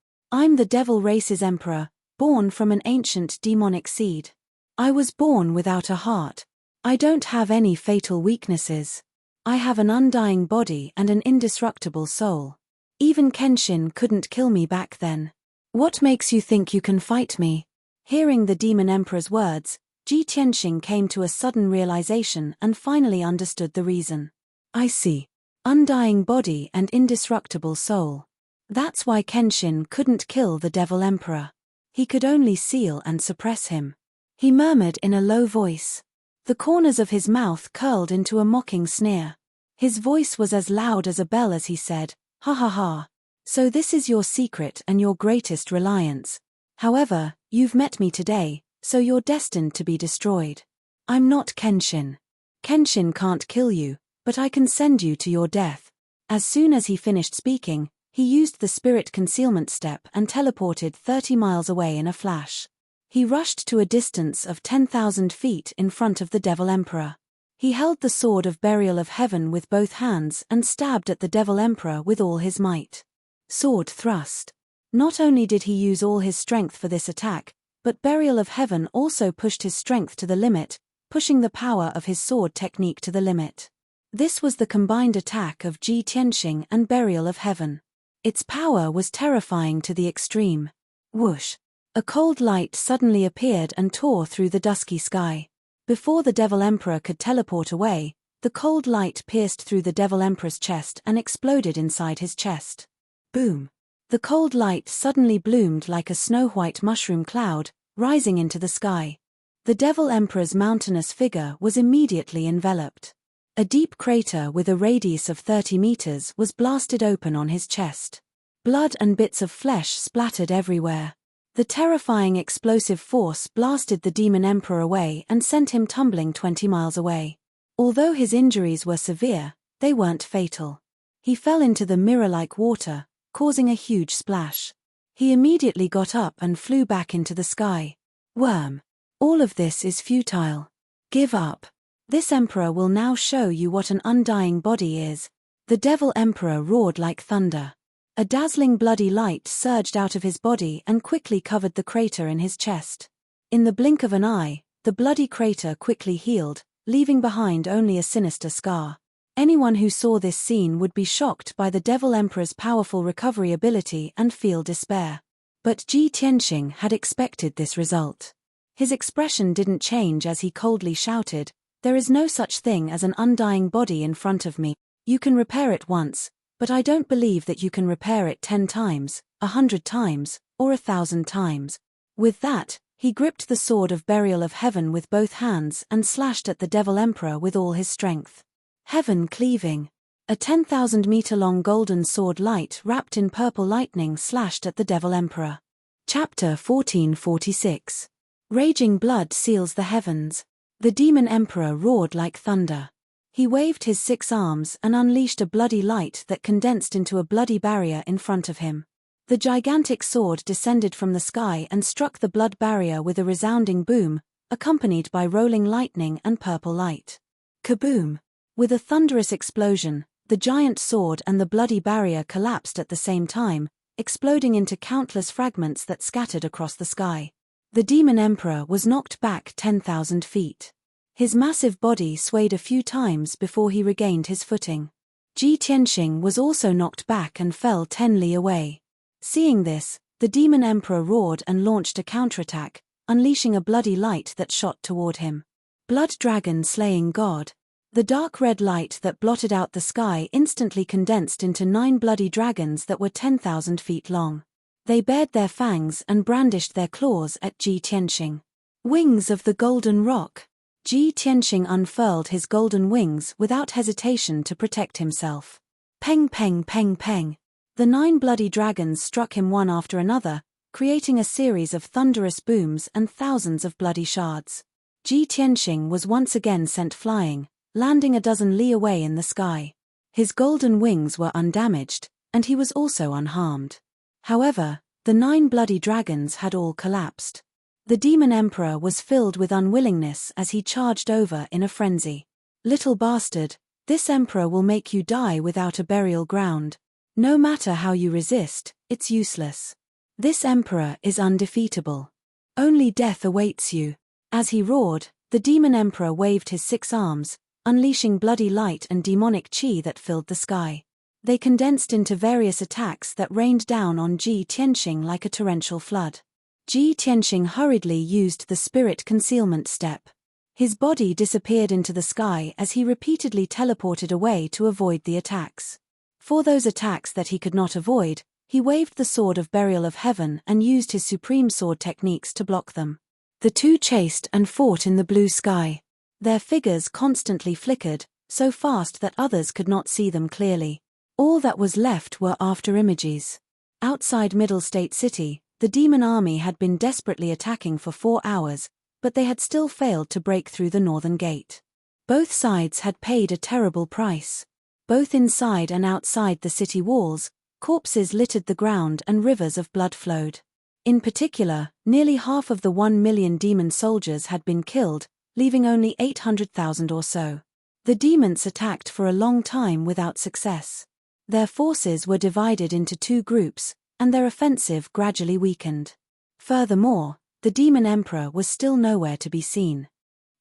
I'm the devil race's emperor, born from an ancient demonic seed. I was born without a heart. I don't have any fatal weaknesses. I have an undying body and an indestructible soul. Even Kenshin couldn't kill me back then. What makes you think you can fight me? Hearing the demon emperor's words, Ji Tianxing came to a sudden realization and finally understood the reason. I see. Undying body and indestructible soul. That's why Kenshin couldn't kill the Devil Emperor. He could only seal and suppress him. He murmured in a low voice. The corners of his mouth curled into a mocking sneer. His voice was as loud as a bell as he said, "Ha ha ha. So this is your secret and your greatest reliance. However, you've met me today, so you're destined to be destroyed. I'm not Kenshin. Kenshin can't kill you, but I can send you to your death." As soon as he finished speaking, he used the spirit concealment step and teleported 30 miles away in a flash. He rushed to a distance of 10,000 feet in front of the Devil Emperor. He held the sword of burial of heaven with both hands and stabbed at the Devil Emperor with all his might. Sword thrust. Not only did he use all his strength for this attack, but burial of heaven also pushed his strength to the limit, pushing the power of his sword technique to the limit. This was the combined attack of Ji Tianxing and burial of heaven. Its power was terrifying to the extreme. Whoosh! A cold light suddenly appeared and tore through the dusky sky. Before the Devil Emperor could teleport away, the cold light pierced through the Devil Emperor's chest and exploded inside his chest. Boom! The cold light suddenly bloomed like a snow-white mushroom cloud, rising into the sky. The Devil Emperor's mountainous figure was immediately enveloped. A deep crater with a radius of 30 meters was blasted open on his chest. Blood and bits of flesh splattered everywhere. The terrifying explosive force blasted the Demon Emperor away and sent him tumbling 20 miles away. Although his injuries were severe, they weren't fatal. He fell into the mirror-like water, causing a huge splash. He immediately got up and flew back into the sky. Worm. All of this is futile. Give up. This emperor will now show you what an undying body is. The Devil Emperor roared like thunder. A dazzling bloody light surged out of his body and quickly covered the crater in his chest. In the blink of an eye, the bloody crater quickly healed, leaving behind only a sinister scar. Anyone who saw this scene would be shocked by the Devil Emperor's powerful recovery ability and feel despair. But Ji Tianxing had expected this result. His expression didn't change as he coldly shouted, "There is no such thing as an undying body in front of me. You can repair it once, but I don't believe that you can repair it 10 times, 100 times, or 1,000 times." With that, he gripped the sword of burial of heaven with both hands and slashed at the Devil Emperor with all his strength. Heaven cleaving. A 10,000-meter-long golden sword light wrapped in purple lightning slashed at the Devil Emperor. Chapter 1446. Raging blood seals the heavens. The Demon Emperor roared like thunder. He waved his 6 arms and unleashed a bloody light that condensed into a bloody barrier in front of him. The gigantic sword descended from the sky and struck the blood barrier with a resounding boom, accompanied by rolling lightning and purple light. Kaboom! With a thunderous explosion, the giant sword and the bloody barrier collapsed at the same time, exploding into countless fragments that scattered across the sky. The Demon Emperor was knocked back 10,000 feet. His massive body swayed a few times before he regained his footing. Ji Tianxing was also knocked back and fell 10 li away. Seeing this, the Demon Emperor roared and launched a counterattack, unleashing a bloody light that shot toward him. Blood Dragon Slaying God. The dark red light that blotted out the sky instantly condensed into 9 bloody dragons that were 10,000 feet long. They bared their fangs and brandished their claws at Ji Tianxing. Wings of the Golden Rock. Ji Tianxing unfurled his golden wings without hesitation to protect himself. Peng peng peng peng. The 9 bloody dragons struck him one after another, creating a series of thunderous booms and thousands of bloody shards. Ji Tianxing was once again sent flying, landing a dozen li away in the sky. His golden wings were undamaged, and he was also unharmed. However, the 9 bloody dragons had all collapsed. The demon emperor was filled with unwillingness as he charged over in a frenzy. "Little bastard, this emperor will make you die without a burial ground. No matter how you resist, it's useless. This emperor is undefeatable. Only death awaits you." As he roared, the demon emperor waved his 6 arms, unleashing bloody light and demonic chi that filled the sky. They condensed into various attacks that rained down on Ji Tianxing like a torrential flood. Ji Tianxing hurriedly used the spirit concealment step. His body disappeared into the sky as he repeatedly teleported away to avoid the attacks. For those attacks that he could not avoid, he waved the Sword of Burial of Heaven and used his supreme sword techniques to block them. The two chased and fought in the blue sky. Their figures constantly flickered, so fast that others could not see them clearly. All that was left were afterimages. Outside Middle State City, the demon army had been desperately attacking for 4 hours, but they had still failed to break through the northern gate. Both sides had paid a terrible price. Both inside and outside the city walls, corpses littered the ground and rivers of blood flowed. In particular, nearly half of the 1 million demon soldiers had been killed, leaving only 800,000 or so. The demons attacked for a long time without success. Their forces were divided into 2 groups, and their offensive gradually weakened. Furthermore, the demon emperor was still nowhere to be seen.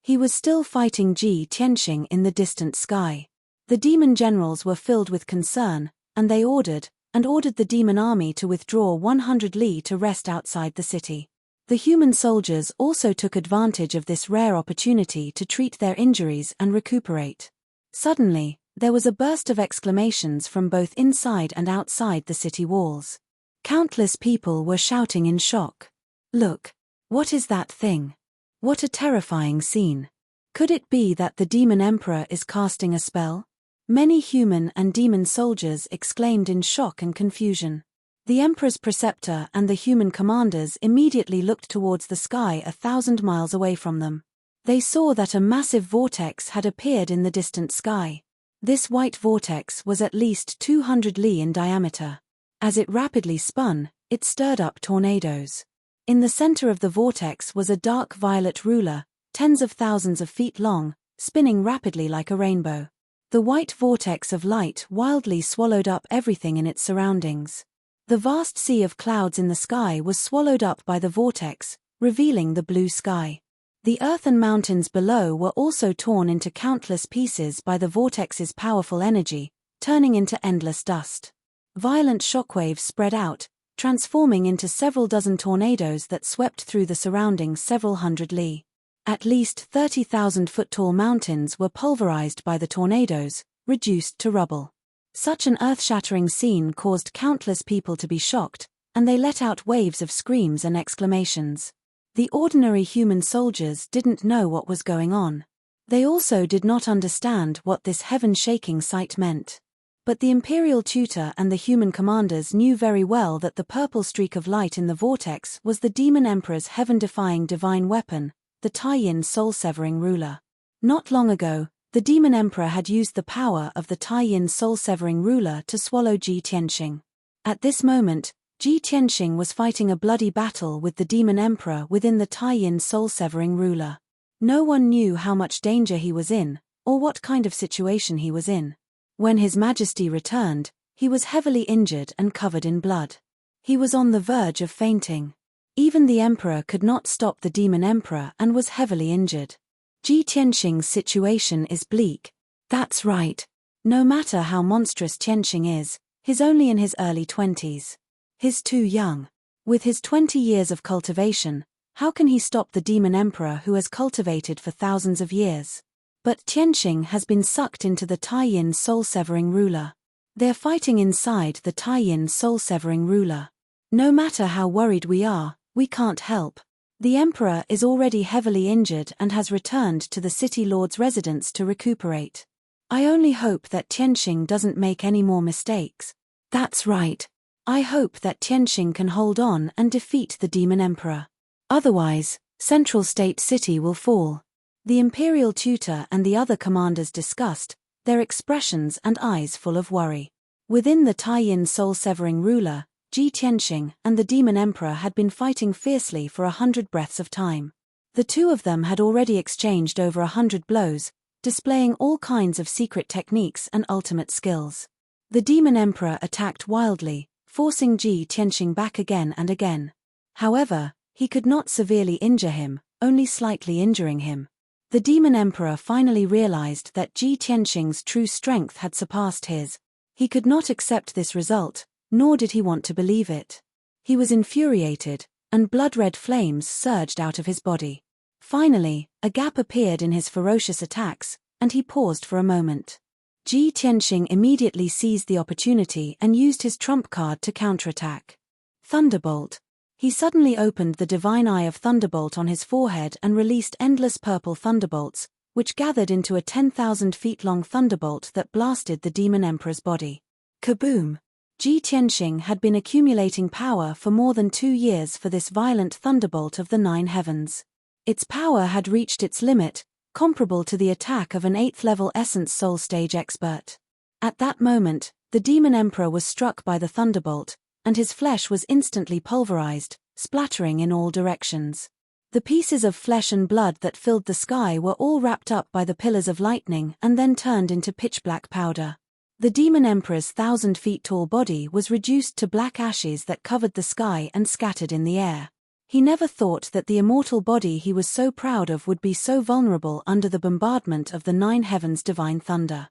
He was still fighting Ji Tianxing in the distant sky. The demon generals were filled with concern, and they ordered the demon army to withdraw 100 li to rest outside the city. The human soldiers also took advantage of this rare opportunity to treat their injuries and recuperate. Suddenly, there was a burst of exclamations from both inside and outside the city walls. Countless people were shouting in shock. "Look! What is that thing? What a terrifying scene! Could it be that the demon emperor is casting a spell?" Many human and demon soldiers exclaimed in shock and confusion. The emperor's preceptor and the human commanders immediately looked towards the sky 1,000 miles away from them. They saw that a massive vortex had appeared in the distant sky. This white vortex was at least 200 li in diameter. As it rapidly spun, it stirred up tornadoes. In the center of the vortex was a dark violet ruler, tens of thousands of feet long, spinning rapidly like a rainbow. The white vortex of light wildly swallowed up everything in its surroundings. The vast sea of clouds in the sky was swallowed up by the vortex, revealing the blue sky. The earth and mountains below were also torn into countless pieces by the vortex's powerful energy, turning into endless dust. Violent shockwaves spread out, transforming into several dozen tornadoes that swept through the surrounding several hundred li. At least 30,000-foot-tall mountains were pulverized by the tornadoes, reduced to rubble. Such an earth-shattering scene caused countless people to be shocked, and they let out waves of screams and exclamations. The ordinary human soldiers didn't know what was going on. They also did not understand what this heaven-shaking sight meant. But the imperial tutor and the human commanders knew very well that the purple streak of light in the vortex was the demon emperor's heaven-defying divine weapon, the Tai-Yin soul-severing ruler. Not long ago, the demon emperor had used the power of the Tai-Yin soul-severing ruler to swallow Ji Tianxing. At this moment, Ji Tianxing was fighting a bloody battle with the demon emperor within the Tai-Yin soul-severing ruler. No one knew how much danger he was in, or what kind of situation he was in. When His Majesty returned, he was heavily injured and covered in blood. He was on the verge of fainting. Even the emperor could not stop the demon emperor and was heavily injured. Ji Tianxing's situation is bleak. That's right. No matter how monstrous Tianxing is, he's only in his early 20s. He's too young. With his 20 years of cultivation, how can he stop the demon emperor who has cultivated for thousands of years? But Tianxing has been sucked into the Tai-Yin soul-severing ruler. They're fighting inside the Tai-Yin soul-severing ruler. No matter how worried we are, we can't help. The emperor is already heavily injured and has returned to the city lord's residence to recuperate. I only hope that Tianxing doesn't make any more mistakes. That's right. I hope that Tianqing can hold on and defeat the Demon Emperor. Otherwise, Central State City will fall. The Imperial Tutor and the other commanders discussed, their expressions and eyes full of worry. Within the Taiyin soul-severing ruler, Ji Tianqing and the Demon Emperor had been fighting fiercely for 100 breaths of time. The two of them had already exchanged over 100 blows, displaying all kinds of secret techniques and ultimate skills. The Demon Emperor attacked wildly, forcing Ji Tianqing back again and again. However, he could not severely injure him, only slightly injuring him. The Demon Emperor finally realized that Ji Tianqing's true strength had surpassed his. He could not accept this result, nor did he want to believe it. He was infuriated, and blood-red flames surged out of his body. Finally, a gap appeared in his ferocious attacks, and he paused for a moment. Ji Tianqing immediately seized the opportunity and used his trump card to counterattack. Thunderbolt. He suddenly opened the divine eye of Thunderbolt on his forehead and released endless purple thunderbolts, which gathered into a 10,000 feet long thunderbolt that blasted the Demon Emperor's body. Kaboom! Ji Tianqing had been accumulating power for more than 2 years for this violent thunderbolt of the 9 heavens. Its power had reached its limit, comparable to the attack of an 8th level Essence Soul Stage expert. At that moment, the Demon Emperor was struck by the thunderbolt, and his flesh was instantly pulverized, splattering in all directions. The pieces of flesh and blood that filled the sky were all wrapped up by the pillars of lightning and then turned into pitch-black powder. The Demon Emperor's 1,000 feet tall body was reduced to black ashes that covered the sky and scattered in the air. He never thought that the immortal body he was so proud of would be so vulnerable under the bombardment of the 9 heavens' divine thunder.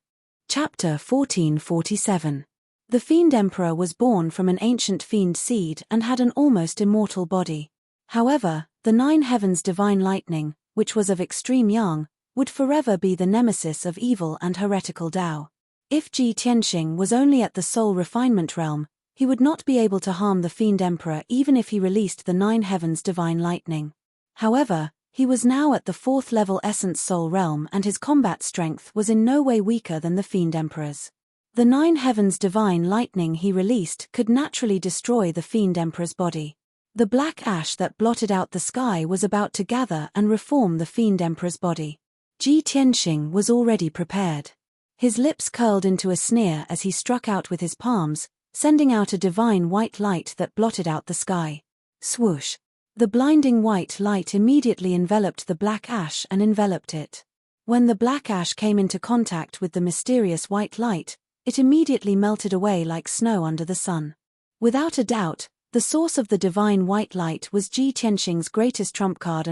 Chapter 1447. The Fiend Emperor was born from an ancient fiend seed and had an almost immortal body. However, the 9 heavens' divine lightning, which was of extreme yang, would forever be the nemesis of evil and heretical Tao. If Ji Tianqing was only at the soul refinement realm, he would not be able to harm the Fiend Emperor even if he released the 9 heavens' divine lightning. However, he was now at the 4th level Essence Soul realm and his combat strength was in no way weaker than the Fiend Emperor's. The 9 heavens' divine lightning he released could naturally destroy the Fiend Emperor's body. The black ash that blotted out the sky was about to gather and reform the Fiend Emperor's body. Ji Tianqing was already prepared. His lips curled into a sneer as he struck out with his palms, sending out a divine white light that blotted out the sky. Swoosh! The blinding white light immediately enveloped the black ash and enveloped it. When the black ash came into contact with the mysterious white light, it immediately melted away like snow under the sun. Without a doubt, the source of the divine white light was Ji Tianqing's greatest trump card,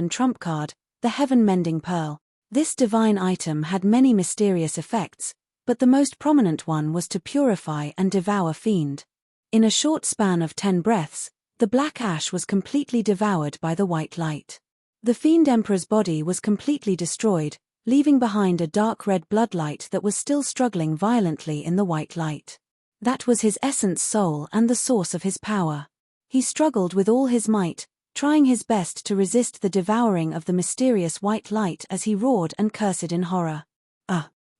the Heaven-mending Pearl. This divine item had many mysterious effects, but the most prominent one was to purify and devour fiend. In a short span of 10 breaths, the black ash was completely devoured by the white light. The Fiend Emperor's body was completely destroyed, leaving behind a dark red bloodlight that was still struggling violently in the white light. That was his essence soul and the source of his power. He struggled with all his might, trying his best to resist the devouring of the mysterious white light as he roared and cursed in horror.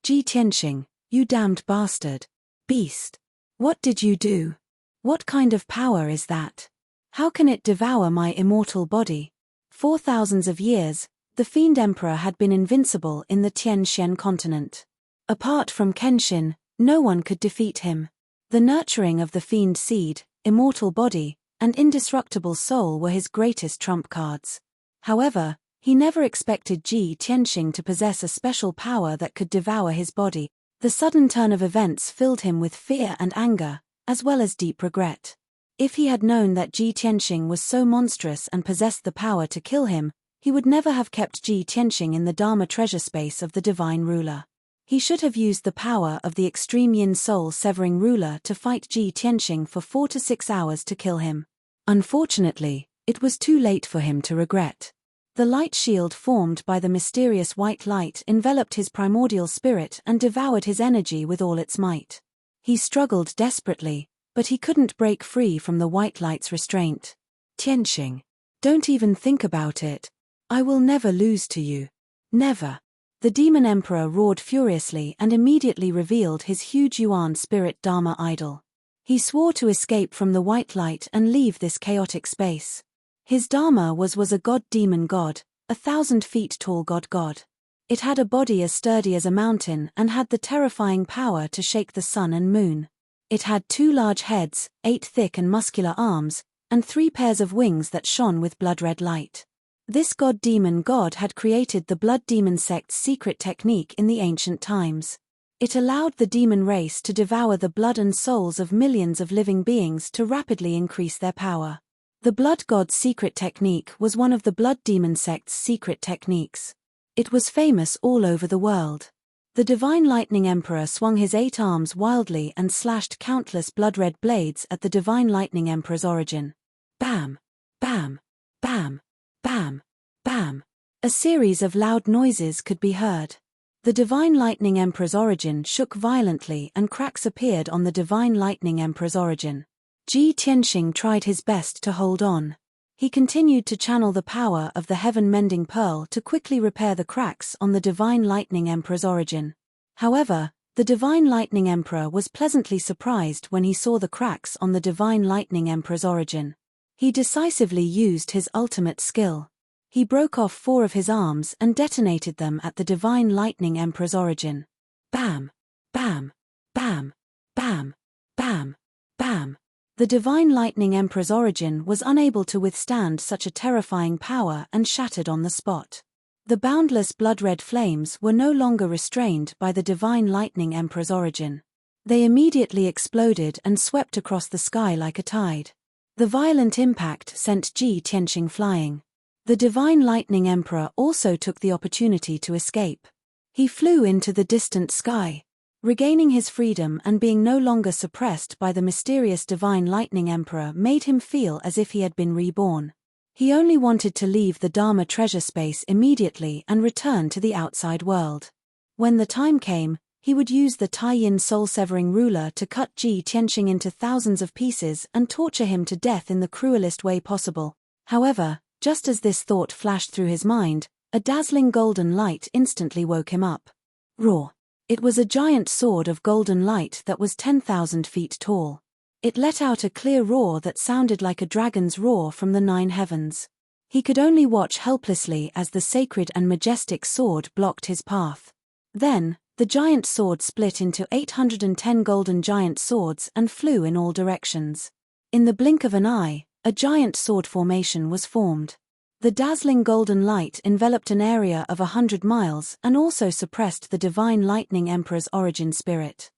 Ji Tianqing, you damned bastard. Beast. What did you do? What kind of power is that? How can it devour my immortal body? For thousands of years, the Fiend Emperor had been invincible in the Tianxian continent. Apart from Kenshin, no one could defeat him. The nurturing of the fiend seed, immortal body, and indestructible soul were his greatest trump cards. However, he never expected Ji Tianqing to possess a special power that could devour his body. The sudden turn of events filled him with fear and anger, as well as deep regret. If he had known that Ji Tianqing was so monstrous and possessed the power to kill him, he would never have kept Ji Tianqing in the Dharma treasure space of the divine ruler. He should have used the power of the extreme yin soul severing ruler to fight Ji Tianqing for 4 to 6 hours to kill him. Unfortunately, it was too late for him to regret. The light shield formed by the mysterious white light enveloped his primordial spirit and devoured his energy with all its might. He struggled desperately, but he couldn't break free from the white light's restraint. Tianqing, don't even think about it. I will never lose to you. Never. The Demon Emperor roared furiously and immediately revealed his huge Yuan spirit Dharma idol. He swore to escape from the white light and leave this chaotic space. His Dharma was a god-demon god, 1,000 feet tall god. It had a body as sturdy as a mountain and had the terrifying power to shake the sun and moon. It had 2 large heads, 8 thick and muscular arms, and 3 pairs of wings that shone with blood-red light. This god-demon god had created the blood demon sect's secret technique in the ancient times. It allowed the demon race to devour the blood and souls of millions of living beings to rapidly increase their power. The blood god's secret technique was one of the blood demon sect's secret techniques. It was famous all over the world. The Divine Lightning Emperor swung his 8 arms wildly and slashed countless blood-red blades at the Divine Lightning Emperor's origin. Bam! Bam! Bam! Bam! Bam! A series of loud noises could be heard. The Divine Lightning Emperor's origin shook violently and cracks appeared on the Divine Lightning Emperor's origin. Ji Tianxing tried his best to hold on. He continued to channel the power of the heaven-mending pearl to quickly repair the cracks on the Divine Lightning Emperor's origin. However, the Divine Lightning Emperor was pleasantly surprised when he saw the cracks on the Divine Lightning Emperor's origin. He decisively used his ultimate skill. He broke off 4 of his arms and detonated them at the Divine Lightning Emperor's origin. Bam! Bam! Bam! Bam! Bam! Bam! The Divine Lightning Emperor's origin was unable to withstand such a terrifying power and shattered on the spot. The boundless blood-red flames were no longer restrained by the Divine Lightning Emperor's origin. They immediately exploded and swept across the sky like a tide. The violent impact sent Ji Tianxing flying. The Divine Lightning Emperor also took the opportunity to escape. He flew into the distant sky. Regaining his freedom and being no longer suppressed by the mysterious Divine Lightning Emperor made him feel as if he had been reborn. He only wanted to leave the Dharma treasure space immediately and return to the outside world. When the time came, he would use the Tai-Yin soul-severing ruler to cut Ji Tianxing into thousands of pieces and torture him to death in the cruelest way possible. However, just as this thought flashed through his mind, a dazzling golden light instantly woke him up. Roar! It was a giant sword of golden light that was 10,000 feet tall. It let out a clear roar that sounded like a dragon's roar from the 9 heavens. He could only watch helplessly as the sacred and majestic sword blocked his path. Then, the giant sword split into 810 golden giant swords and flew in all directions. In the blink of an eye, a giant sword formation was formed. The dazzling golden light enveloped an area of 100 miles and also suppressed the Divine Lightning Emperor's origin spirit.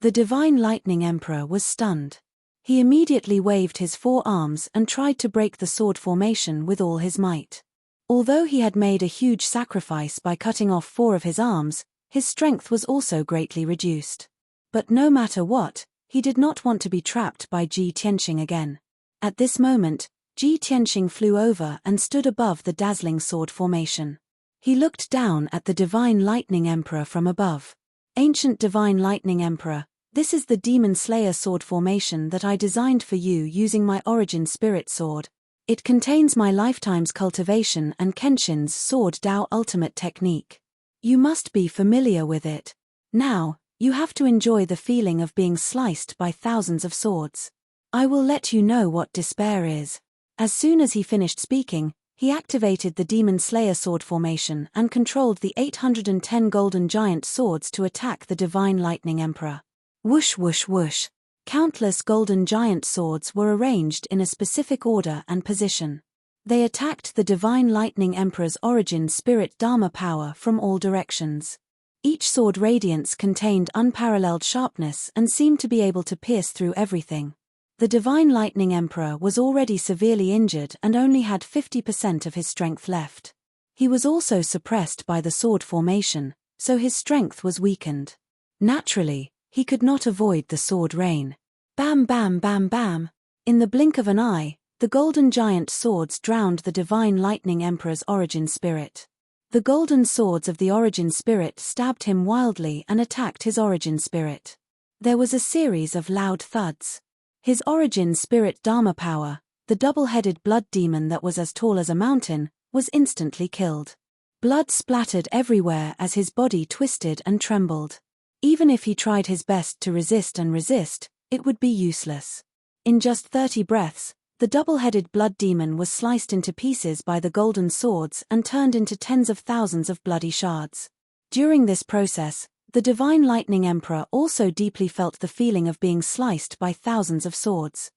The Divine Lightning Emperor was stunned. He immediately waved his 4 arms and tried to break the sword formation with all his might. Although he had made a huge sacrifice by cutting off 4 of his arms, his strength was also greatly reduced. But no matter what, he did not want to be trapped by Ji Tianxing again. At this moment, Ji Tianxing flew over and stood above the dazzling sword formation. He looked down at the Divine Lightning Emperor from above. Ancient Divine Lightning Emperor, this is the Demon Slayer sword formation that I designed for you using my origin spirit sword. It contains my lifetime's cultivation and Kenshin's sword Dao ultimate technique. You must be familiar with it. Now, you have to enjoy the feeling of being sliced by thousands of swords. I will let you know what despair is. As soon as he finished speaking, he activated the Demon Slayer sword formation and controlled the 810 golden giant swords to attack the Divine Lightning Emperor. Whoosh whoosh whoosh. Countless golden giant swords were arranged in a specific order and position. They attacked the Divine Lightning Emperor's origin spirit Dharma power from all directions. Each sword radiance contained unparalleled sharpness and seemed to be able to pierce through everything. The Divine Lightning Emperor was already severely injured and only had 50% of his strength left. He was also suppressed by the sword formation, so his strength was weakened. Naturally, he could not avoid the sword rain. Bam bam bam bam. In the blink of an eye, the golden giant swords drowned the Divine Lightning Emperor's origin spirit. The golden swords of the origin spirit stabbed him wildly and attacked his origin spirit. There was a series of loud thuds. His origin spirit Dharma power, the double-headed blood demon that was as tall as a mountain, was instantly killed. Blood splattered everywhere as his body twisted and trembled. Even if he tried his best to resist, it would be useless. In just 30 breaths, the double-headed blood demon was sliced into pieces by the golden swords and turned into tens of thousands of bloody shards. During this process, the divine lightning emperor also deeply felt the feeling of being sliced by thousands of swords.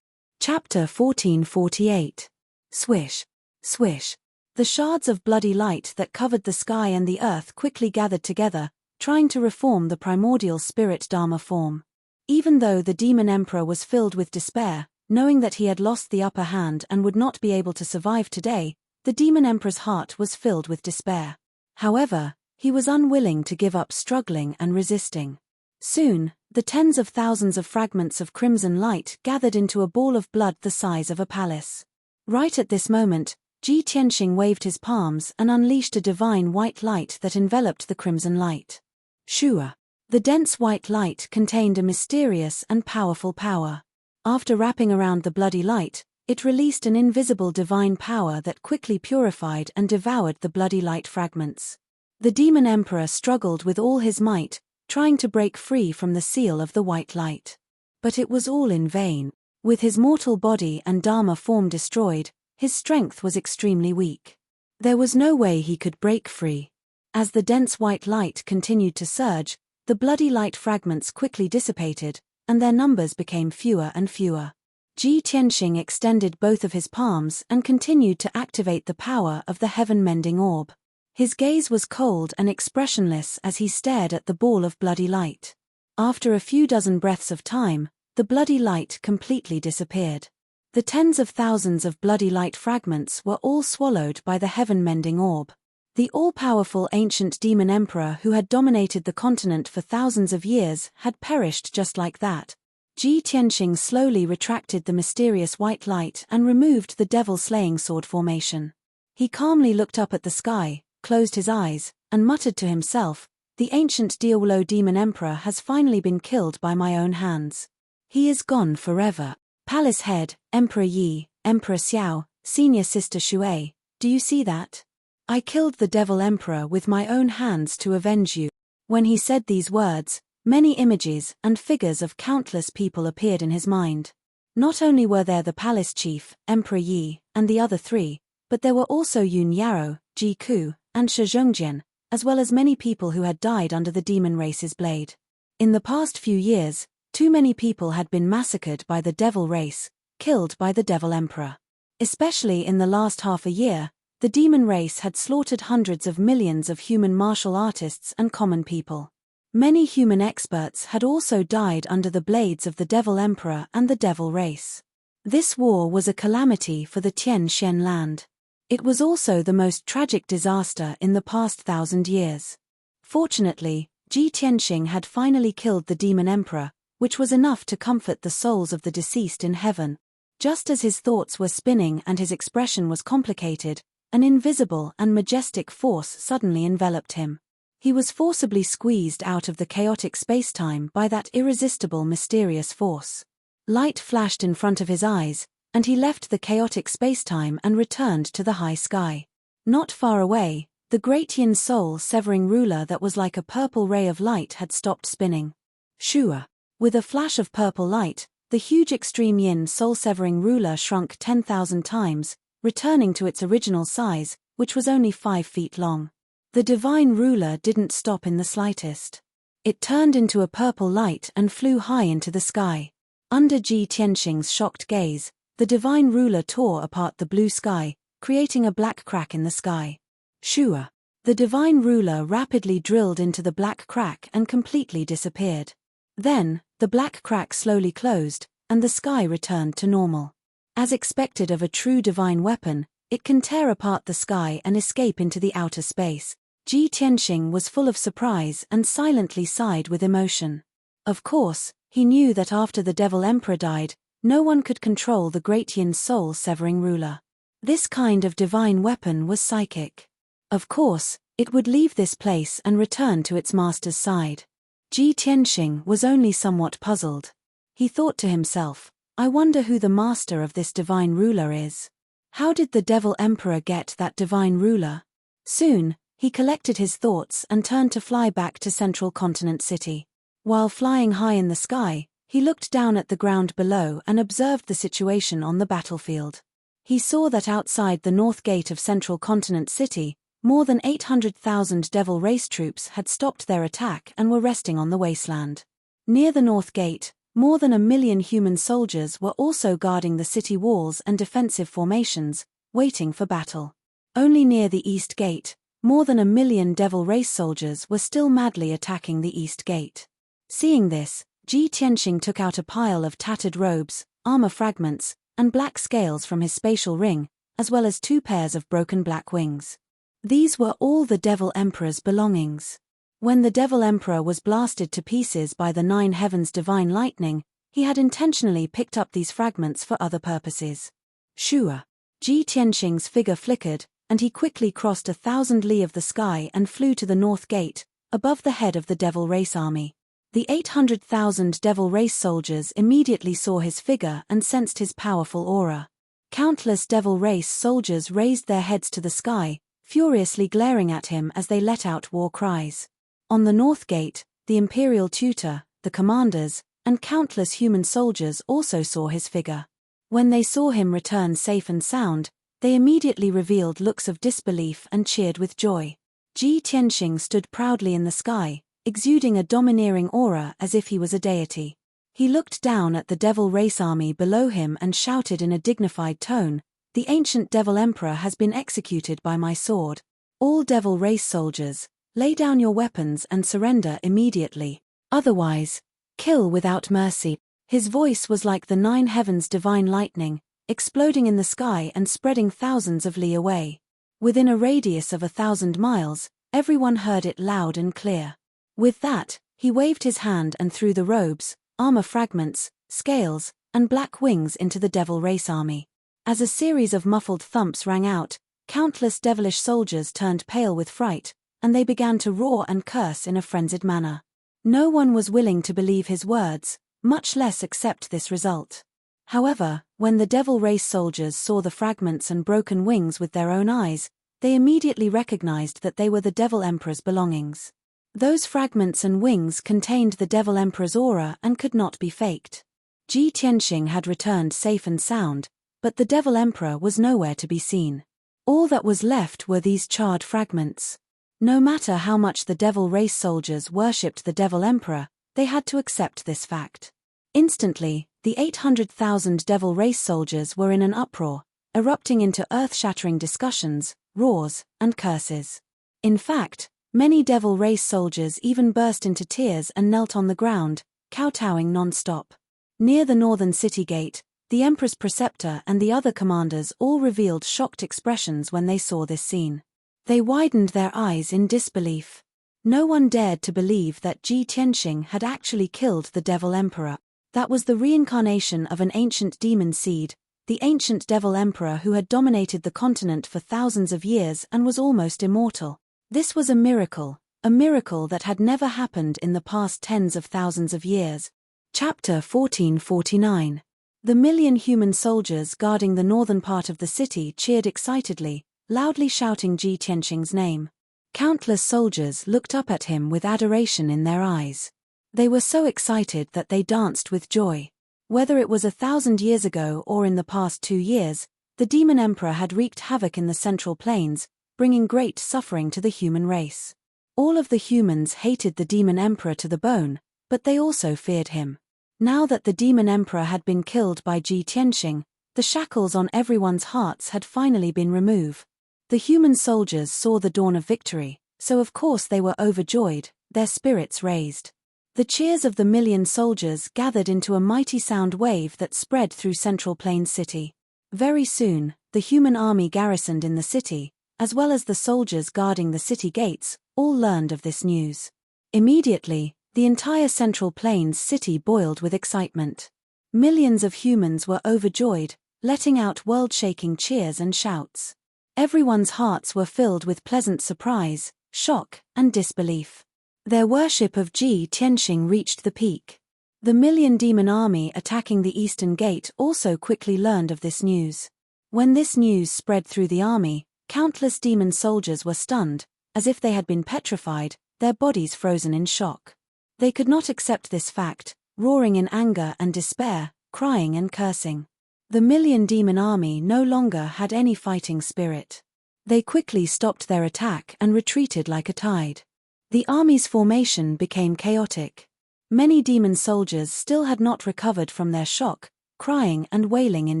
Chapter 1448. Swish. Swish. The shards of bloody light that covered the sky and the earth quickly gathered together, trying to reform the primordial spirit Dharma form. Even though the demon emperor was filled with despair, knowing that he had lost the upper hand and would not be able to survive today, the demon emperor's heart was filled with despair. However, he was unwilling to give up struggling and resisting. Soon, the tens of thousands of fragments of crimson light gathered into a ball of blood the size of a palace. Right at this moment, Ji Tianxing waved his palms and unleashed a divine white light that enveloped the crimson light. Shua. The dense white light contained a mysterious and powerful power. After wrapping around the bloody light, it released an invisible divine power that quickly purified and devoured the bloody light fragments. The demon emperor struggled with all his might, trying to break free from the seal of the white light. But it was all in vain. With his mortal body and Dharma form destroyed, his strength was extremely weak. There was no way he could break free. As the dense white light continued to surge, the bloody light fragments quickly dissipated, and their numbers became fewer and fewer. Ji Tianxing extended both of his palms and continued to activate the power of the heaven-mending orb. His gaze was cold and expressionless as he stared at the ball of bloody light. After a few dozen breaths of time, the bloody light completely disappeared. The tens of thousands of bloody light fragments were all swallowed by the heaven-mending orb. The all-powerful ancient demon emperor who had dominated the continent for thousands of years had perished just like that. Ji Tianxing slowly retracted the mysterious white light and removed the devil-slaying sword formation. He calmly looked up at the sky, closed his eyes, and muttered to himself, "The ancient Diawolo demon emperor has finally been killed by my own hands. He is gone forever." Palace head, Emperor Yi, Emperor Xiao, senior sister Shui, do you see that? I killed the devil emperor with my own hands to avenge you. When he said these words, many images and figures of countless people appeared in his mind. Not only were there the palace chief, Emperor Yi, and the other three, but there were also Yun Yarrow, Ji Ku, and Shi Zhongjian, as well as many people who had died under the demon race's blade. In the past few years, too many people had been massacred by the devil race, killed by the devil emperor. Especially in the last half a year, the demon race had slaughtered hundreds of millions of human martial artists and common people. Many human experts had also died under the blades of the devil emperor and the devil race. This war was a calamity for the Tian Xian land. It was also the most tragic disaster in the past 1,000 years. Fortunately, Ji Tianxing had finally killed the demon emperor, which was enough to comfort the souls of the deceased in heaven. Just as his thoughts were spinning and his expression was complicated, an invisible and majestic force suddenly enveloped him. He was forcibly squeezed out of the chaotic space-time by that irresistible mysterious force. Light flashed in front of his eyes, and he left the chaotic space-time and returned to the high sky. Not far away, the great yin soul-severing ruler that was like a purple ray of light had stopped spinning. Shua. With a flash of purple light, the huge extreme yin soul-severing ruler shrunk 10,000 times, returning to its original size, which was only 5 feet long. The divine ruler didn't stop in the slightest. It turned into a purple light and flew high into the sky. Under Ji Tianxing's shocked gaze, the divine ruler tore apart the blue sky, creating a black crack in the sky. Shua. The divine ruler rapidly drilled into the black crack and completely disappeared. Then, the black crack slowly closed, and the sky returned to normal. As expected of a true divine weapon, it can tear apart the sky and escape into the outer space. Ji Tianxing was full of surprise and silently sighed with emotion. Of course, he knew that after the devil emperor died, no one could control the great yin soul-severing ruler. This kind of divine weapon was psychic. Of course, it would leave this place and return to its master's side. Ji Tianxing was only somewhat puzzled. He thought to himself, I wonder who the master of this divine ruler is. How did the devil emperor get that divine ruler? Soon, he collected his thoughts and turned to fly back to Central Continent City. While flying high in the sky, He looked down at the ground below and observed the situation on the battlefield. He saw that outside the north gate of Central Continent City, more than 800,000 Devil Race troops had stopped their attack and were resting on the wasteland. Near the north gate, more than 1 million human soldiers were also guarding the city walls and defensive formations, waiting for battle. Only near the east gate, more than 1 million Devil Race soldiers were still madly attacking the east gate. Seeing this, Ji Tianqing took out a pile of tattered robes, armor fragments, and black scales from his spatial ring, as well as 2 pairs of broken black wings. These were all the Devil Emperor's belongings. When the Devil Emperor was blasted to pieces by the 9 heavens' divine lightning, he had intentionally picked up these fragments for other purposes. Shua. Ji Tianqing's figure flickered, and he quickly crossed 1,000 li of the sky and flew to the north gate, above the head of the Devil Race army. The 800,000 Devil Race soldiers immediately saw his figure and sensed his powerful aura. Countless Devil Race soldiers raised their heads to the sky, furiously glaring at him as they let out war cries. On the north gate, the imperial tutor, the commanders, and countless human soldiers also saw his figure. When they saw him return safe and sound, they immediately revealed looks of disbelief and cheered with joy. Ji Tianqing stood proudly in the sky, exuding a domineering aura as if he was a deity. He looked down at the Devil Race army below him and shouted in a dignified tone, "The ancient Devil Emperor has been executed by my sword. All Devil Race soldiers, lay down your weapons and surrender immediately. Otherwise, kill without mercy." His voice was like the 9 heavens' divine lightning, exploding in the sky and spreading thousands of li away. Within a radius of 1,000 miles, everyone heard it loud and clear. With that, he waved his hand and threw the robes, armor fragments, scales, and black wings into the Devil Race army. As a series of muffled thumps rang out, countless devilish soldiers turned pale with fright, and they began to roar and curse in a frenzied manner. No one was willing to believe his words, much less accept this result. However, when the Devil Race soldiers saw the fragments and broken wings with their own eyes, they immediately recognized that they were the Devil Emperor's belongings. Those fragments and wings contained the Devil Emperor's aura and could not be faked. Ji Tianqing had returned safe and sound, but the Devil Emperor was nowhere to be seen. All that was left were these charred fragments. No matter how much the Devil Race soldiers worshipped the Devil Emperor, they had to accept this fact. Instantly, the 800,000 Devil Race soldiers were in an uproar, erupting into earth-shattering discussions, roars, and curses. In fact, many Devil Race soldiers even burst into tears and knelt on the ground, kowtowing non-stop. Near the northern city gate, the Emperor's preceptor and the other commanders all revealed shocked expressions when they saw this scene. They widened their eyes in disbelief. No one dared to believe that Ji Tianqing had actually killed the Devil Emperor. That was the reincarnation of an ancient demon seed, the ancient Devil Emperor who had dominated the continent for thousands of years and was almost immortal. This was a miracle that had never happened in the past tens of thousands of years. Chapter 1449. The million human soldiers guarding the northern part of the city cheered excitedly, loudly shouting Ji Tianqing's name. Countless soldiers looked up at him with adoration in their eyes. They were so excited that they danced with joy. Whether it was 1,000 years ago or in the past 2 years, the Demon Emperor had wreaked havoc in the Central Plains, bringing great suffering to the human race. All of the humans hated the Demon Emperor to the bone, but they also feared him. Now that the Demon Emperor had been killed by Ji Tianqing, the shackles on everyone's hearts had finally been removed. The human soldiers saw the dawn of victory, so of course they were overjoyed, their spirits raised. The cheers of the million soldiers gathered into a mighty sound wave that spread through Central Plains City. Very soon, the human army garrisoned in the city, as well as the soldiers guarding the city gates, all learned of this news. Immediately, the entire Central Plains city boiled with excitement. Millions of humans were overjoyed, letting out world-shaking cheers and shouts. Everyone's hearts were filled with pleasant surprise, shock, and disbelief. Their worship of Ji Tianqing reached the peak. The million demon army attacking the Eastern Gate also quickly learned of this news. When this news spread through the army, countless demon soldiers were stunned, as if they had been petrified, their bodies frozen in shock. They could not accept this fact, roaring in anger and despair, crying and cursing. The million demon army no longer had any fighting spirit. They quickly stopped their attack and retreated like a tide. The army's formation became chaotic. Many demon soldiers still had not recovered from their shock, crying and wailing in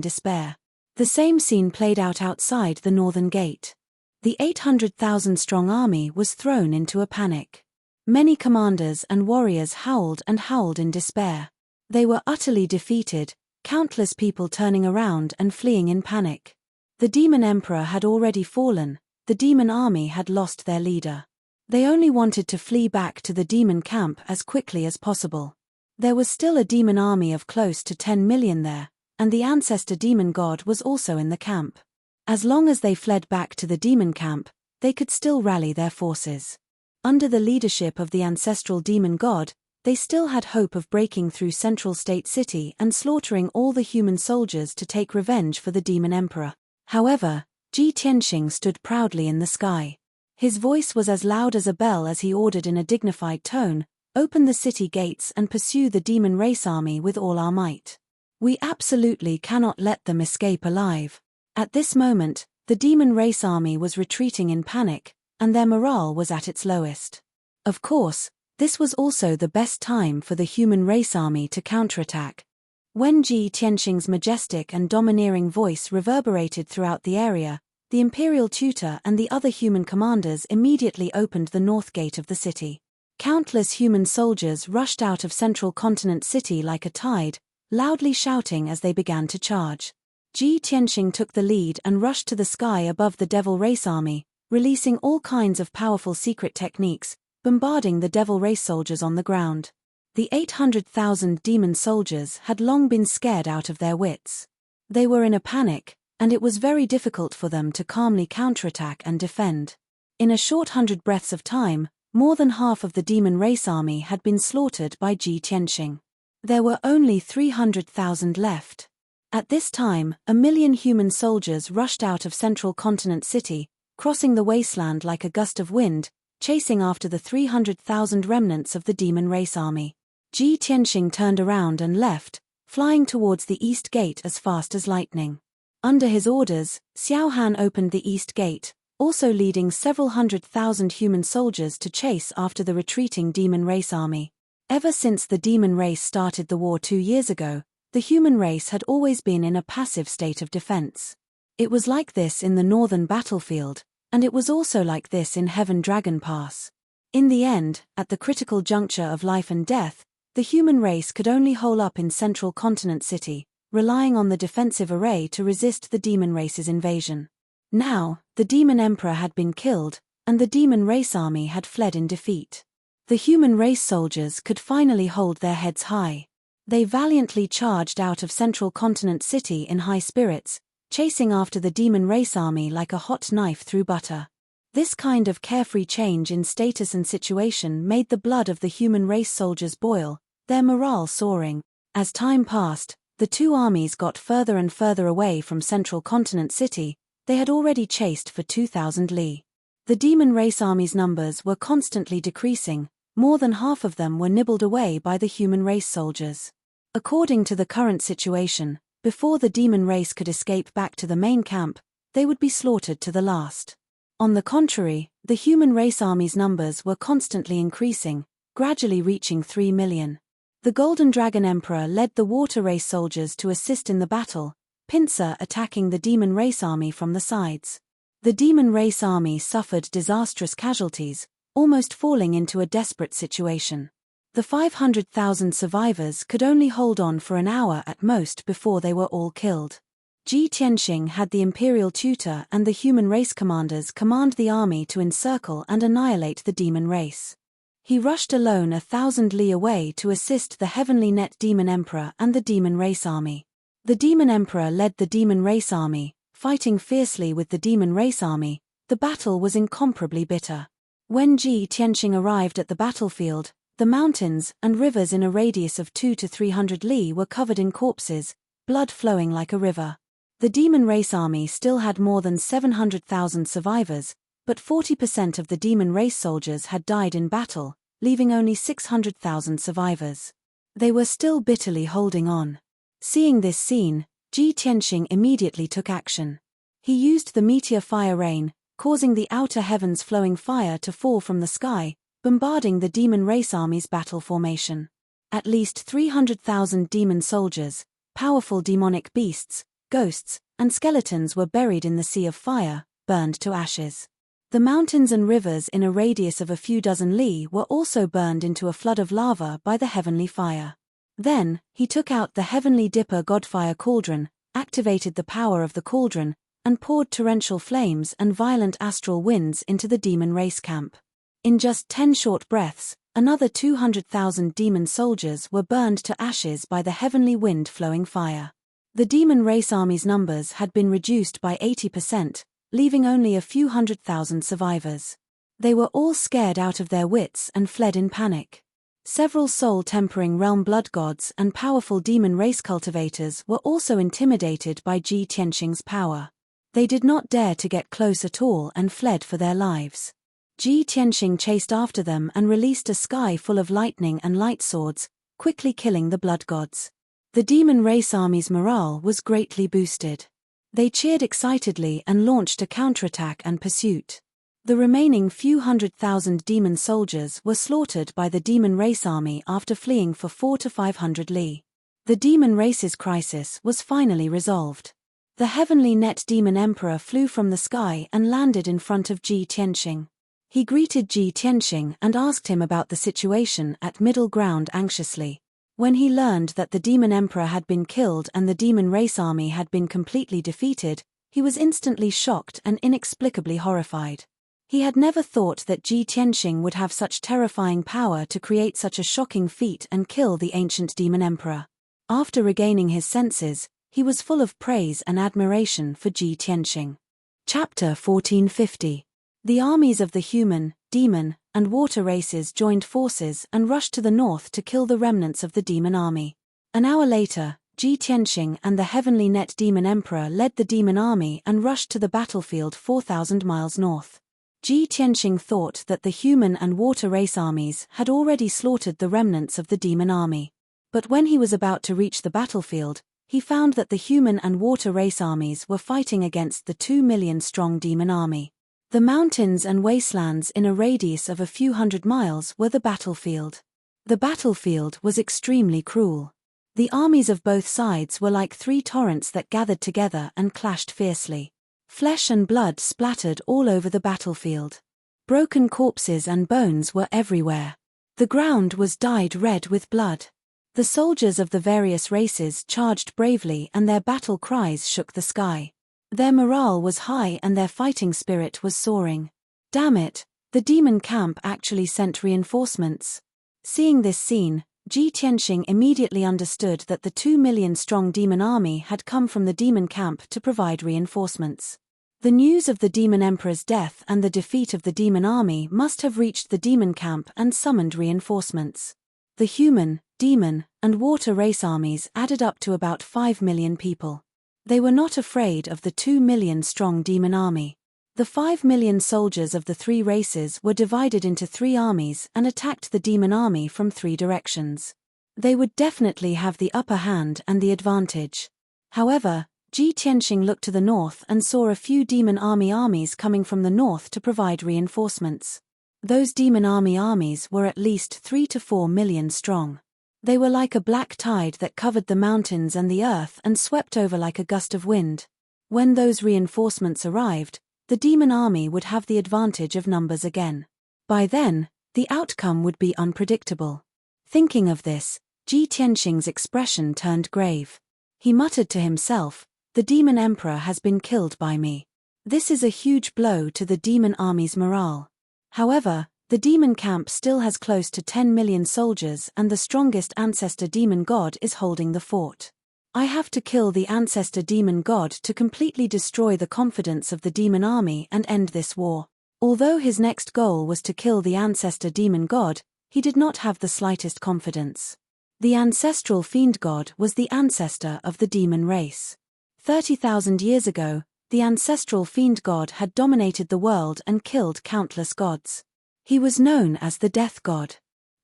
despair. The same scene played out outside the northern gate. The 800,000-strong army was thrown into a panic. Many commanders and warriors howled and howled in despair. They were utterly defeated, countless people turning around and fleeing in panic. The demon emperor had already fallen, the demon army had lost their leader. They only wanted to flee back to the demon camp as quickly as possible. There was still a demon army of close to 10 million there, and the ancestor demon god was also in the camp. As long as they fled back to the demon camp, they could still rally their forces. Under the leadership of the ancestral demon god, they still had hope of breaking through Central State City and slaughtering all the human soldiers to take revenge for the demon emperor. However, Ji Tianxing stood proudly in the sky. His voice was as loud as a bell as he ordered in a dignified tone, "Open the city gates and pursue the demon race army with all our might. We absolutely cannot let them escape alive." At this moment, the demon race army was retreating in panic, and their morale was at its lowest. Of course, this was also the best time for the human race army to counterattack. When Ji Tianxing's majestic and domineering voice reverberated throughout the area, the imperial tutor and the other human commanders immediately opened the north gate of the city. Countless human soldiers rushed out of Central Continent City like a tide, loudly shouting as they began to charge. Ji Tianxing took the lead and rushed to the sky above the devil race army, releasing all kinds of powerful secret techniques, bombarding the devil race soldiers on the ground. The 800,000 demon soldiers had long been scared out of their wits. They were in a panic, and it was very difficult for them to calmly counterattack and defend. In a short 100 breaths of time, more than half of the demon race army had been slaughtered by Ji Tianxing. There were only 300,000 left. At this time, 1 million human soldiers rushed out of Central Continent City, crossing the wasteland like a gust of wind, chasing after the 300,000 remnants of the demon race army. Ji Tianxing turned around and left, flying towards the east gate as fast as lightning. Under his orders, Xiao Han opened the east gate, also leading several 100,000 human soldiers to chase after the retreating demon race army. Ever since the demon race started the war 2 years ago, the human race had always been in a passive state of defense. It was like this in the northern battlefield, and it was also like this in Heaven Dragon Pass. In the end, at the critical juncture of life and death, the human race could only hole up in Central Continent City, relying on the defensive array to resist the demon race's invasion. Now, the demon emperor had been killed, and the demon race army had fled in defeat. The human race soldiers could finally hold their heads high. They valiantly charged out of Central Continent City in high spirits, chasing after the demon race army like a hot knife through butter. This kind of carefree change in status and situation made the blood of the human race soldiers boil, their morale soaring. As time passed, the two armies got further and further away from Central Continent City. They had already chased for 2,000 li. The demon race army's numbers were constantly decreasing, more than half of them were nibbled away by the human race soldiers. According to the current situation, before the demon race could escape back to the main camp, they would be slaughtered to the last. On the contrary, the human race army's numbers were constantly increasing, gradually reaching 3 million. The Golden Dragon Emperor led the water race soldiers to assist in the battle, Pincer attacking the demon race army from the sides. The demon race army suffered disastrous casualties, almost falling into a desperate situation. The 500,000 survivors could only hold on for an hour at most before they were all killed. Ji Tianxing had the imperial tutor and the human race commanders command the army to encircle and annihilate the demon race. He rushed alone 1,000 li away to assist the heavenly net demon emperor and the demon race army. The demon emperor led the demon race army, fighting fiercely with the demon race army. The battle was incomparably bitter. When Ji Tianxing arrived at the battlefield, the mountains and rivers in a radius of 200 to 300 li were covered in corpses, blood flowing like a river. The demon race army still had more than 700,000 survivors, but 40% of the demon race soldiers had died in battle, leaving only 600,000 survivors. They were still bitterly holding on. Seeing this scene, Ji Tianxing immediately took action. He used the meteor fire rain, causing the outer heavens flowing fire to fall from the sky, bombarding the demon race army's battle formation. At least 300,000 demon soldiers, powerful demonic beasts, ghosts, and skeletons were buried in the sea of fire, burned to ashes. The mountains and rivers in a radius of a few dozen li were also burned into a flood of lava by the heavenly fire. Then, he took out the heavenly dipper godfire cauldron, activated the power of the cauldron, and poured torrential flames and violent astral winds into the demon race camp. In just 10 short breaths, another 200,000 demon soldiers were burned to ashes by the heavenly wind-flowing fire. The demon race army's numbers had been reduced by 80%, leaving only a few 100,000 survivors. They were all scared out of their wits and fled in panic. Several soul-tempering realm blood gods and powerful demon race cultivators were also intimidated by Ji Tianxing's power. They did not dare to get close at all and fled for their lives. Ji Tianxing chased after them and released a sky full of lightning and light swords, quickly killing the blood gods. The demon race army's morale was greatly boosted. They cheered excitedly and launched a counterattack and pursuit. The remaining few 100,000 demon soldiers were slaughtered by the demon race army after fleeing for 400 to 500 li. The demon race's crisis was finally resolved. The heavenly net demon emperor flew from the sky and landed in front of Ji Tianxing. He greeted Ji Tianxing and asked him about the situation at middle ground anxiously. When he learned that the demon emperor had been killed and the demon race army had been completely defeated, he was instantly shocked and inexplicably horrified. He had never thought that Ji Tianxing would have such terrifying power to create such a shocking feat and kill the ancient demon emperor. After regaining his senses, he was full of praise and admiration for Ji Tianxing. Chapter 1450. The armies of the human, demon, and water races joined forces and rushed to the north to kill the remnants of the demon army. An hour later, Ji Tianxing and the heavenly net demon emperor led the demon army and rushed to the battlefield 4,000 miles north. Ji Tianxing thought that the human and water race armies had already slaughtered the remnants of the demon army. But when he was about to reach the battlefield, he found that the human and water race armies were fighting against the 2 million strong demon army. The mountains and wastelands in a radius of a few 100 miles were the battlefield. The battlefield was extremely cruel. The armies of both sides were like 3 torrents that gathered together and clashed fiercely. Flesh and blood splattered all over the battlefield. Broken corpses and bones were everywhere. The ground was dyed red with blood. The soldiers of the various races charged bravely and their battle cries shook the sky. Their morale was high and their fighting spirit was soaring. Damn it, the demon camp actually sent reinforcements. Seeing this scene, Ji Tianxing immediately understood that the 2 million strong demon army had come from the demon camp to provide reinforcements. The news of the demon emperor's death and the defeat of the demon army must have reached the demon camp and summoned reinforcements. The human, demon, and water race armies added up to about 5 million people. They were not afraid of the 2 million strong demon army. The 5 million soldiers of the 3 races were divided into 3 armies and attacked the demon army from 3 directions. They would definitely have the upper hand and the advantage. However, Ji Tianxing looked to the north and saw a few demon armies coming from the north to provide reinforcements. Those demon armies were at least 3 to 4 million strong. They were like a black tide that covered the mountains and the earth and swept over like a gust of wind. When those reinforcements arrived, the demon army would have the advantage of numbers again. By then, the outcome would be unpredictable. Thinking of this, Ji Tianxing's expression turned grave. He muttered to himself, "The demon emperor has been killed by me. This is a huge blow to the demon army's morale." However, the demon camp still has close to 10 million soldiers and the strongest ancestor demon god is holding the fort. I have to kill the ancestor demon god to completely destroy the confidence of the demon army and end this war. Although his next goal was to kill the ancestor demon god, he did not have the slightest confidence. The ancestral fiend god was the ancestor of the demon race. 30,000 years ago, the ancestral fiend god had dominated the world and killed countless gods. He was known as the death god.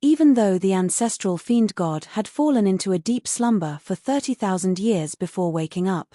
even though the ancestral fiend god had fallen into a deep slumber for 30,000 years before waking up.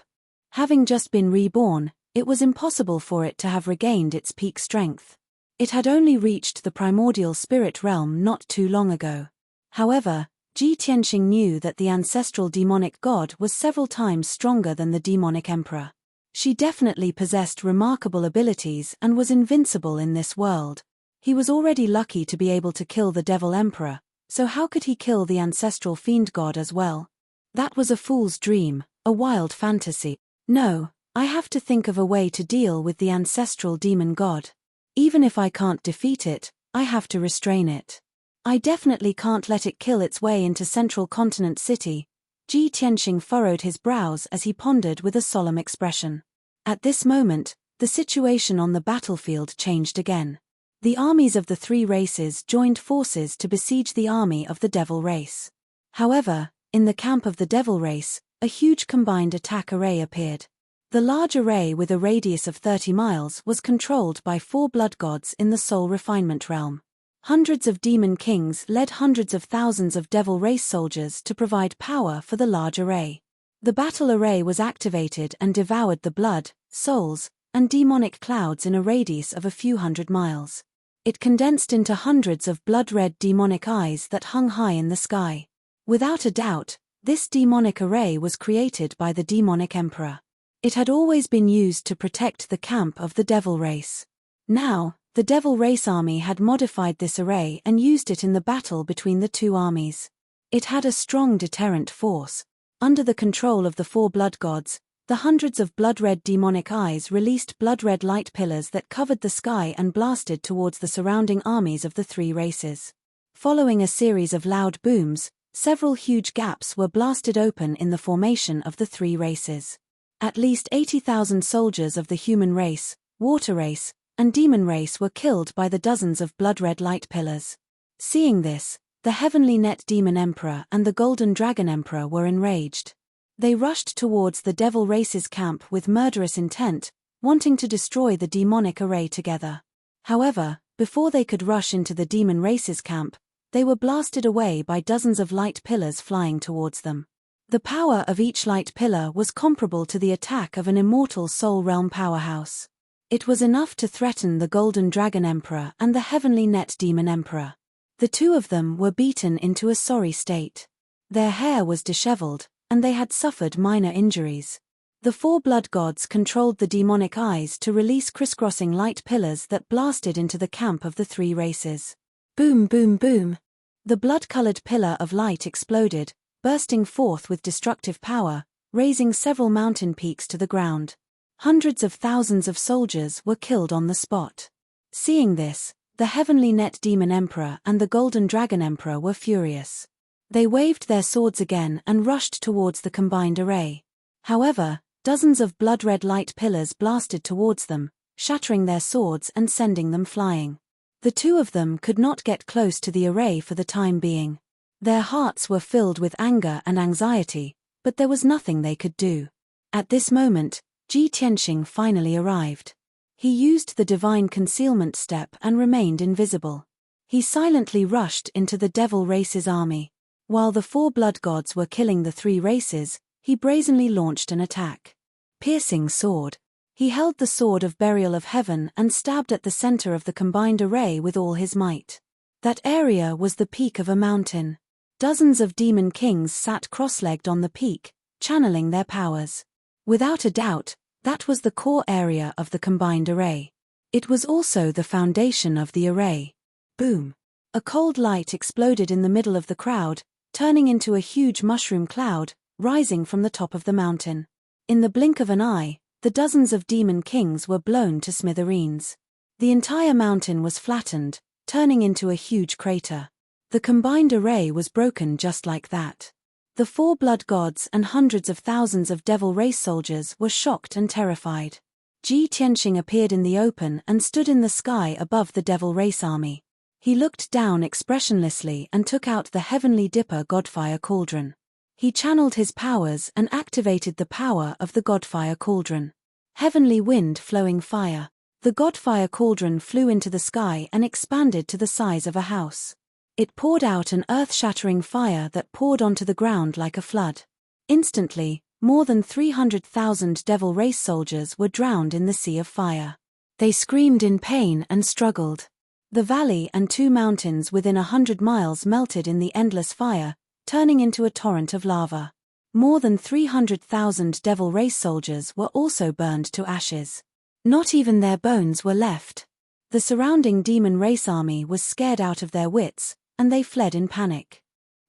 Having just been reborn, it was impossible for it to have regained its peak strength. It had only reached the primordial spirit realm not too long ago. However, Ji Tianxing knew that the ancestral demonic god was several times stronger than the demonic emperor. She definitely possessed remarkable abilities and was invincible in this world. He was already lucky to be able to kill the devil emperor, so how could he kill the ancestral fiend god as well? That was a fool's dream, a wild fantasy. No, I have to think of a way to deal with the ancestral demon god. Even if I can't defeat it, I have to restrain it. I definitely can't let it kill its way into Central Continent City. Ji Tianxing furrowed his brows as he pondered with a solemn expression. At this moment, the situation on the battlefield changed again. The armies of the three races joined forces to besiege the army of the devil race. However, in the camp of the devil race, a huge combined attack array appeared. The large array with a radius of 30 miles was controlled by 4 blood gods in the soul refinement realm. Hundreds of demon kings led hundreds of thousands of devil race soldiers to provide power for the large array. The battle array was activated and devoured the blood, souls, and demonic clouds in a radius of a few hundred miles. It condensed into hundreds of blood-red demonic eyes that hung high in the sky. Without a doubt, this demonic array was created by the demonic emperor. It had always been used to protect the camp of the devil race. Now, the devil race army had modified this array and used it in the battle between the two armies. It had a strong deterrent force. Under the control of the 4 blood gods, the hundreds of blood-red demonic eyes released blood-red light pillars that covered the sky and blasted towards the surrounding armies of the 3 races. Following a series of loud booms, several huge gaps were blasted open in the formation of the 3 races. At least 80,000 soldiers of the human race, water race, and demon race were killed by the dozens of blood-red light pillars. Seeing this, the heavenly net demon emperor and the golden dragon emperor were enraged. They rushed towards the devil race's camp with murderous intent, wanting to destroy the demonic array together. However, before they could rush into the demon race's camp, they were blasted away by dozens of light pillars flying towards them. The power of each light pillar was comparable to the attack of an immortal soul realm powerhouse. It was enough to threaten the Golden Dragon Emperor and the Heavenly Net Demon Emperor. The two of them were beaten into a sorry state. Their hair was disheveled, and they had suffered minor injuries. The 4 blood gods controlled the demonic eyes to release crisscrossing light pillars that blasted into the camp of the 3 races. Boom, boom, boom. The blood-colored pillar of light exploded, bursting forth with destructive power, raising several mountain peaks to the ground. Hundreds of thousands of soldiers were killed on the spot. Seeing this, the Heavenly Net Demon Emperor and the Golden Dragon Emperor were furious. They waved their swords again and rushed towards the combined array. However, dozens of blood-red light pillars blasted towards them, shattering their swords and sending them flying. The two of them could not get close to the array for the time being. Their hearts were filled with anger and anxiety, but there was nothing they could do. At this moment, Ji Tianxing finally arrived. He used the divine concealment step and remained invisible. He silently rushed into the devil race's army. While the 4 blood gods were killing the 3 races, he brazenly launched an attack. Piercing sword. He held the sword of burial of heaven and stabbed at the center of the combined array with all his might. That area was the peak of a mountain. Dozens of demon kings sat cross-legged on the peak, channeling their powers. Without a doubt, that was the core area of the combined array. It was also the foundation of the array. Boom! A cold light exploded in the middle of the crowd, turning into a huge mushroom cloud, rising from the top of the mountain. In the blink of an eye, the dozens of demon kings were blown to smithereens. The entire mountain was flattened, turning into a huge crater. The combined array was broken just like that. The 4 blood gods and hundreds of thousands of devil race soldiers were shocked and terrified. Ji Tianxing appeared in the open and stood in the sky above the devil race army. He looked down expressionlessly and took out the heavenly dipper Godfire cauldron. He channeled his powers and activated the power of the Godfire cauldron. Heavenly wind flowing fire. The Godfire cauldron flew into the sky and expanded to the size of a house. It poured out an earth-shattering fire that poured onto the ground like a flood. Instantly, more than 300,000 Devil Race soldiers were drowned in the sea of fire. They screamed in pain and struggled. The valley and 2 mountains within 100 miles melted in the endless fire, turning into a torrent of lava. More than 300,000 Devil Race soldiers were also burned to ashes. Not even their bones were left. The surrounding Demon Race army was scared out of their wits, and they fled in panic.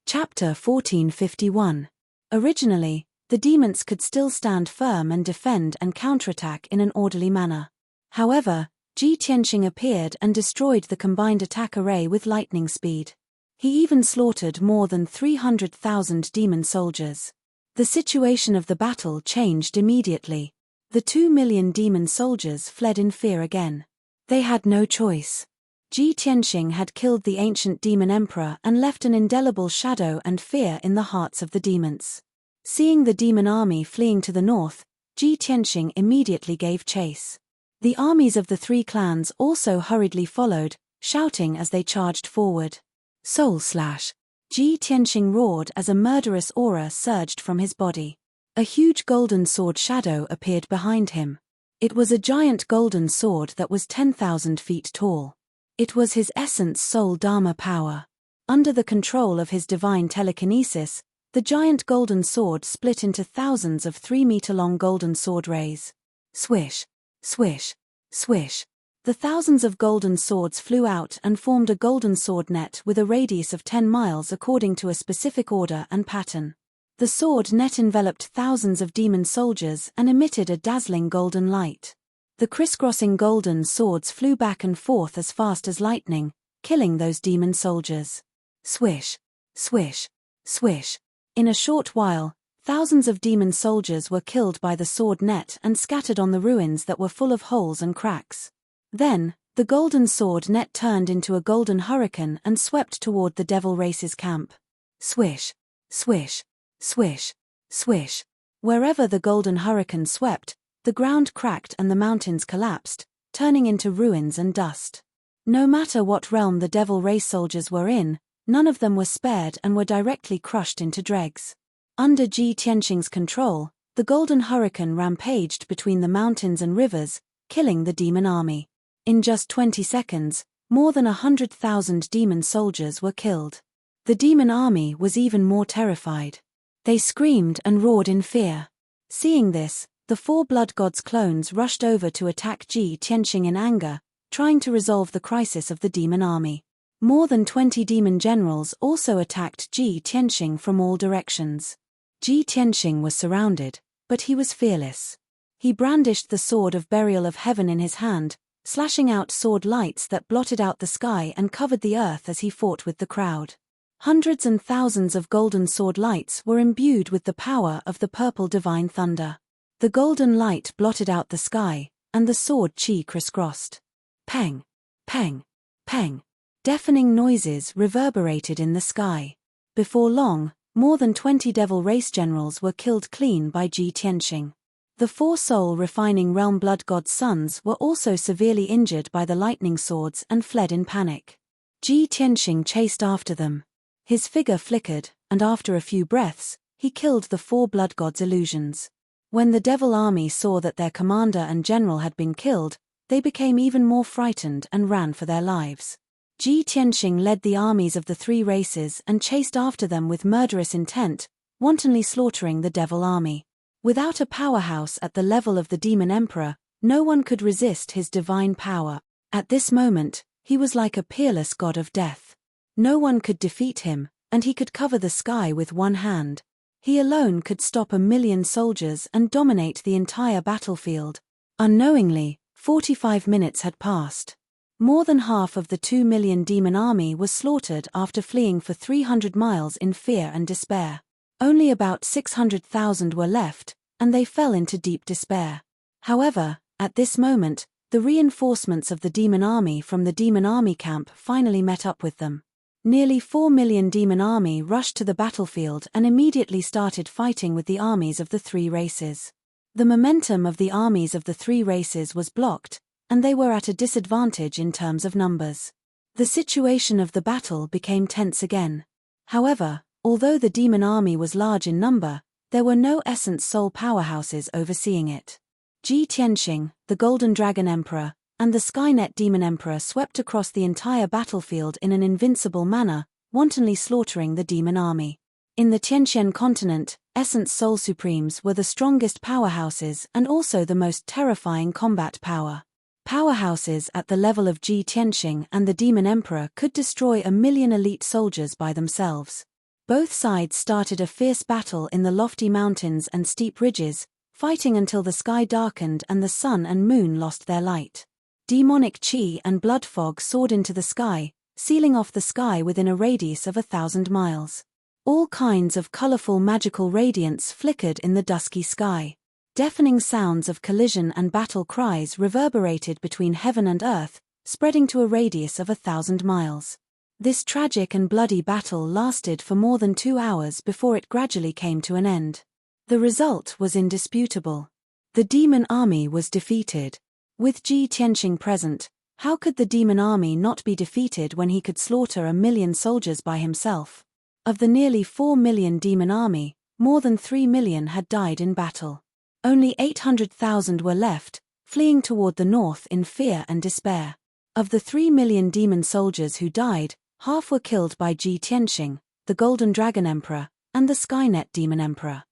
Chapter 1451. Originally, the demons could still stand firm and defend and counterattack in an orderly manner. However, Ji Tianxing appeared and destroyed the combined attack array with lightning speed. He even slaughtered more than 300,000 demon soldiers. The situation of the battle changed immediately. The 2 million demon soldiers fled in fear again. They had no choice. Ji Tianxing had killed the ancient demon emperor and left an indelible shadow and fear in the hearts of the demons. Seeing the demon army fleeing to the north, Ji Tianxing immediately gave chase. The armies of the 3 clans also hurriedly followed, shouting as they charged forward. Soul slash! Ji Tianxing roared as a murderous aura surged from his body. A huge golden sword shadow appeared behind him. It was a giant golden sword that was 10,000 feet tall. It was his essence soul dharma power. Under the control of his divine telekinesis, the giant golden sword split into thousands of 3-meter-long golden sword rays. Swish! Swish! Swish! The thousands of golden swords flew out and formed a golden sword net with a radius of 10 miles according to a specific order and pattern. The sword net enveloped thousands of demon soldiers and emitted a dazzling golden light. The crisscrossing golden swords flew back and forth as fast as lightning, killing those demon soldiers. Swish! Swish! Swish! In a short while, thousands of demon soldiers were killed by the sword net and scattered on the ruins that were full of holes and cracks. Then, the golden sword net turned into a golden hurricane and swept toward the Devil Race's camp. Swish! Swish! Swish! Swish! Wherever the golden hurricane swept, the ground cracked and the mountains collapsed, turning into ruins and dust. No matter what realm the Devil Race soldiers were in, none of them were spared and were directly crushed into dregs. Under Ji Tianxing's control, the golden hurricane rampaged between the mountains and rivers, killing the demon army. In just 20 seconds, more than 100,000 demon soldiers were killed. The demon army was even more terrified. They screamed and roared in fear. Seeing this, the 4 blood gods clones rushed over to attack Ji Tianxing in anger, trying to resolve the crisis of the demon army. More than 20 demon generals also attacked Ji Tianxing from all directions. Ji Tianxing was surrounded, but he was fearless. He brandished the sword of burial of heaven in his hand, slashing out sword lights that blotted out the sky and covered the earth as he fought with the crowd. Hundreds and thousands of golden sword lights were imbued with the power of the purple divine thunder. The golden light blotted out the sky, and the sword chi crisscrossed. Peng! Peng! Peng! Deafening noises reverberated in the sky. Before long, more than 20 Devil Race generals were killed clean by Ji Tianxing. The 4 soul-refining realm blood god's sons were also severely injured by the lightning swords and fled in panic. Ji Tianxing chased after them. His figure flickered, and after a few breaths, he killed the 4 blood gods' illusions. When the devil army saw that their commander and general had been killed, they became even more frightened and ran for their lives. Ji Tianxing led the armies of the 3 races and chased after them with murderous intent, wantonly slaughtering the devil army. Without a powerhouse at the level of the demon emperor, no one could resist his divine power. At this moment, he was like a peerless god of death. No one could defeat him, and he could cover the sky with one hand. He alone could stop 1 million soldiers and dominate the entire battlefield. Unknowingly, 45 minutes had passed. More than half of the 2 million demon army was slaughtered after fleeing for 300 miles in fear and despair. Only about 600,000 were left, and they fell into deep despair. However, at this moment, the reinforcements of the demon army from the demon army camp finally met up with them. Nearly 4 million demon army rushed to the battlefield and immediately started fighting with the armies of the 3 races. The momentum of the armies of the 3 races was blocked, and they were at a disadvantage in terms of numbers. The situation of the battle became tense again. However, although the demon army was large in number, there were no essence soul powerhouses overseeing it. Ji Tianxing, the Golden Dragon Emperor, and the Skynet Demon Emperor swept across the entire battlefield in an invincible manner, wantonly slaughtering the demon army. In the Tianxian continent, Essence Soul Supremes were the strongest powerhouses and also the most terrifying combat power. Powerhouses at the level of Ji Tianxing and the Demon Emperor could destroy 1,000,000 elite soldiers by themselves. Both sides started a fierce battle in the lofty mountains and steep ridges, fighting until the sky darkened and the sun and moon lost their light. Demonic chi and blood fog soared into the sky, sealing off the sky within a radius of 1,000 miles. All kinds of colorful magical radiance flickered in the dusky sky. Deafening sounds of collision and battle cries reverberated between heaven and earth, spreading to a radius of 1,000 miles. This tragic and bloody battle lasted for more than 2 hours before it gradually came to an end. The result was indisputable. The demon army was defeated. With Ji Tianxing present, how could the demon army not be defeated when he could slaughter 1,000,000 soldiers by himself? Of the nearly 4 million demon army, more than 3 million had died in battle. Only 800,000 were left, fleeing toward the north in fear and despair. Of the 3 million demon soldiers who died, half were killed by Ji Tianxing, the Golden Dragon Emperor, and the Skynet Demon Emperor.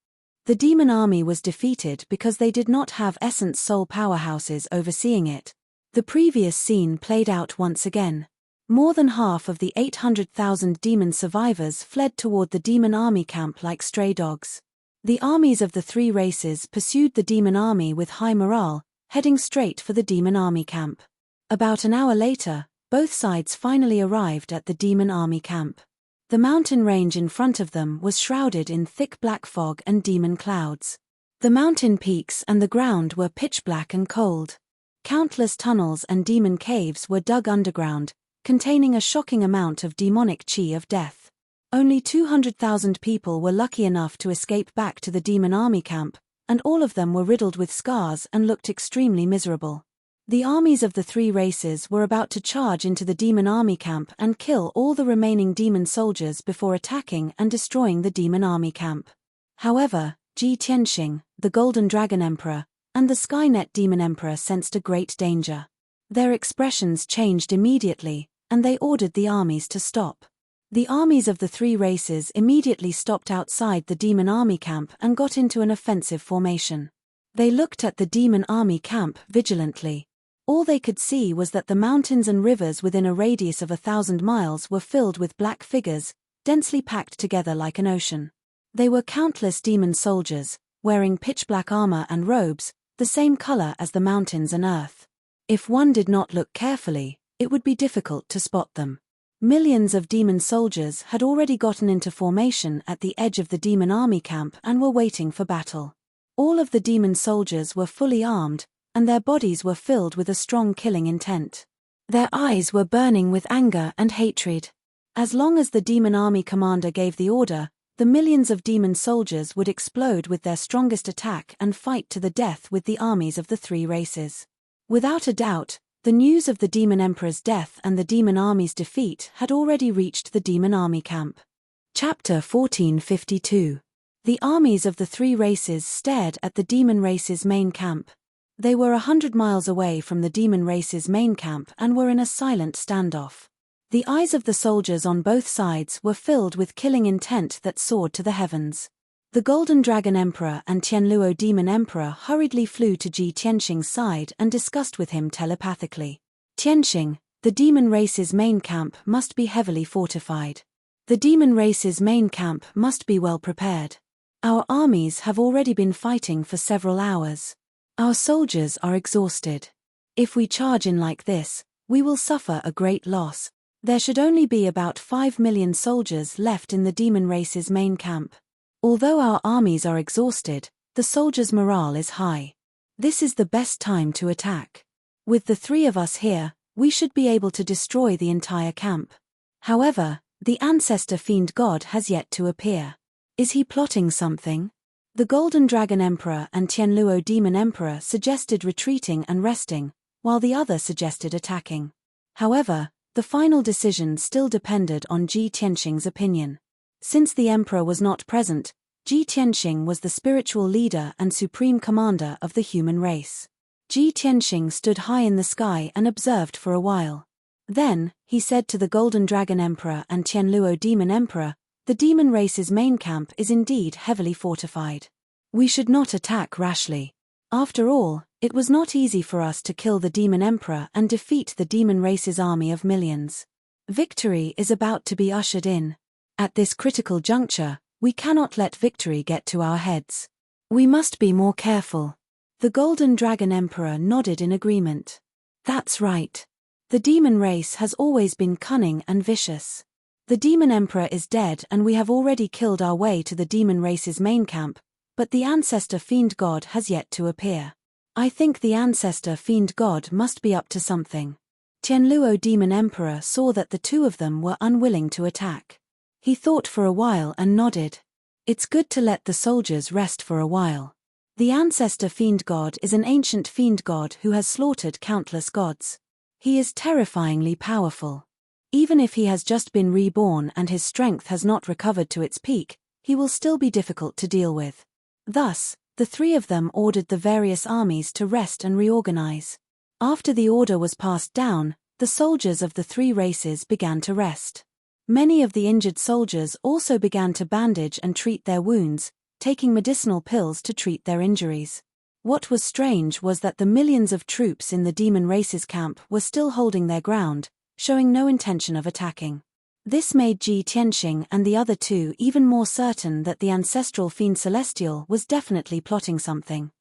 The demon army was defeated because they did not have essence soul powerhouses overseeing it. The previous scene played out once again. More than half of the 800,000 demon survivors fled toward the demon army camp like stray dogs. The armies of the three races pursued the demon army with high morale, heading straight for the demon army camp. About an hour later, both sides finally arrived at the demon army camp. The mountain range in front of them was shrouded in thick black fog and demon clouds. The mountain peaks and the ground were pitch black and cold. Countless tunnels and demon caves were dug underground, containing a shocking amount of demonic chi of death. Only 200,000 people were lucky enough to escape back to the demon army camp, and all of them were riddled with scars and looked extremely miserable. The armies of the three races were about to charge into the demon army camp and kill all the remaining demon soldiers before attacking and destroying the demon army camp. However, Ji Tianxing, the Golden Dragon Emperor, and the Skynet Demon Emperor sensed a great danger. Their expressions changed immediately, and they ordered the armies to stop. The armies of the three races immediately stopped outside the demon army camp and got into an offensive formation. They looked at the demon army camp vigilantly. All they could see was that the mountains and rivers within a radius of 1,000 miles were filled with black figures, densely packed together like an ocean. They were countless demon soldiers, wearing pitch-black armor and robes, the same color as the mountains and earth. If one did not look carefully, it would be difficult to spot them. Millions of demon soldiers had already gotten into formation at the edge of the demon army camp and were waiting for battle. All of the demon soldiers were fully armed, and their bodies were filled with a strong killing intent. Their eyes were burning with anger and hatred. As long as the demon army commander gave the order, the millions of demon soldiers would explode with their strongest attack and fight to the death with the armies of the three races. Without a doubt, the news of the demon emperor's death and the demon army's defeat had already reached the demon army camp. Chapter 1452. The armies of the three races stared at the demon race's main camp. They were 100 miles away from the demon race's main camp and were in a silent standoff. The eyes of the soldiers on both sides were filled with killing intent that soared to the heavens. The Golden Dragon Emperor and Tianluo Demon Emperor hurriedly flew to Ji Tianxing's side and discussed with him telepathically. Tianxing, the demon race's main camp must be heavily fortified. The demon race's main camp must be well prepared. Our armies have already been fighting for several hours. Our soldiers are exhausted. If we charge in like this, we will suffer a great loss. There should only be about 5 million soldiers left in the demon race's main camp. Although our armies are exhausted, the soldiers' morale is high. This is the best time to attack. With the three of us here, we should be able to destroy the entire camp. However, the ancestor fiend god has yet to appear. Is he plotting something? The Golden Dragon Emperor and Tianluo Demon Emperor suggested retreating and resting, while the other suggested attacking. However, The final decision still depended on Ji Tianxing's opinion. Since the emperor was not present, Ji Tianxing was the spiritual leader and supreme commander of the human race. Ji Tianxing stood high in the sky and observed for a while. Then, he said to the Golden Dragon Emperor and Tianluo Demon Emperor, "The demon race's main camp is indeed heavily fortified. We should not attack rashly. After all, it was not easy for us to kill the Demon Emperor and defeat the demon race's army of millions. Victory is about to be ushered in. At this critical juncture, we cannot let victory get to our heads. We must be more careful." The Golden Dragon Emperor nodded in agreement. "That's right. The demon race has always been cunning and vicious. The Demon Emperor is dead and we have already killed our way to the demon race's main camp, but the ancestor fiend god has yet to appear. I think the ancestor fiend god must be up to something." Tianluo Demon Emperor saw that the two of them were unwilling to attack. He thought for a while and nodded. "It's good to let the soldiers rest for a while. The ancestor fiend god is an ancient fiend god who has slaughtered countless gods. He is terrifyingly powerful. Even if he has just been reborn and his strength has not recovered to its peak, he will still be difficult to deal with." Thus, the three of them ordered the various armies to rest and reorganize. After the order was passed down, the soldiers of the three races began to rest. Many of the injured soldiers also began to bandage and treat their wounds, taking medicinal pills to treat their injuries. What was strange was that the millions of troops in the demon race's camp were still holding their ground, showing no intention of attacking. This made Ji Tianxing and the other two even more certain that the ancestral fiend Celestial was definitely plotting something.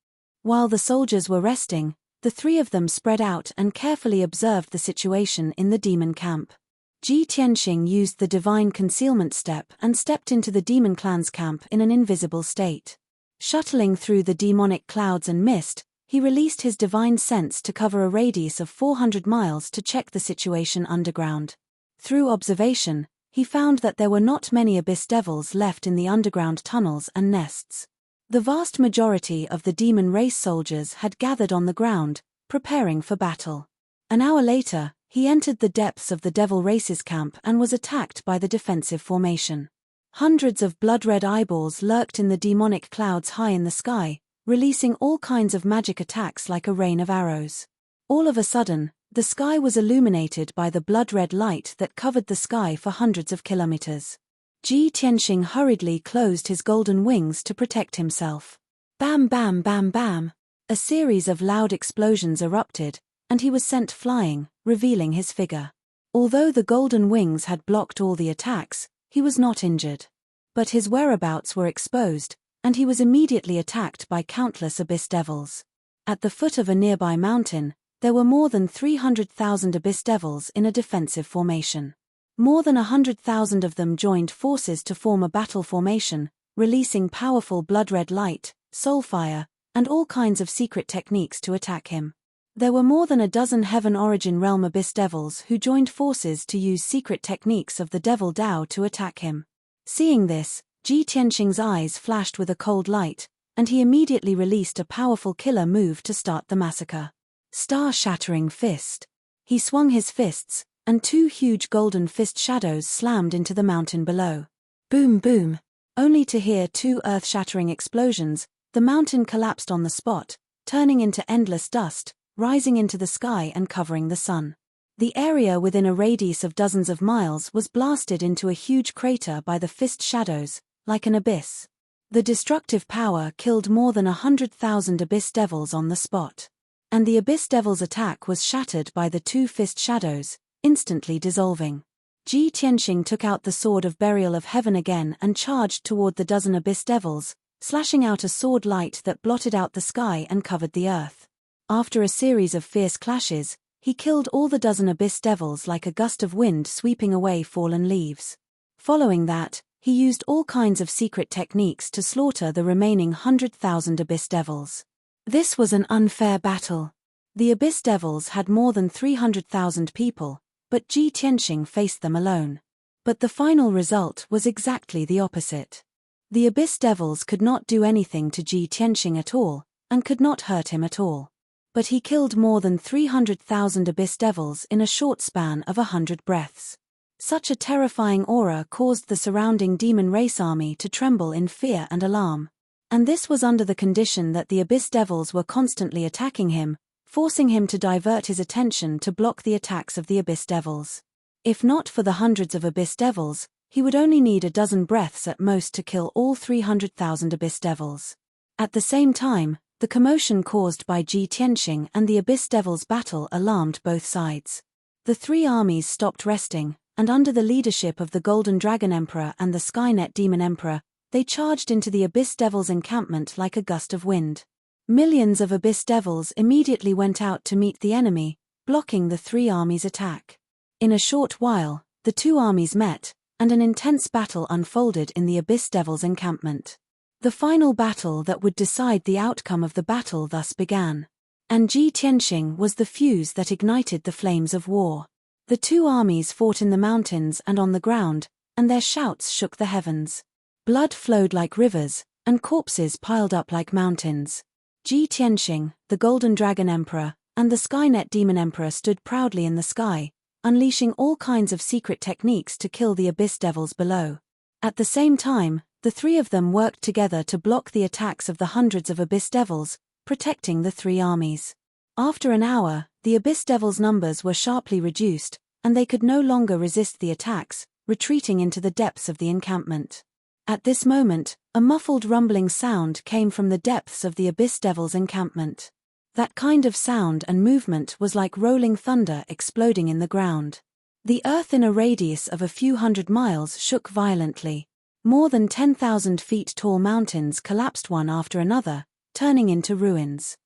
While the soldiers were resting, the three of them spread out and carefully observed the situation in the demon camp. Ji Tianxing used the divine concealment step and stepped into the demon clan's camp in an invisible state. Shuttling through the demonic clouds and mist, he released his divine sense to cover a radius of 400 miles to check the situation underground. Through observation, he found that there were not many abyss devils left in the underground tunnels and nests. The vast majority of the demon race soldiers had gathered on the ground, preparing for battle. An hour later, he entered the depths of the devil race's camp and was attacked by the defensive formation. Hundreds of blood-red eyeballs lurked in the demonic clouds high in the sky, releasing all kinds of magic attacks like a rain of arrows. All of a sudden, the sky was illuminated by the blood-red light that covered the sky for hundreds of kilometers. Ji Tianxing hurriedly closed his golden wings to protect himself. Bam bam bam bam! A series of loud explosions erupted, and he was sent flying, revealing his figure. Although the golden wings had blocked all the attacks, he was not injured. But his whereabouts were exposed, and he was immediately attacked by countless abyss devils. At the foot of a nearby mountain, there were more than 300,000 abyss devils in a defensive formation. More than 100,000 of them joined forces to form a battle formation, releasing powerful blood-red light, soulfire, and all kinds of secret techniques to attack him. There were more than a dozen Heaven Origin Realm abyss devils who joined forces to use secret techniques of the Devil Dao to attack him. Seeing this, Ji Tianxing's eyes flashed with a cold light, and he immediately released a powerful killer move to start the massacre. Star-shattering fist. He swung his fists, and two huge golden fist shadows slammed into the mountain below. Boom boom! Only to hear two earth-shattering explosions, the mountain collapsed on the spot, turning into endless dust, rising into the sky and covering the sun. The area within a radius of dozens of miles was blasted into a huge crater by the fist shadows, like an abyss. The destructive power killed more than 100,000 abyss devils on the spot. And the abyss devil's attack was shattered by the two fist shadows, instantly dissolving. Ji Tianxing took out the sword of burial of heaven again and charged toward the dozen abyss devils, slashing out a sword light that blotted out the sky and covered the earth. After a series of fierce clashes, he killed all the dozen abyss devils like a gust of wind sweeping away fallen leaves. Following that, he used all kinds of secret techniques to slaughter the remaining 100,000 abyss devils. This was an unfair battle. The abyss devils had more than 300,000 people, but Ji Tianxing faced them alone. But the final result was exactly the opposite. The abyss devils could not do anything to Ji Tianxing at all, and could not hurt him at all. But he killed more than 300,000 abyss devils in a short span of 100 breaths. Such a terrifying aura caused the surrounding demon race army to tremble in fear and alarm. And this was under the condition that the abyss devils were constantly attacking him, forcing him to divert his attention to block the attacks of the abyss devils. If not for the hundreds of abyss devils, he would only need a dozen breaths at most to kill all 300,000 abyss devils. At the same time, the commotion caused by Ji Tianxing and the abyss devils' battle alarmed both sides. The three armies stopped resting, and under the leadership of the Golden Dragon Emperor and the Skynet Demon Emperor, they charged into the abyss devils' encampment like a gust of wind. Millions of abyss devils immediately went out to meet the enemy, blocking the three armies' attack. In a short while, the two armies met, and an intense battle unfolded in the abyss devils' encampment. The final battle that would decide the outcome of the battle thus began. And Ji Tianxing was the fuse that ignited the flames of war. The two armies fought in the mountains and on the ground, and their shouts shook the heavens. Blood flowed like rivers, and corpses piled up like mountains. Ji Tianxing, the Golden Dragon Emperor, and the Skynet Demon Emperor stood proudly in the sky, unleashing all kinds of secret techniques to kill the abyss devils below. At the same time, the three of them worked together to block the attacks of the hundreds of abyss devils, protecting the three armies. After an hour, the abyss devils' numbers were sharply reduced, and they could no longer resist the attacks, retreating into the depths of the encampment. At this moment, a muffled rumbling sound came from the depths of the abyss devils' encampment. That kind of sound and movement was like rolling thunder exploding in the ground. The earth in a radius of a few hundred miles shook violently. More than 10,000 feet tall mountains collapsed one after another, turning into ruins.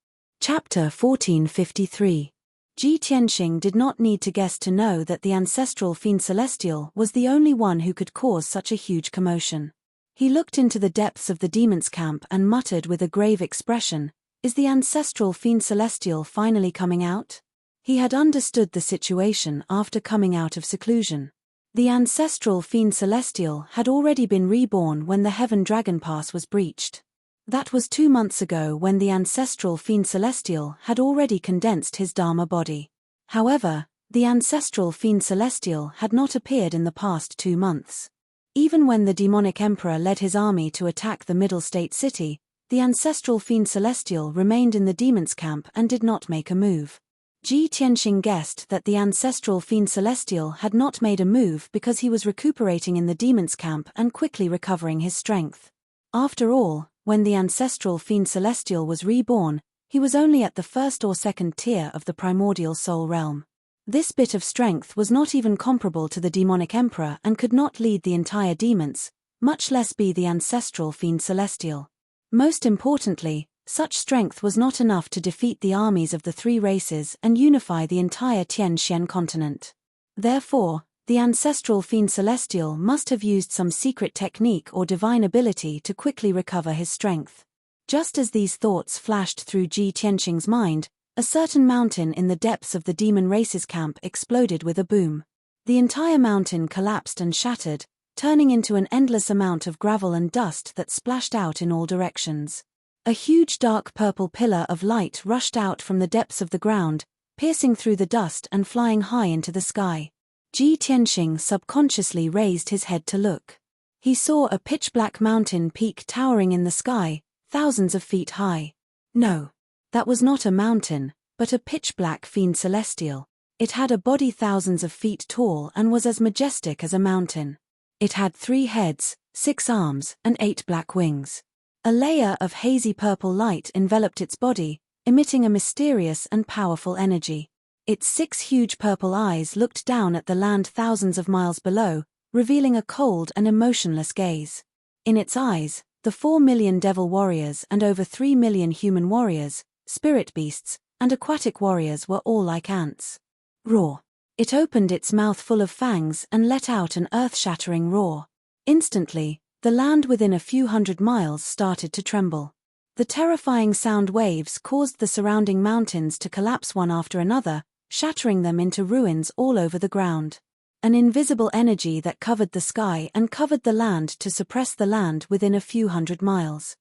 Chapter 1453. Ji Tianxing did not need to guess to know that the ancestral fiend celestial was the only one who could cause such a huge commotion. He looked into the depths of the demon's camp and muttered with a grave expression, "Is the ancestral fiend celestial finally coming out?" He had understood the situation after coming out of seclusion. The ancestral fiend celestial had already been reborn when the Heaven Dragon Pass was breached. That was 2 months ago when the ancestral fiend celestial had already condensed his Dharma body. However, the ancestral fiend celestial had not appeared in the past 2 months. Even when the demonic emperor led his army to attack the Middle State City, the ancestral fiend celestial remained in the demon's camp and did not make a move. Ji Tianxing guessed that the ancestral fiend celestial had not made a move because he was recuperating in the demon's camp and quickly recovering his strength. After all, when the ancestral fiend celestial was reborn, he was only at the first or second tier of the primordial soul realm. This bit of strength was not even comparable to the demonic emperor and could not lead the entire demons, much less be the ancestral fiend celestial. Most importantly, such strength was not enough to defeat the armies of the three races and unify the entire Tianxian continent. Therefore, the ancestral fiend celestial must have used some secret technique or divine ability to quickly recover his strength. Just as these thoughts flashed through Ji Tianxing's mind, a certain mountain in the depths of the demon race's camp exploded with a boom. The entire mountain collapsed and shattered, turning into an endless amount of gravel and dust that splashed out in all directions. A huge dark purple pillar of light rushed out from the depths of the ground, piercing through the dust and flying high into the sky. Ji Tianxing subconsciously raised his head to look. He saw a pitch-black mountain peak towering in the sky, thousands of feet high. No. That was not a mountain, but a pitch-black fiend celestial. It had a body thousands of feet tall and was as majestic as a mountain. It had 3 heads, 6 arms, and 8 black wings. A layer of hazy purple light enveloped its body, emitting a mysterious and powerful energy. Its 6 huge purple eyes looked down at the land thousands of miles below, revealing a cold and emotionless gaze. In its eyes, the 4 million devil warriors and over 3 million human warriors, spirit beasts, and aquatic warriors were all like ants. Roar. It opened its mouth full of fangs and let out an earth-shattering roar. Instantly, the land within a few hundred miles started to tremble. The terrifying sound waves caused the surrounding mountains to collapse one after another, shattering them into ruins all over the ground. An invisible energy that covered the sky and covered the land to suppress the land within a few hundred miles.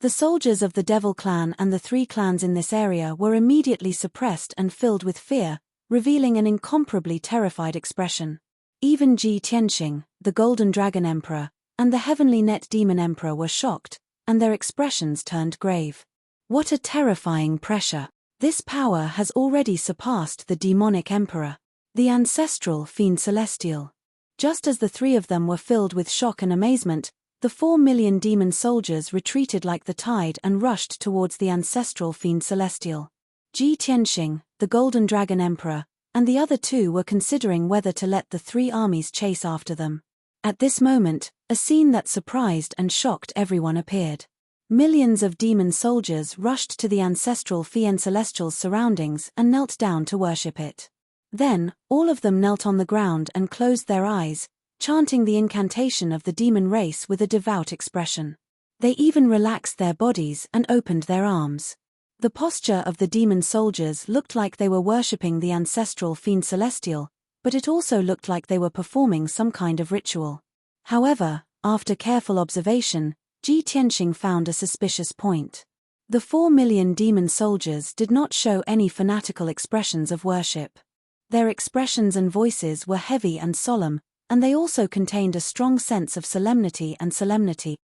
The soldiers of the Devil clan and the 3 clans in this area were immediately suppressed and filled with fear, revealing an incomparably terrified expression. Even Ji Tianxing, the Golden Dragon Emperor, and the Heavenly Net Demon Emperor were shocked, and their expressions turned grave. What a terrifying pressure! This power has already surpassed the demonic emperor, the ancestral Fiend Celestial. Just as the 3 of them were filled with shock and amazement, the 4 million demon soldiers retreated like the tide and rushed towards the ancestral Fiend Celestial. Ji Tianxing, the Golden Dragon Emperor, and the other 2 were considering whether to let the 3 armies chase after them. At this moment, a scene that surprised and shocked everyone appeared. Millions of demon soldiers rushed to the ancestral Fiend Celestial's surroundings and knelt down to worship it. Then, all of them knelt on the ground and closed their eyes, chanting the incantation of the demon race with a devout expression. They even relaxed their bodies and opened their arms. The posture of the demon soldiers looked like they were worshipping the ancestral Fiend Celestial, but it also looked like they were performing some kind of ritual. However, after careful observation, Ji Tianxing found a suspicious point. The 4 million demon soldiers did not show any fanatical expressions of worship. Their expressions and voices were heavy and solemn, and they also contained a strong sense of solemnity.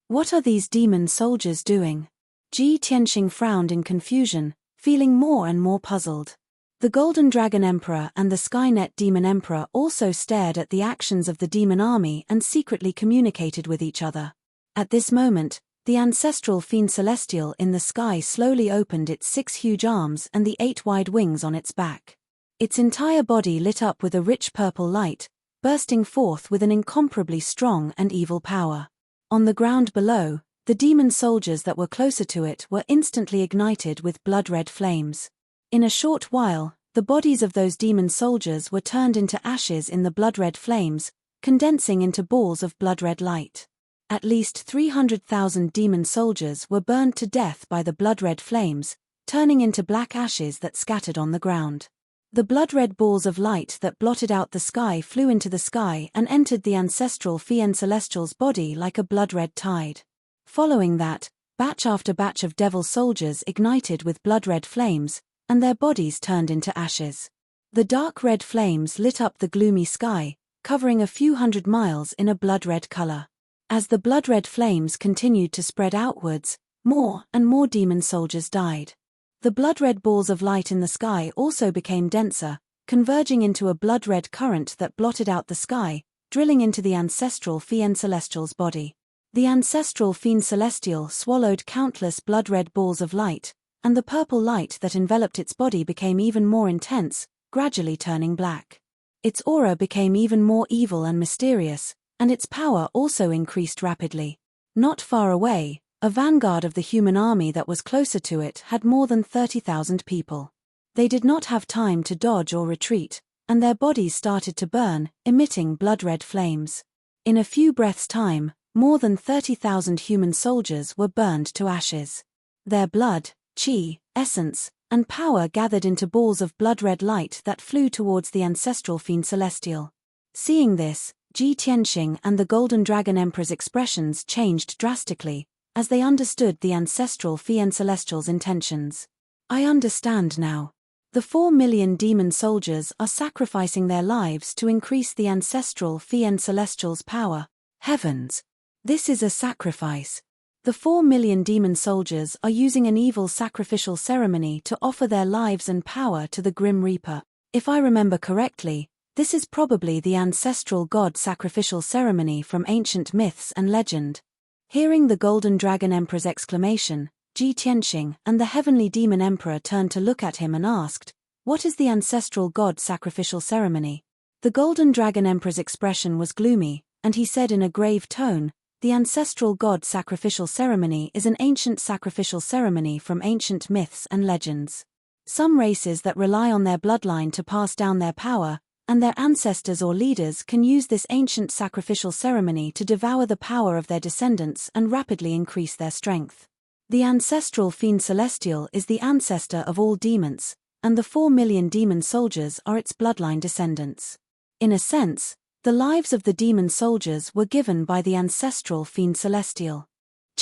What are these demon soldiers doing? Ji Tianxing frowned in confusion, feeling more and more puzzled. The Golden Dragon Emperor and the Skynet Demon Emperor also stared at the actions of the demon army and secretly communicated with each other. At this moment, the ancestral Fiend Celestial in the sky slowly opened its 6 huge arms and the 8 wide wings on its back. Its entire body lit up with a rich purple light, bursting forth with an incomparably strong and evil power. On the ground below, the demon soldiers that were closer to it were instantly ignited with blood-red flames. In a short while, the bodies of those demon soldiers were turned into ashes in the blood-red flames, condensing into balls of blood-red light. At least 300,000 demon soldiers were burned to death by the blood-red flames, turning into black ashes that scattered on the ground. The blood-red balls of light that blotted out the sky flew into the sky and entered the ancestral Fiend Celestial's body like a blood-red tide. Following that, batch after batch of devil soldiers ignited with blood-red flames, and their bodies turned into ashes. The dark red flames lit up the gloomy sky, covering a few hundred miles in a blood-red color. As the blood-red flames continued to spread outwards, more and more demon soldiers died. The blood-red balls of light in the sky also became denser, converging into a blood-red current that blotted out the sky, drilling into the ancestral Fiend Celestial's body. The ancestral Fiend Celestial swallowed countless blood-red balls of light, and the purple light that enveloped its body became even more intense, gradually turning black. Its aura became even more evil and mysterious, and its power also increased rapidly. Not far away, a vanguard of the human army that was closer to it had more than 30,000 people. They did not have time to dodge or retreat, and their bodies started to burn, emitting blood-red flames. In a few breaths' time, more than 30,000 human soldiers were burned to ashes. Their blood, chi, essence, and power gathered into balls of blood-red light that flew towards the ancestral Fiend Celestial. Seeing this, Ji Tianxing and the Golden Dragon Emperor's expressions changed drastically, as they understood the ancestral Fiend Celestial's intentions. I understand now. The 4 million demon soldiers are sacrificing their lives to increase the ancestral Fiend Celestial's power. Heavens! This is a sacrifice. The 4 million demon soldiers are using an evil sacrificial ceremony to offer their lives and power to the Grim Reaper. If I remember correctly, this is probably the ancestral god sacrificial ceremony from ancient myths and legend. Hearing the Golden Dragon Emperor's exclamation, Ji Tianxing and the Heavenly Demon Emperor turned to look at him and asked, "What is the ancestral god sacrificial ceremony?" The Golden Dragon Emperor's expression was gloomy, and he said in a grave tone, "The ancestral god sacrificial ceremony is an ancient sacrificial ceremony from ancient myths and legends. Some races that rely on their bloodline to pass down their power, and their ancestors or leaders can use this ancient sacrificial ceremony to devour the power of their descendants and rapidly increase their strength. The ancestral Fiend Celestial is the ancestor of all demons, and the 4 million demon soldiers are its bloodline descendants. In a sense, the lives of the demon soldiers were given by the ancestral Fiend Celestial.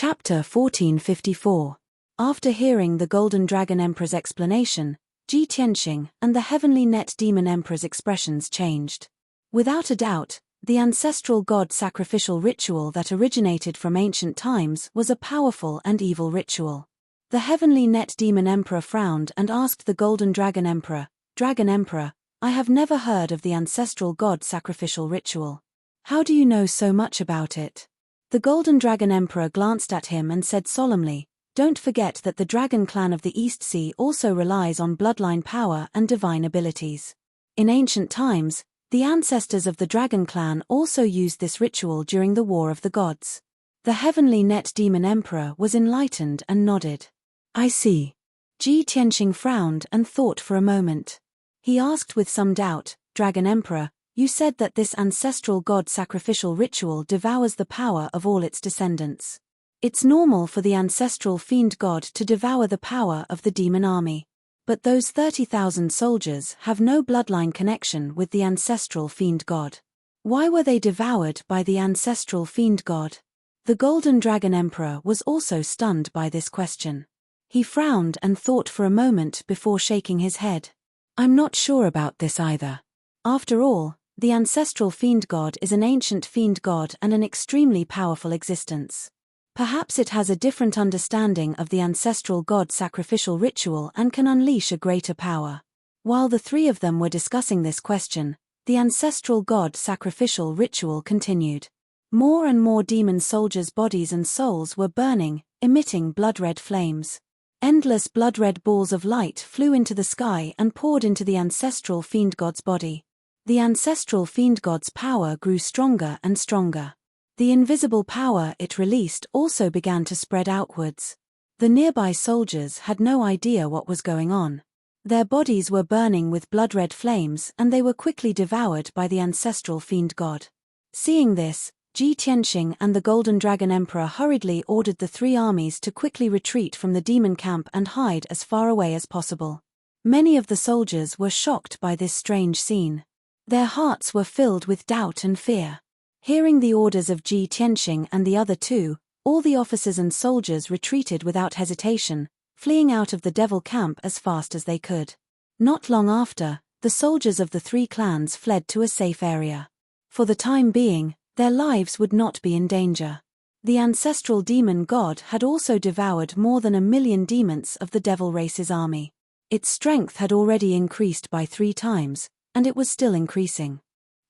Chapter 1454. After hearing the Golden Dragon Emperor's explanation, Ji Tianxing and the Heavenly Net Demon Emperor's expressions changed. Without a doubt, the ancestral god sacrificial ritual that originated from ancient times was a powerful and evil ritual. The Heavenly Net Demon Emperor frowned and asked the Golden Dragon Emperor, "Dragon Emperor, I have never heard of the ancestral god sacrificial ritual. How do you know so much about it?" The Golden Dragon Emperor glanced at him and said solemnly, "Don't forget that the Dragon Clan of the East Sea also relies on bloodline power and divine abilities. In ancient times, the ancestors of the Dragon Clan also used this ritual during the War of the Gods." The Heavenly Net Demon Emperor was enlightened and nodded. "I see." Ji Tianxing frowned and thought for a moment. He asked with some doubt, "Dragon Emperor, you said that this ancestral god sacrificial ritual devours the power of all its descendants. It's normal for the ancestral fiend god to devour the power of the demon army. But those 30,000 soldiers have no bloodline connection with the ancestral fiend god. Why were they devoured by the ancestral fiend god?" The Golden Dragon Emperor was also stunned by this question. He frowned and thought for a moment before shaking his head. "I'm not sure about this either. After all, the ancestral fiend god is an ancient fiend god and an extremely powerful existence. Perhaps it has a different understanding of the ancestral god sacrificial ritual and can unleash a greater power." While the three of them were discussing this question, the ancestral god sacrificial ritual continued. More and more demon soldiers' bodies and souls were burning, emitting blood-red flames. Endless blood-red balls of light flew into the sky and poured into the ancestral fiend god's body. The ancestral fiend god's power grew stronger and stronger. The invisible power it released also began to spread outwards. The nearby soldiers had no idea what was going on. Their bodies were burning with blood-red flames and they were quickly devoured by the ancestral fiend god. Seeing this, Ji Tianxing and the Golden Dragon Emperor hurriedly ordered the three armies to quickly retreat from the demon camp and hide as far away as possible. Many of the soldiers were shocked by this strange scene. Their hearts were filled with doubt and fear. Hearing the orders of Ji Tianxing and the other two, all the officers and soldiers retreated without hesitation, fleeing out of the devil camp as fast as they could. Not long after, the soldiers of the three clans fled to a safe area. For the time being, their lives would not be in danger. The ancestral demon god had also devoured more than 1,000,000 demons of the devil race's army. Its strength had already increased by 3 times, and it was still increasing.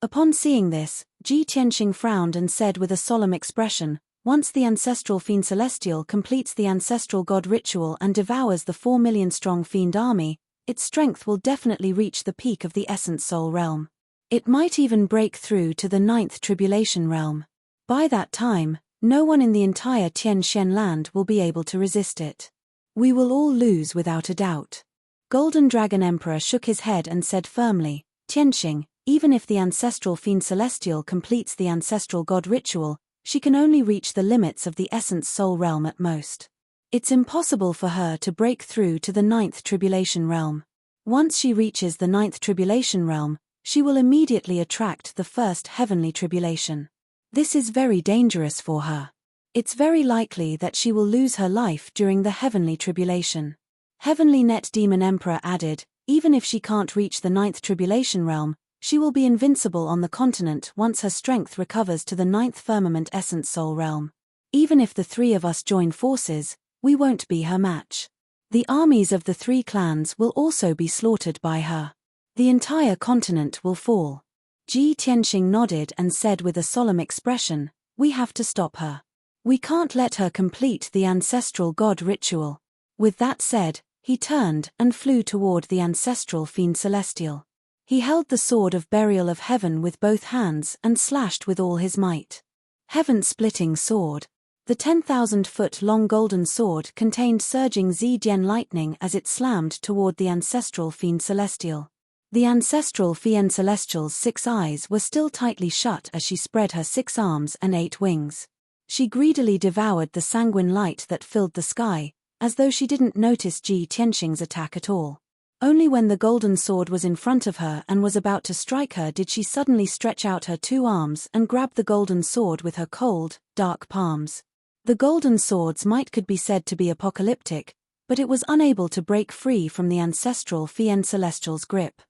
Upon seeing this, Ji Tianxing frowned and said with a solemn expression, "Once the ancestral fiend celestial completes the ancestral god ritual and devours the 4,000,000-strong fiend army, its strength will definitely reach the peak of the essence soul realm. It might even break through to the 9th tribulation realm. By that time, no one in the entire Tianxian land will be able to resist it. We will all lose without a doubt." Golden Dragon Emperor shook his head and said firmly, "Tianxing, even if the ancestral fiend celestial completes the ancestral god ritual, she can only reach the limits of the essence soul realm at most. It's impossible for her to break through to the 9th tribulation realm. Once she reaches the 9th tribulation realm, she will immediately attract the first heavenly tribulation. This is very dangerous for her. It's very likely that she will lose her life during the heavenly tribulation." Heavenly Net Demon Emperor added, "Even if she can't reach the 9th tribulation realm, she will be invincible on the continent once her strength recovers to the 9th firmament essence soul realm. Even if the three of us join forces, we won't be her match. The armies of the three clans will also be slaughtered by her. The entire continent will fall." Ji Tianxing nodded and said with a solemn expression, "We have to stop her. We can't let her complete the ancestral god ritual." With that said, he turned and flew toward the ancestral fiend celestial. He held the sword of burial of heaven with both hands and slashed with all his might. Heaven-splitting sword. The 10,000-foot-long golden sword contained surging Zedian lightning as it slammed toward the ancestral fiend celestial. The ancestral fiend celestial's 6 eyes were still tightly shut as she spread her 6 arms and 8 wings. She greedily devoured the sanguine light that filled the sky, as though she didn't notice Ji Tianxing's attack at all. Only when the golden sword was in front of her and was about to strike her did she suddenly stretch out her 2 arms and grab the golden sword with her cold, dark palms. The golden swords could be said to be apocalyptic, but it was unable to break free from the ancestral Fien Celestial's grip.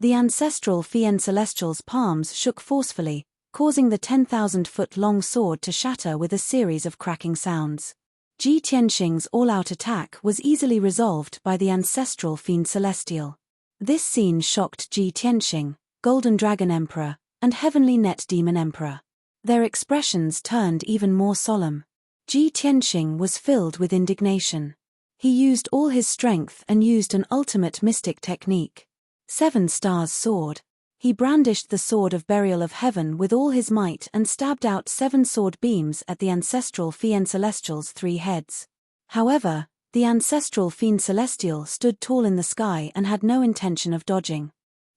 The ancestral Fien Celestial's palms shook forcefully, causing the 10,000-foot-long sword to shatter with a series of cracking sounds. Ji Tianxing's all-out attack was easily resolved by the ancestral Fiend Celestial. This scene shocked Ji Tianxing, Golden Dragon Emperor, and Heavenly Net Demon Emperor. Their expressions turned even more solemn. Ji Tianxing was filled with indignation. He used all his strength and used an ultimate mystic technique. 7 Stars Sword. He brandished the Sword of Burial of Heaven with all his might and stabbed out 7 sword beams at the ancestral Fien Celestial's 3 heads. However, the ancestral Fiend Celestial stood tall in the sky and had no intention of dodging.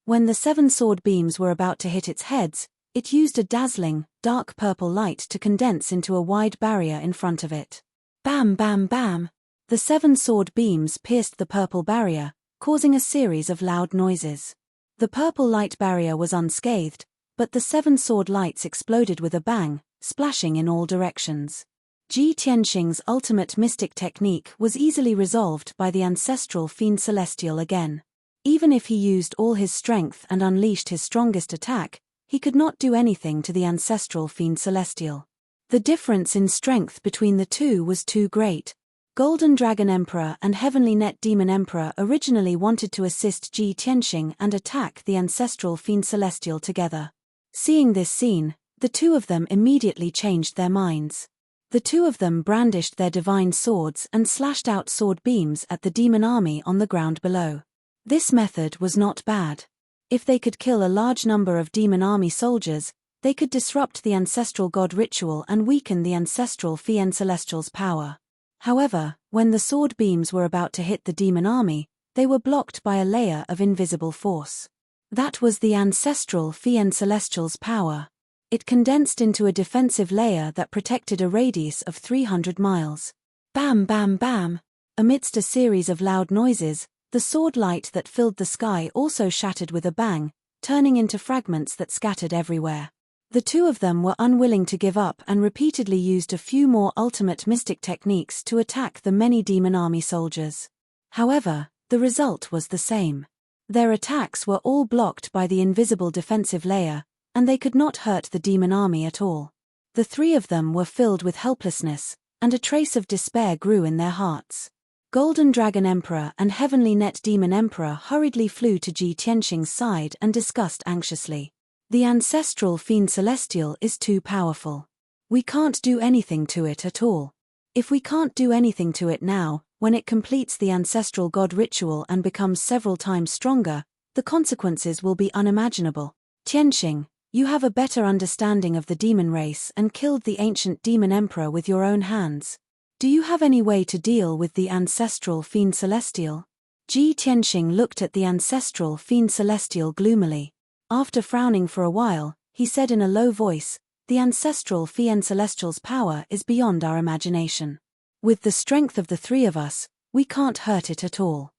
When the 7 sword beams were about to hit its heads, it used a dazzling, dark purple light to condense into a wide barrier in front of it. Bam bam bam! The 7 sword beams pierced the purple barrier, causing a series of loud noises. The purple light barrier was unscathed, but the 7 sword lights exploded with a bang, splashing in all directions. Ji Tianxing's ultimate mystic technique was easily resolved by the ancestral Fiend Celestial again. Even if he used all his strength and unleashed his strongest attack, he could not do anything to the ancestral Fiend Celestial. The difference in strength between the two was too great. Golden Dragon Emperor and Heavenly Net Demon Emperor originally wanted to assist Ji Tianxing and attack the ancestral Fiend Celestial together. Seeing this scene, the two of them immediately changed their minds. The two of them brandished their divine swords and slashed out sword beams at the demon army on the ground below. This method was not bad. If they could kill a large number of demon army soldiers, they could disrupt the ancestral god ritual and weaken the ancestral Fien Celestial's power. However, when the sword beams were about to hit the demon army, they were blocked by a layer of invisible force. That was the ancestral Fien Celestial's power. It condensed into a defensive layer that protected a radius of 300 miles. Bam bam bam! Amidst a series of loud noises, the sword light that filled the sky also shattered with a bang, turning into fragments that scattered everywhere. The two of them were unwilling to give up and repeatedly used a few more ultimate mystic techniques to attack the many demon army soldiers. However, the result was the same. Their attacks were all blocked by the invisible defensive layer, and they could not hurt the demon army at all. The three of them were filled with helplessness, and a trace of despair grew in their hearts. Golden Dragon Emperor and Heavenly Net Demon Emperor hurriedly flew to Ji Tianxing's side and discussed anxiously. The ancestral Fiend Celestial is too powerful. We can't do anything to it at all. If we can't do anything to it now, when it completes the ancestral god ritual and becomes several times stronger, the consequences will be unimaginable. Tianxing, you have a better understanding of the demon race and killed the ancient demon emperor with your own hands. Do you have any way to deal with the ancestral Fiend Celestial? Ji Tianxing looked at the ancestral Fiend Celestial gloomily. After frowning for a while, he said in a low voice, "The ancestral Fien Celestial's power is beyond our imagination. With the strength of the three of us, we can't hurt it at all."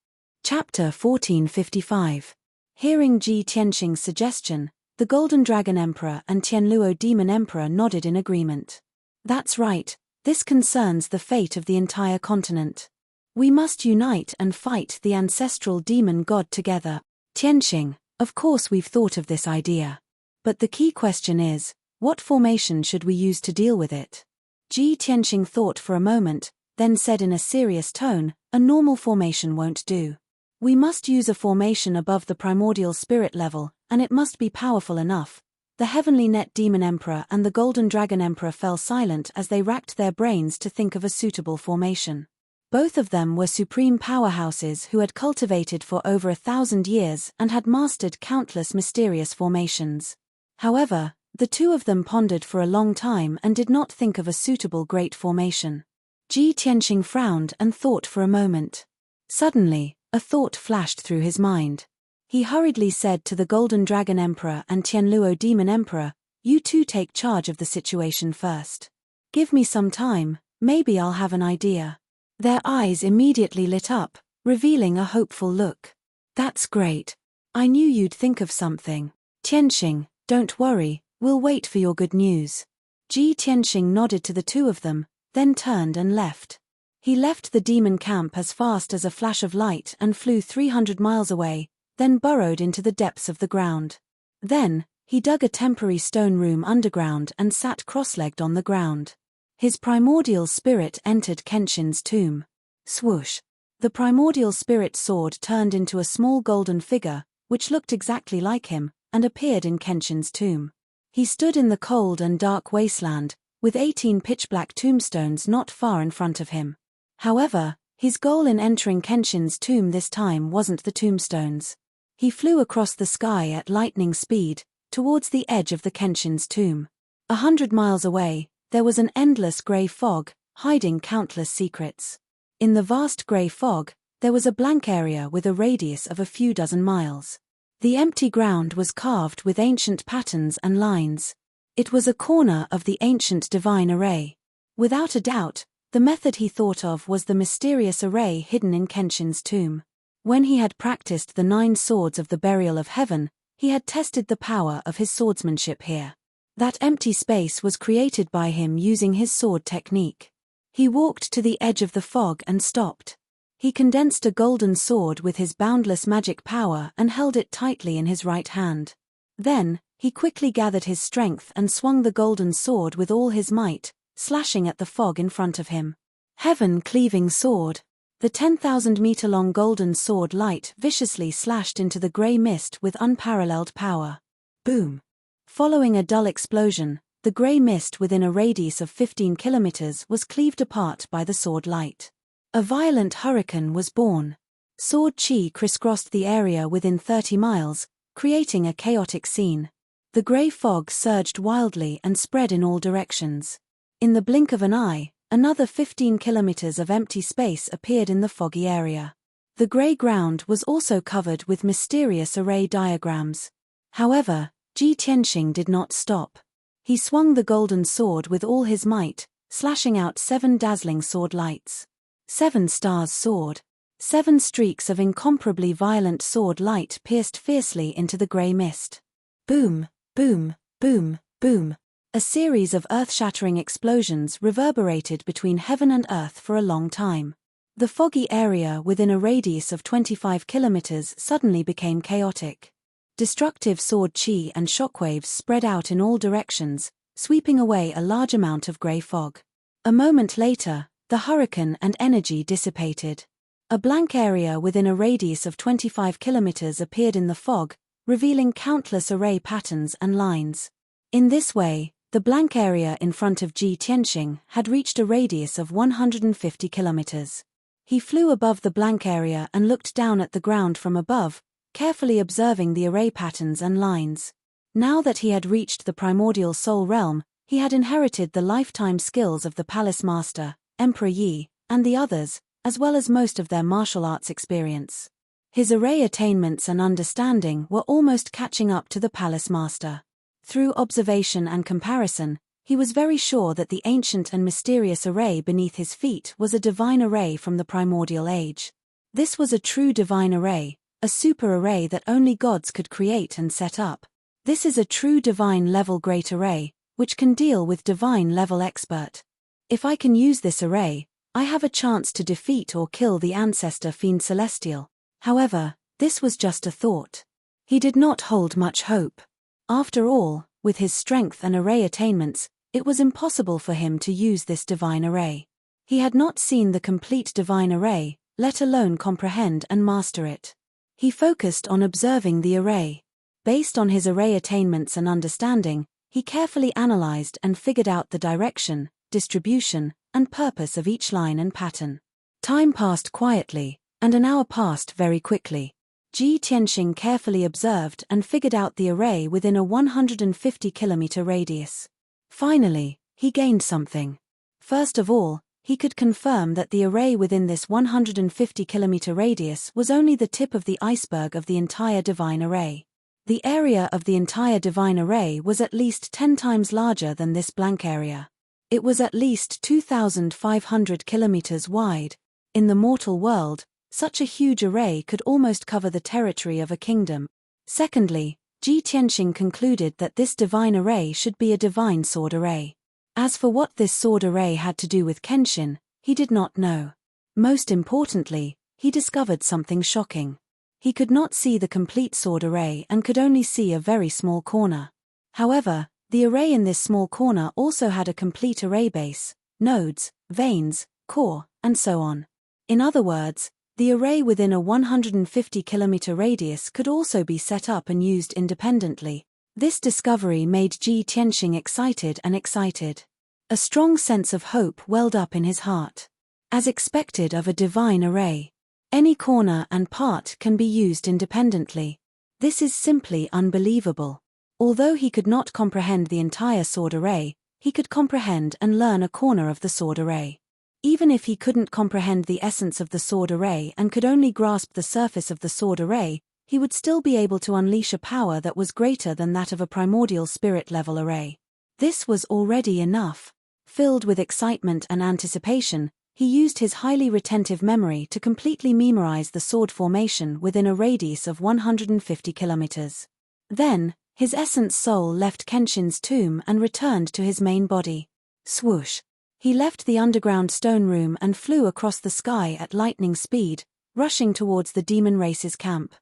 Chapter 1455. Hearing Ji Tianxing's suggestion, the Golden Dragon Emperor and Tianluo Demon Emperor nodded in agreement. That's right, this concerns the fate of the entire continent. We must unite and fight the ancestral demon god together. Tianxing, of course we've thought of this idea. But the key question is, what formation should we use to deal with it? Ji Tianxing thought for a moment, then said in a serious tone, "A normal formation won't do. We must use a formation above the primordial spirit level, and it must be powerful enough." The Heavenly Net Demon Emperor and the Golden Dragon Emperor fell silent as they racked their brains to think of a suitable formation. Both of them were supreme powerhouses who had cultivated for over 1,000 years and had mastered countless mysterious formations. However, the two of them pondered for a long time and did not think of a suitable great formation. Ji Tianxing frowned and thought for a moment. Suddenly, a thought flashed through his mind. He hurriedly said to the Golden Dragon Emperor and Tianluo Demon Emperor, "You two take charge of the situation first. Give me some time, maybe I'll have an idea." Their eyes immediately lit up, revealing a hopeful look. "That's great. I knew you'd think of something. Tianxing, don't worry, we'll wait for your good news." Ji Tianxing nodded to the two of them, then turned and left. He left the demon camp as fast as a flash of light and flew 300 miles away, then burrowed into the depths of the ground. Then, he dug a temporary stone room underground and sat cross-legged on the ground. His primordial spirit entered Kenshin's tomb. Swoosh! The primordial spirit sword turned into a small golden figure, which looked exactly like him, and appeared in Kenshin's tomb. He stood in the cold and dark wasteland, with 18 pitch-black tombstones not far in front of him. However, his goal in entering Kenshin's tomb this time wasn't the tombstones. He flew across the sky at lightning speed, towards the edge of the Kenshin's tomb. 100 miles away, there was an endless grey fog, hiding countless secrets. In the vast grey fog, there was a blank area with a radius of a few dozen miles. The empty ground was carved with ancient patterns and lines. It was a corner of the ancient divine array. Without a doubt, the method he thought of was the mysterious array hidden in Kenshin's tomb. When he had practiced the 9 swords of the burial of heaven, he had tested the power of his swordsmanship here. That empty space was created by him using his sword technique. He walked to the edge of the fog and stopped. He condensed a golden sword with his boundless magic power and held it tightly in his right hand. Then, he quickly gathered his strength and swung the golden sword with all his might, slashing at the fog in front of him. Heaven-cleaving sword. The 10,000-meter-long golden sword light viciously slashed into the grey mist with unparalleled power. Boom! Following a dull explosion, the grey mist within a radius of 15 kilometers was cleaved apart by the sword light. A violent hurricane was born. Sword chi crisscrossed the area within 30 miles, creating a chaotic scene. The grey fog surged wildly and spread in all directions. In the blink of an eye, another 15 kilometers of empty space appeared in the foggy area. The grey ground was also covered with mysterious array diagrams. However, Ji Tianxing did not stop. He swung the golden sword with all his might, slashing out 7 dazzling sword lights. 7 stars sword. 7 streaks of incomparably violent sword light pierced fiercely into the grey mist. Boom, boom, boom, boom. A series of earth-shattering explosions reverberated between heaven and earth for a long time. The foggy area within a radius of 25 kilometers suddenly became chaotic. Destructive sword chi and shockwaves spread out in all directions, sweeping away a large amount of grey fog. A moment later, the hurricane and energy dissipated. A blank area within a radius of 25 kilometers appeared in the fog, revealing countless array patterns and lines. In this way, the blank area in front of Ji Tianxing had reached a radius of 150 kilometers. He flew above the blank area and looked down at the ground from above, carefully observing the array patterns and lines. Now that he had reached the primordial soul realm, he had inherited the lifetime skills of the palace master, Emperor Yi, and the others, as well as most of their martial arts experience. His array attainments and understanding were almost catching up to the palace master. Through observation and comparison, he was very sure that the ancient and mysterious array beneath his feet was a divine array from the primordial age. This was a true divine array, a super array that only gods could create and set up. This is a true divine level great array, which can deal with divine level expert. If I can use this array, I have a chance to defeat or kill the ancestor fiend celestial. However, this was just a thought. He did not hold much hope. After all, with his strength and array attainments, it was impossible for him to use this divine array. He had not seen the complete divine array, let alone comprehend and master it. He focused on observing the array. Based on his array attainments and understanding, he carefully analyzed and figured out the direction, distribution, and purpose of each line and pattern. Time passed quietly, and an hour passed very quickly. Ji Tianxing carefully observed and figured out the array within a 150-kilometer radius. Finally, he gained something. First of all, he could confirm that the array within this 150-kilometer radius was only the tip of the iceberg of the entire divine array. The area of the entire divine array was at least 10 times larger than this blank area. It was at least 2,500 kilometers wide. In the mortal world, such a huge array could almost cover the territory of a kingdom. Secondly, Ji Tianxing concluded that this divine array should be a divine sword array. As for what this sword array had to do with Kenshin, he did not know. Most importantly, he discovered something shocking. He could not see the complete sword array and could only see a very small corner. However, the array in this small corner also had a complete array base, nodes, veins, core, and so on. In other words, the array within a 150-kilometer radius could also be set up and used independently. This discovery made Ji Tianxing excited. A strong sense of hope welled up in his heart. As expected of a divine array, any corner and part can be used independently. This is simply unbelievable. Although he could not comprehend the entire sword array, he could comprehend and learn a corner of the sword array. Even if he couldn't comprehend the essence of the sword array and could only grasp the surface of the sword array, he would still be able to unleash a power that was greater than that of a primordial spirit-level array. This was already enough. Filled with excitement and anticipation, he used his highly retentive memory to completely memorize the sword formation within a radius of 150 kilometers. Then, his essence soul left Kenshin's tomb and returned to his main body. Swoosh! He left the underground stone room and flew across the sky at lightning speed, rushing towards the demon race's camp.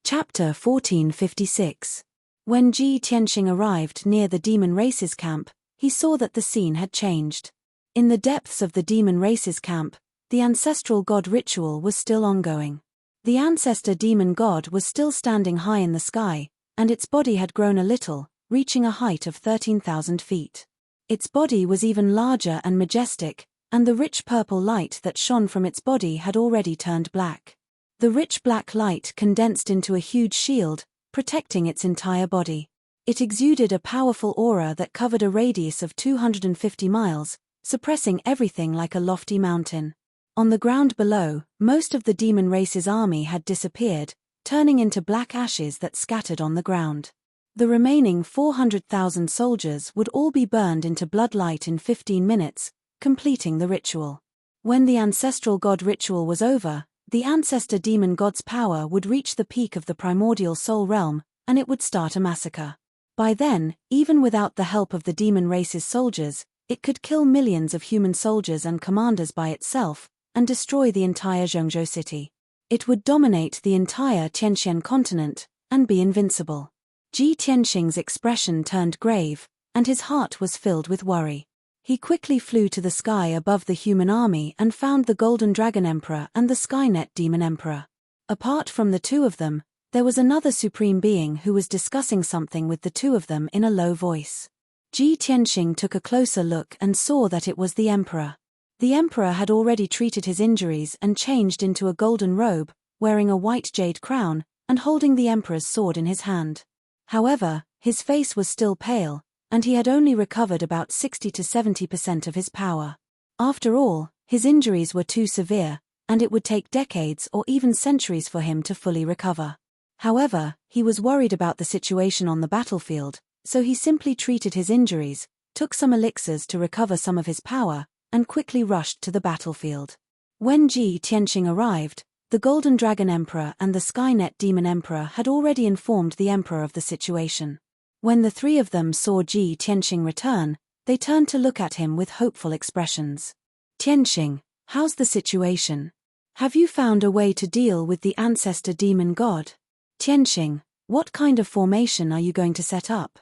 Chapter 1456. When Ji Tianxing arrived near the demon race's camp, he saw that the scene had changed. In the depths of the demon race's camp, the ancestral god ritual was still ongoing. The ancestor demon god was still standing high in the sky, and its body had grown a little, reaching a height of 13,000 feet. Its body was even larger and majestic, and the rich purple light that shone from its body had already turned black. The rich black light condensed into a huge shield, protecting its entire body. It exuded a powerful aura that covered a radius of 250 miles, suppressing everything like a lofty mountain. On the ground below, most of the demon race's army had disappeared, turning into black ashes that scattered on the ground. The remaining 400,000 soldiers would all be burned into blood light in 15 minutes, completing the ritual. When the ancestral god ritual was over, the ancestor demon god's power would reach the peak of the primordial soul realm, and it would start a massacre. By then, even without the help of the demon race's soldiers, it could kill millions of human soldiers and commanders by itself, and destroy the entire Zhengzhou city. It would dominate the entire Tianxian continent, and be invincible. Ji Tianxing's expression turned grave, and his heart was filled with worry. He quickly flew to the sky above the human army and found the Golden Dragon Emperor and the Skynet Demon Emperor. Apart from the two of them, there was another supreme being who was discussing something with the two of them in a low voice. Ji Tianxing took a closer look and saw that it was the Emperor. The Emperor had already treated his injuries and changed into a golden robe, wearing a white jade crown, and holding the Emperor's sword in his hand. However, his face was still pale, and he had only recovered about 60 to 70% of his power. After all, his injuries were too severe, and it would take decades or even centuries for him to fully recover. However, he was worried about the situation on the battlefield, so he simply treated his injuries, took some elixirs to recover some of his power, and quickly rushed to the battlefield. When Ji Tianxing arrived, the Golden Dragon Emperor and the Skynet Demon Emperor had already informed the Emperor of the situation. When the three of them saw Ji Tianxing return, they turned to look at him with hopeful expressions. Tianxing, how's the situation? Have you found a way to deal with the ancestor demon god? Tianxing, what kind of formation are you going to set up?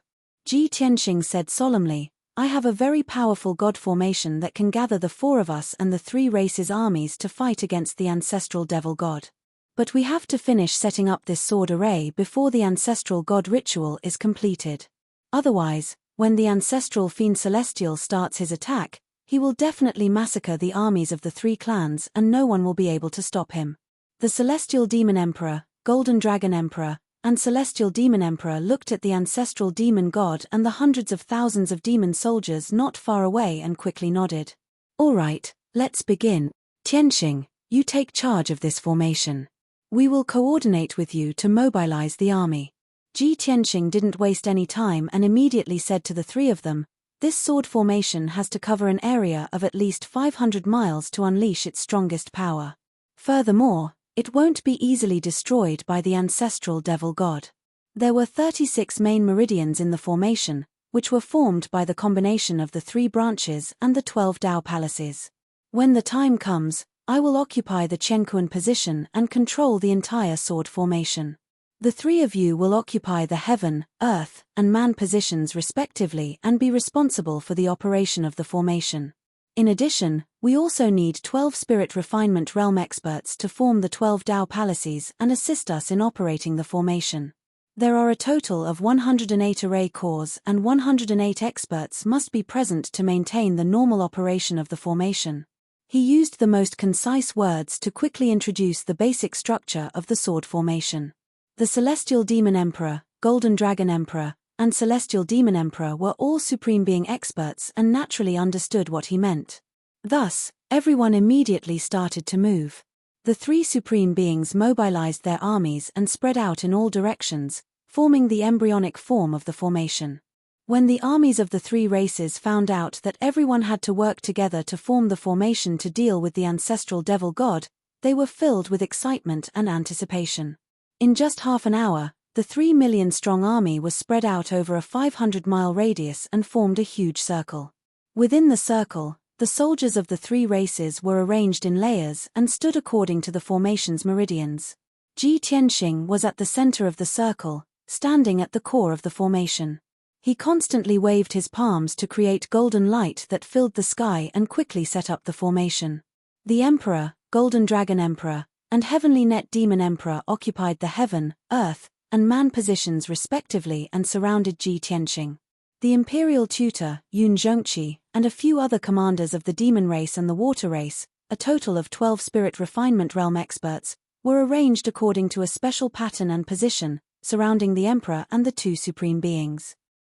Ji Tianxing said solemnly, I have a very powerful god formation that can gather the four of us and the three races' armies to fight against the ancestral devil god. But we have to finish setting up this sword array before the ancestral god ritual is completed. Otherwise, when the ancestral fiend celestial starts his attack, he will definitely massacre the armies of the three clans and no one will be able to stop him. The celestial demon emperor, golden dragon emperor, and celestial demon emperor looked at the ancestral demon god and the hundreds of thousands of demon soldiers not far away and quickly nodded. All right, let's begin. Tianxing, you take charge of this formation. We will coordinate with you to mobilize the army. Ji Tianxing didn't waste any time and immediately said to the three of them, this sword formation has to cover an area of at least 500 miles to unleash its strongest power. Furthermore, it won't be easily destroyed by the ancestral devil god. There were 36 main meridians in the formation, which were formed by the combination of the 3 branches and the 12 Tao palaces. When the time comes, I will occupy the tranquil position and control the entire sword formation. The 3 of you will occupy the heaven, earth, and man positions respectively and be responsible for the operation of the formation. In addition, we also need 12 spirit refinement realm experts to form the 12 Tao palaces and assist us in operating the formation. There are a total of 108 array cores and 108 experts must be present to maintain the normal operation of the formation. He used the most concise words to quickly introduce the basic structure of the sword formation. The Celestial Demon Emperor, Golden Dragon Emperor, and Celestial Demon Emperor were all Supreme Being experts and naturally understood what he meant. Thus, everyone immediately started to move. The 3 Supreme Beings mobilized their armies and spread out in all directions, forming the embryonic form of the formation. When the armies of the 3 races found out that everyone had to work together to form the formation to deal with the ancestral devil god, they were filled with excitement and anticipation. In just half an hour, the 3 million-strong army was spread out over a 500-mile radius and formed a huge circle. Within the circle, the soldiers of the 3 races were arranged in layers and stood according to the formation's meridians. Ji Tianxing was at the center of the circle, standing at the core of the formation. He constantly waved his palms to create golden light that filled the sky and quickly set up the formation. The Emperor, Golden Dragon Emperor, and Heavenly Net Demon Emperor occupied the heaven, earth, and man positions respectively and surrounded Ji Tianxing. The Imperial Tutor, Yun Zhongqi, and a few other commanders of the demon race and the water race, a total of 12 spirit refinement realm experts, were arranged according to a special pattern and position, surrounding the Emperor and the 2 Supreme Beings.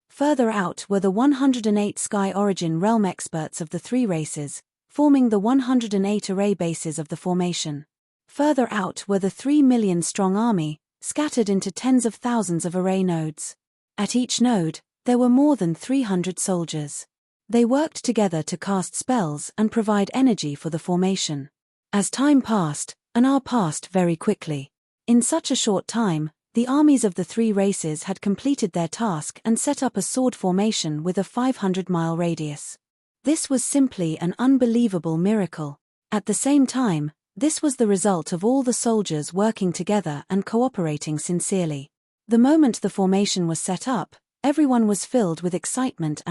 Further out were the 108 Sky Origin realm experts of the 3 races, forming the 108 array bases of the formation. Further out were the 3 million-strong army, scattered into tens of thousands of array nodes. At each node, there were more than 300 soldiers. They worked together to cast spells and provide energy for the formation. As time passed, an hour passed very quickly. In such a short time, the armies of the 3 races had completed their task and set up a sword formation with a 500-mile radius. This was simply an unbelievable miracle. At the same time, this was the result of all the soldiers working together and cooperating sincerely. The moment the formation was set up, everyone was filled with excitement.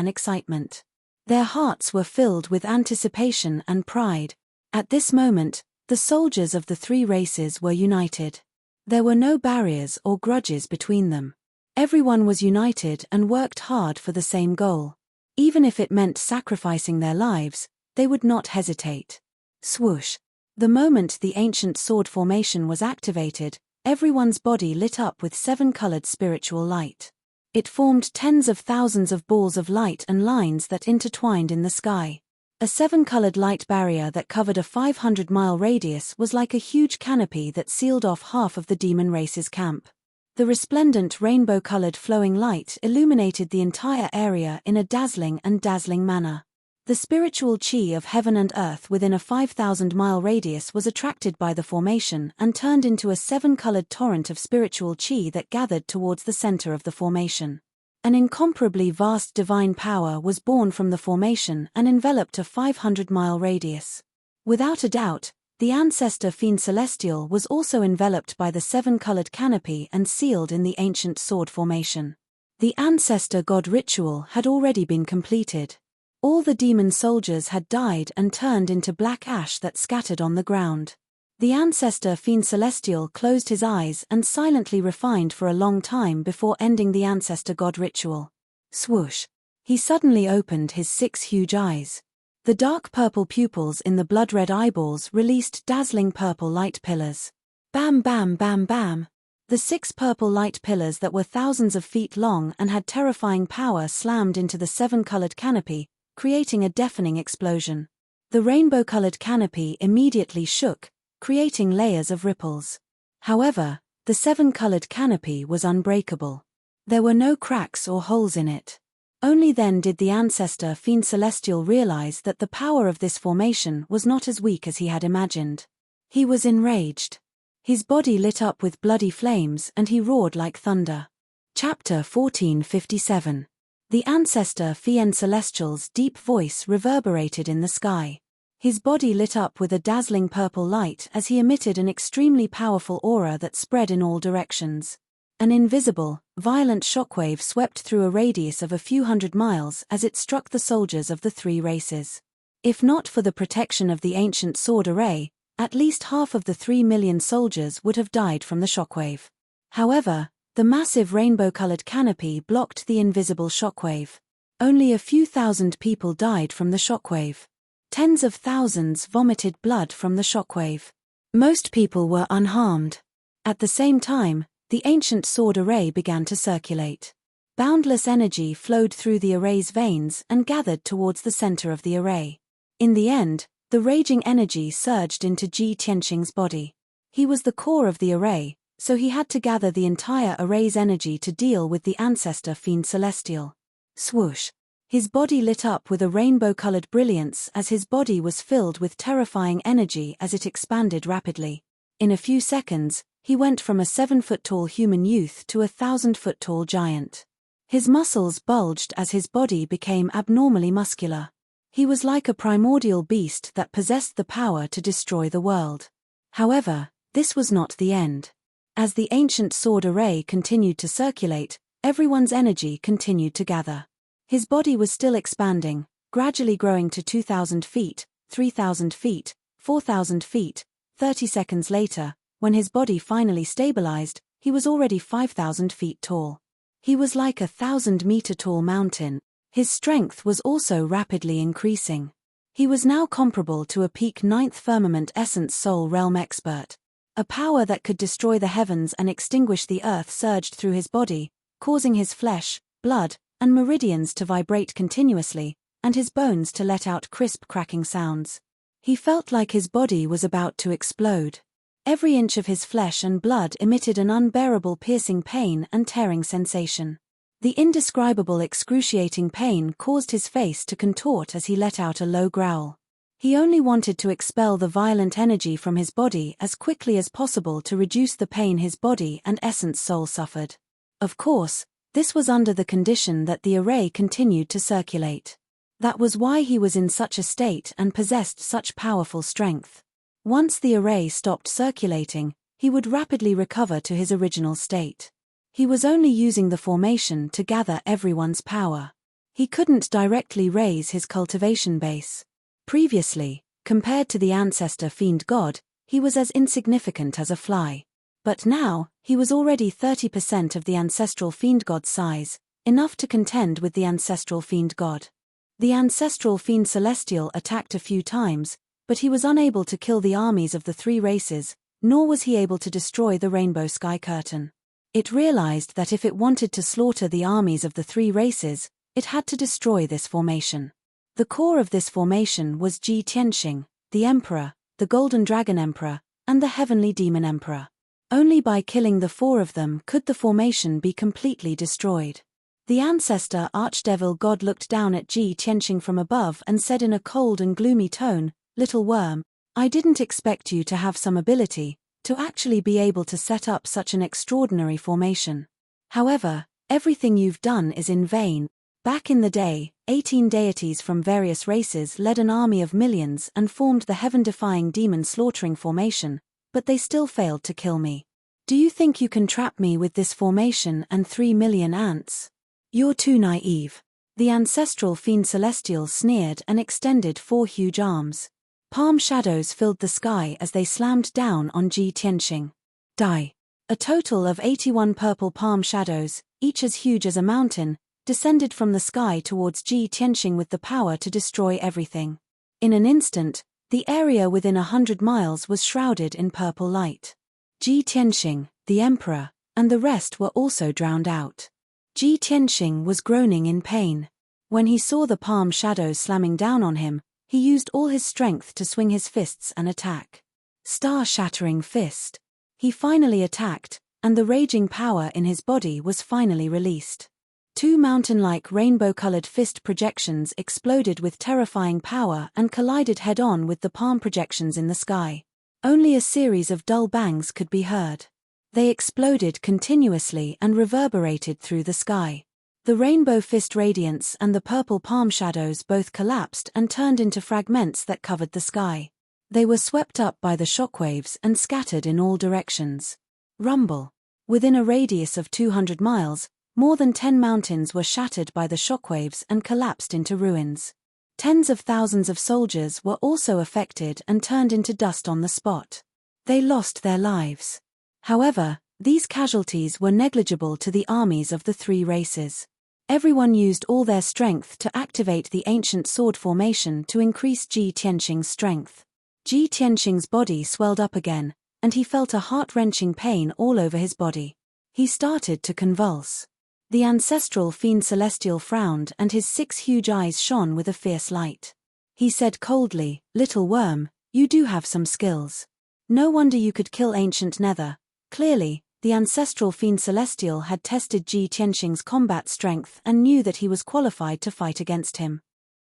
Their hearts were filled with anticipation and pride. At this moment, the soldiers of the 3 races were united. There were no barriers or grudges between them. Everyone was united and worked hard for the same goal. Even if it meant sacrificing their lives, they would not hesitate. Swoosh! The moment the ancient sword formation was activated, everyone's body lit up with 7-colored spiritual light. It formed tens of thousands of balls of light and lines that intertwined in the sky. A 7-colored light barrier that covered a 500-mile radius was like a huge canopy that sealed off half of the demon race's camp. The resplendent rainbow-colored flowing light illuminated the entire area in a dazzling manner. The spiritual chi of heaven and earth within a 5,000-mile radius was attracted by the formation and turned into a 7-colored torrent of spiritual chi that gathered towards the center of the formation. An incomparably vast divine power was born from the formation and enveloped a 500-mile radius. Without a doubt, the ancestor Fiend Celestial was also enveloped by the 7-colored canopy and sealed in the ancient sword formation. The ancestor god ritual had already been completed. All the demon soldiers had died and turned into black ash that scattered on the ground. The ancestor Fiend Celestial closed his eyes and silently refined for a long time before ending the ancestor god ritual. Swoosh! He suddenly opened his 6 huge eyes. The dark purple pupils in the blood-red eyeballs released dazzling purple light pillars. Bam bam bam bam! The 6 purple light pillars that were thousands of feet long and had terrifying power slammed into the 7-colored canopy, creating a deafening explosion. The rainbow-colored canopy immediately shook, creating layers of ripples. However, the 7-colored canopy was unbreakable. There were no cracks or holes in it. Only then did the ancestor Fiend Celestial realize that the power of this formation was not as weak as he had imagined. He was enraged. His body lit up with bloody flames and he roared like thunder. Chapter 1457. The The ancestor Fien Celestial's deep voice reverberated in the sky. His body lit up with a dazzling purple light as he emitted an extremely powerful aura that spread in all directions. An invisible, violent shockwave swept through a radius of a few hundred miles as it struck the soldiers of the three races. If not for the protection of the ancient sword array, at least half of the 3 million soldiers would have died from the shockwave. However, the massive rainbow-colored canopy blocked the invisible shockwave. Only a few thousand people died from the shockwave. Tens of thousands vomited blood from the shockwave. Most people were unharmed. At the same time, the ancient sword array began to circulate. Boundless energy flowed through the array's veins and gathered towards the center of the array. In the end, the raging energy surged into Ji Tianqing's body. He was the core of the array, so he had to gather the entire array's energy to deal with the ancestor Fiend Celestial. Swoosh! His body lit up with a rainbow-colored brilliance as his body was filled with terrifying energy as it expanded rapidly. In a few seconds, he went from a 7-foot-tall human youth to a 1,000-foot-tall giant. His muscles bulged as his body became abnormally muscular. He was like a primordial beast that possessed the power to destroy the world. However, this was not the end. As the ancient sword array continued to circulate, everyone's energy continued to gather. His body was still expanding, gradually growing to 2,000 feet, 3,000 feet, 4,000 feet. 30 seconds later, when his body finally stabilized, he was already 5,000 feet tall. He was like a 1,000-meter-tall mountain. His strength was also rapidly increasing. He was now comparable to a peak 9th firmament essence soul realm expert. A power that could destroy the heavens and extinguish the earth surged through his body, causing his flesh, blood, and meridians to vibrate continuously, and his bones to let out crisp cracking sounds. He felt like his body was about to explode. Every inch of his flesh and blood emitted an unbearable piercing pain and tearing sensation. The indescribable excruciating pain caused his face to contort as he let out a low growl. He only wanted to expel the violent energy from his body as quickly as possible to reduce the pain his body and essence soul suffered. Of course, this was under the condition that the array continued to circulate. That was why he was in such a state and possessed such powerful strength. Once the array stopped circulating, he would rapidly recover to his original state. He was only using the formation to gather everyone's power. He couldn't directly raise his cultivation base. Previously, compared to the ancestor fiend god, he was as insignificant as a fly. But now, he was already 30% of the ancestral fiend god's size, enough to contend with the ancestral fiend god. The ancestral fiend celestial attacked a few times, but he was unable to kill the armies of the three races, nor was he able to destroy the rainbow sky curtain. It realized that if it wanted to slaughter the armies of the three races, it had to destroy this formation. The core of this formation was Ji Tianqing, the Emperor, the Golden Dragon Emperor, and the Heavenly Demon Emperor. Only by killing the four of them could the formation be completely destroyed. The ancestor Archdevil God looked down at Ji Tianqing from above and said in a cold and gloomy tone, "Little worm, I didn't expect you to have some ability, to actually be able to set up such an extraordinary formation. However, everything you've done is in vain. Back in the day, 18 deities from various races led an army of millions and formed the heaven-defying demon-slaughtering formation, but they still failed to kill me. Do you think you can trap me with this formation and 3 million ants? You're too naive." The ancestral fiend celestial sneered and extended 4 huge arms. Palm shadows filled the sky as they slammed down on Ji Tianqing. Die. A total of 81 purple palm shadows, each as huge as a mountain, descended from the sky towards Ji Tianqing with the power to destroy everything. In an instant, the area within 100 miles was shrouded in purple light. Ji Tianqing, the Emperor, and the rest were also drowned out. Ji Tianqing was groaning in pain. When he saw the palm shadows slamming down on him, he used all his strength to swing his fists and attack. Star-shattering fist. He finally attacked, and the raging power in his body was finally released. 2 mountain-like rainbow-colored fist projections exploded with terrifying power and collided head-on with the palm projections in the sky. Only a series of dull bangs could be heard. They exploded continuously and reverberated through the sky. The rainbow fist radiance and the purple palm shadows both collapsed and turned into fragments that covered the sky. They were swept up by the shockwaves and scattered in all directions. Rumble. Within a radius of 200 miles, more than 10 mountains were shattered by the shockwaves and collapsed into ruins. Tens of thousands of soldiers were also affected and turned into dust on the spot. They lost their lives. However, these casualties were negligible to the armies of the three races. Everyone used all their strength to activate the ancient sword formation to increase Ji Tianqing's strength. Ji Tianqing's body swelled up again, and he felt a heart-wrenching pain all over his body. He started to convulse. The ancestral fiend Celestial frowned and his 6 huge eyes shone with a fierce light. He said coldly, "Little worm, you do have some skills. No wonder you could kill ancient Nether." Clearly, the ancestral fiend Celestial had tested Ji Tianqing's combat strength and knew that he was qualified to fight against him.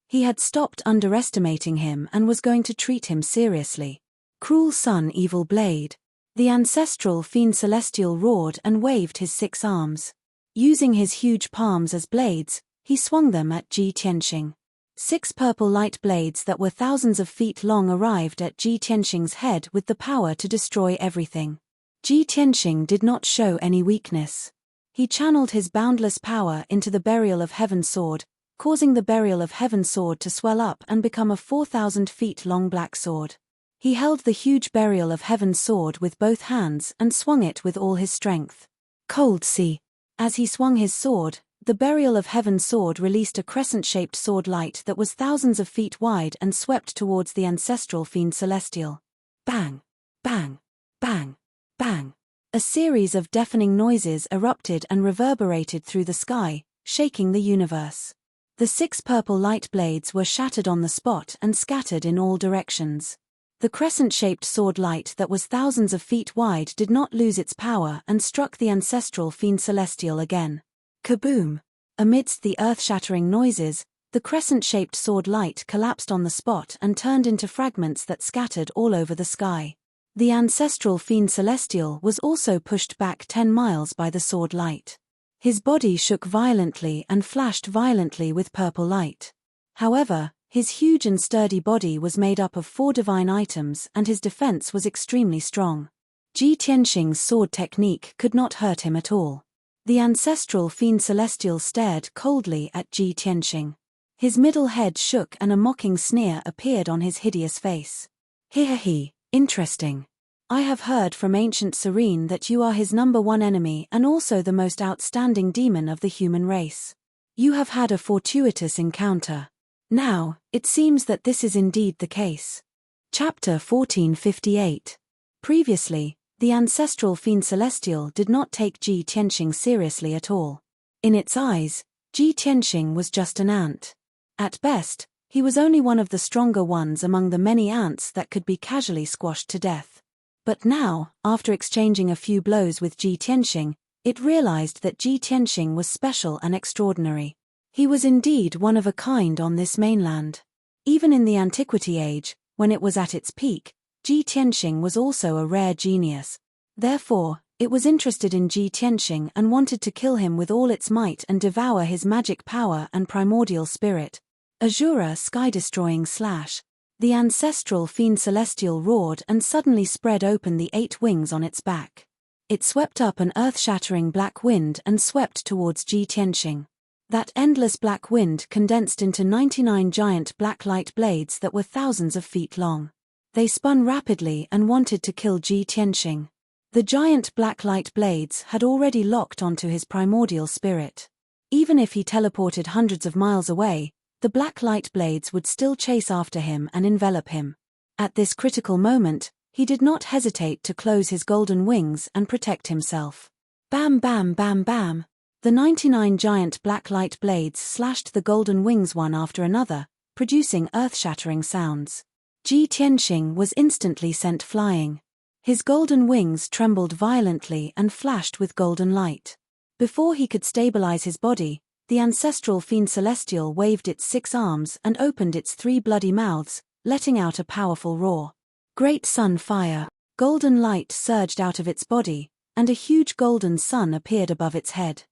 He had stopped underestimating him and was going to treat him seriously. "Cruel son, evil blade." The ancestral fiend Celestial roared and waved his 6 arms. Using his huge palms as blades, he swung them at Ji Tianqing. 6 purple light blades that were thousands of feet long arrived at Ji Tianqing's head with the power to destroy everything. Ji Tianqing did not show any weakness. He channeled his boundless power into the Burial of Heaven sword, causing the Burial of Heaven sword to swell up and become a 4,000 feet long black sword. He held the huge Burial of Heaven sword with both hands and swung it with all his strength. Cold Sea. As he swung his sword, the Burial of Heaven sword released a crescent-shaped sword light that was thousands of feet wide and swept towards the ancestral fiend Celestial. Bang! Bang! Bang! Bang! A series of deafening noises erupted and reverberated through the sky, shaking the universe. The 6 purple light blades were shattered on the spot and scattered in all directions. The crescent-shaped sword light that was thousands of feet wide did not lose its power and struck the ancestral fiend Celestial again. Kaboom! Amidst the earth-shattering noises, the crescent-shaped sword light collapsed on the spot and turned into fragments that scattered all over the sky. The ancestral fiend Celestial was also pushed back 10 miles by the sword light. His body shook violently and flashed violently with purple light. However, his huge and sturdy body was made up of 4 divine items and his defense was extremely strong. Ji Tianqing's sword technique could not hurt him at all. The ancestral fiend Celestial stared coldly at Ji Tianqing. His middle head shook and a mocking sneer appeared on his hideous face. "He, interesting. I have heard from Ancient Serene that you are his #1 enemy and also the most outstanding demon of the human race. You have had a fortuitous encounter. Now, it seems that this is indeed the case." Chapter 1458. Previously, the ancestral fiend Celestial did not take Ji Tianqing seriously at all. In its eyes, Ji Tianqing was just an ant. At best, he was only one of the stronger ones among the many ants that could be casually squashed to death. But now, after exchanging a few blows with Ji Tianqing, it realized that Ji Tianqing was special and extraordinary. He was indeed one of a kind on this mainland. Even in the Antiquity Age, when it was at its peak, Ji Tianqing was also a rare genius. Therefore, it was interested in Ji Tianqing and wanted to kill him with all its might and devour his magic power and primordial spirit. Azura sky-destroying slash. The ancestral fiend Celestial roared and suddenly spread open the 8 wings on its back. It swept up an earth-shattering black wind and swept towards Ji Tianqing. That endless black wind condensed into 99 giant black light blades that were thousands of feet long. They spun rapidly and wanted to kill Ji Tianqing. The giant black light blades had already locked onto his primordial spirit. Even if he teleported hundreds of miles away, the black light blades would still chase after him and envelop him. At this critical moment, he did not hesitate to close his golden wings and protect himself. Bam bam bam bam. The 99 giant black light blades slashed the golden wings one after another, producing earth-shattering sounds. Ji Tianqing was instantly sent flying. His golden wings trembled violently and flashed with golden light. Before he could stabilize his body, the ancestral fiend Celestial waved its 6 arms and opened its 3 bloody mouths, letting out a powerful roar. Great sun fire. Golden light surged out of its body, and a huge golden sun appeared above its head.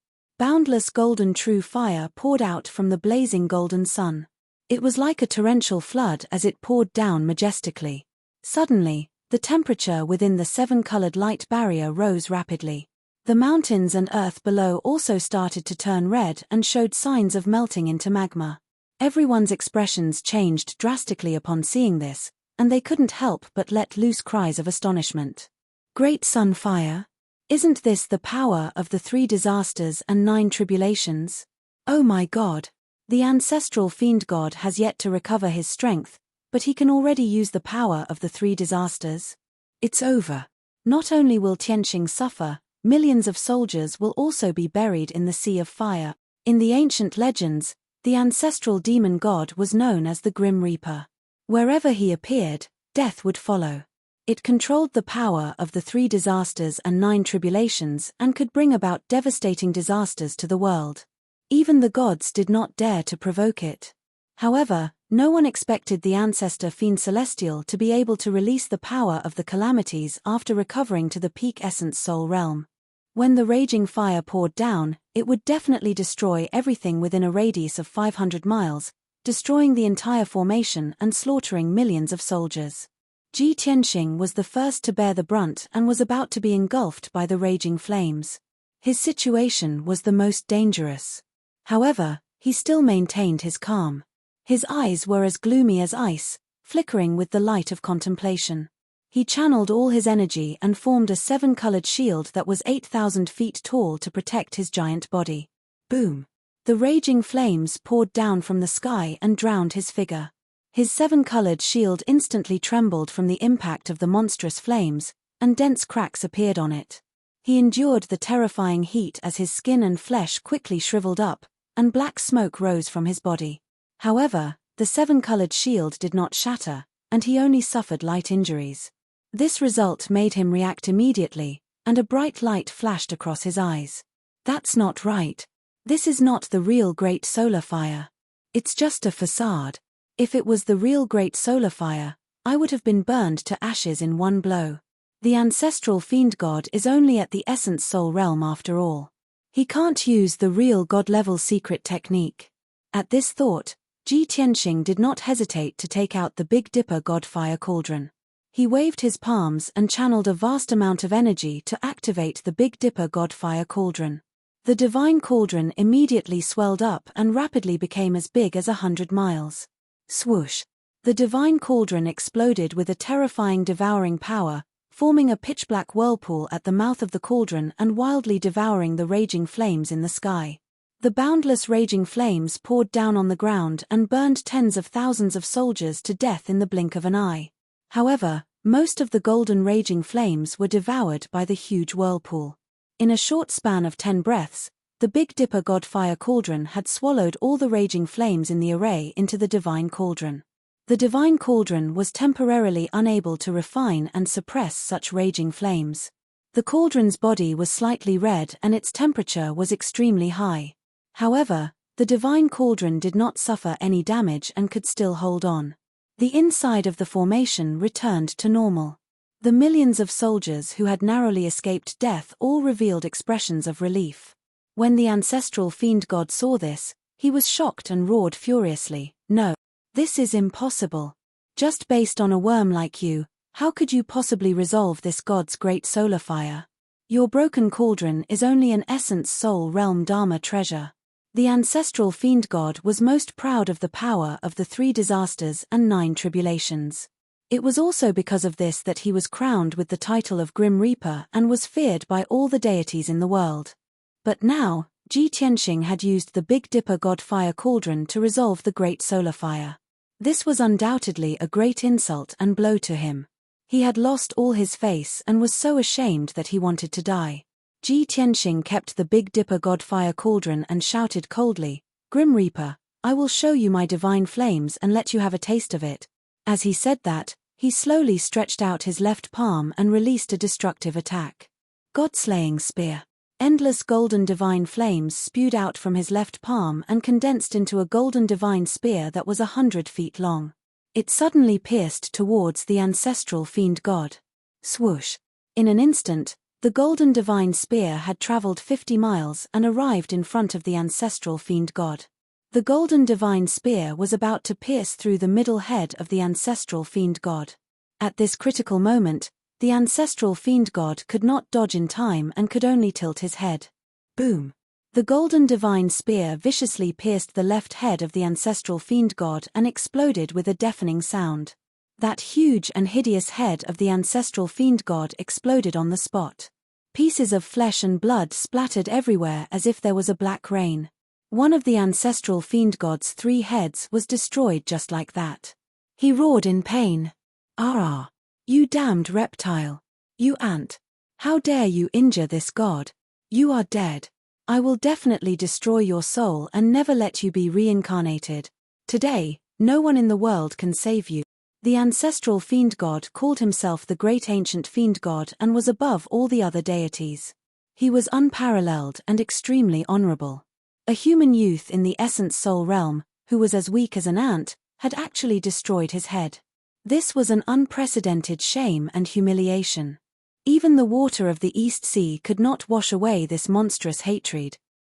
Boundless golden true fire poured out from the blazing golden sun. It was like a torrential flood as it poured down majestically. Suddenly, the temperature within the seven-colored light barrier rose rapidly. The mountains and earth below also started to turn red and showed signs of melting into magma. Everyone's expressions changed drastically upon seeing this, and they couldn't help but let loose cries of astonishment. Great sun fire? Isn't this the power of the 3 disasters and 9 tribulations? Oh my God! The ancestral fiend god has yet to recover his strength, but he can already use the power of the 3 disasters. It's over. Not only will Tianqing suffer, millions of soldiers will also be buried in the sea of fire. In the ancient legends, the ancestral demon god was known as the Grim Reaper. Wherever he appeared, death would follow. It controlled the power of the 3 disasters and 9 tribulations and could bring about devastating disasters to the world. Even the gods did not dare to provoke it. However, no one expected the ancestor fiend celestial to be able to release the power of the calamities after recovering to the peak essence soul realm. When the raging fire poured down, it would definitely destroy everything within a radius of 500 miles, destroying the entire formation and slaughtering millions of soldiers. Ji Tianqing was the first to bear the brunt and was about to be engulfed by the raging flames. His situation was the most dangerous. However, he still maintained his calm. His eyes were as gloomy as ice, flickering with the light of contemplation. He channeled all his energy and formed a 7-colored shield that was 8,000 feet tall to protect his giant body. Boom! The raging flames poured down from the sky and drowned his figure. His 7-colored shield instantly trembled from the impact of the monstrous flames, and dense cracks appeared on it. He endured the terrifying heat as his skin and flesh quickly shriveled up, and black smoke rose from his body. However, the 7-colored shield did not shatter, and he only suffered light injuries. This result made him react immediately, and a bright light flashed across his eyes. That's not right. This is not the real Great Solar Fire. It's just a facade. If it was the real Great Solar Fire, I would have been burned to ashes in one blow. The ancestral fiend god is only at the essence soul realm after all. He can't use the real god-level secret technique. At this thought, Ji Tianqing did not hesitate to take out the Big Dipper god fire cauldron. He waved his palms and channeled a vast amount of energy to activate the Big Dipper god fire cauldron. The divine cauldron immediately swelled up and rapidly became as big as 100 miles. Swoosh! The divine cauldron exploded with a terrifying devouring power, forming a pitch-black whirlpool at the mouth of the cauldron and wildly devouring the raging flames in the sky. The boundless raging flames poured down on the ground and burned tens of thousands of soldiers to death in the blink of an eye. However, most of the golden raging flames were devoured by the huge whirlpool. In a short span of 10 breaths, the Big Dipper god fire cauldron had swallowed all the raging flames in the array into the divine cauldron. The divine cauldron was temporarily unable to refine and suppress such raging flames. The cauldron's body was slightly red and its temperature was extremely high. However, the divine cauldron did not suffer any damage and could still hold on. The inside of the formation returned to normal. The millions of soldiers who had narrowly escaped death all revealed expressions of relief. When the ancestral fiend god saw this, he was shocked and roared furiously, "No! This is impossible. Just based on a worm like you, how could you possibly resolve this god's great solar fire? Your broken cauldron is only an essence soul realm dharma treasure." The ancestral fiend god was most proud of the power of the 3 disasters and 9 tribulations. It was also because of this that he was crowned with the title of Grim Reaper and was feared by all the deities in the world. But now, Ji Tianqing had used the Big Dipper god fire cauldron to resolve the great solar fire. This was undoubtedly a great insult and blow to him. He had lost all his face and was so ashamed that he wanted to die. Ji Tianqing kept the Big Dipper god fire cauldron and shouted coldly, "Grim Reaper, I will show you my divine flames and let you have a taste of it." As he said that, he slowly stretched out his left palm and released a destructive attack. God-slaying spear. Endless golden divine flames spewed out from his left palm and condensed into a golden divine spear that was 100 feet long. It suddenly pierced towards the ancestral fiend god. Swoosh! In an instant, The golden divine spear had traveled 50 miles and arrived in front of the ancestral fiend god. The golden divine spear was about to pierce through the middle head of the ancestral fiend god. At this critical moment, the ancestral fiend god could not dodge in time and could only tilt his head. Boom! The golden divine spear viciously pierced the left head of the ancestral fiend god and exploded with a deafening sound. That huge and hideous head of the ancestral fiend god exploded on the spot. Pieces of flesh and blood splattered everywhere as if there was a black rain. One of the ancestral fiend god's 3 heads was destroyed just like that. He roared in pain. "Ah! You damned reptile! You ant! How dare you injure this god? You are dead. I will definitely destroy your soul and never let you be reincarnated. Today, no one in the world can save you." The ancestral fiend god called himself the great ancient fiend god and was above all the other deities. He was unparalleled and extremely honorable. A human youth in the essence soul realm, who was as weak as an ant, had actually destroyed his head. This was an unprecedented shame and humiliation. Even the water of the East Sea could not wash away this monstrous hatred.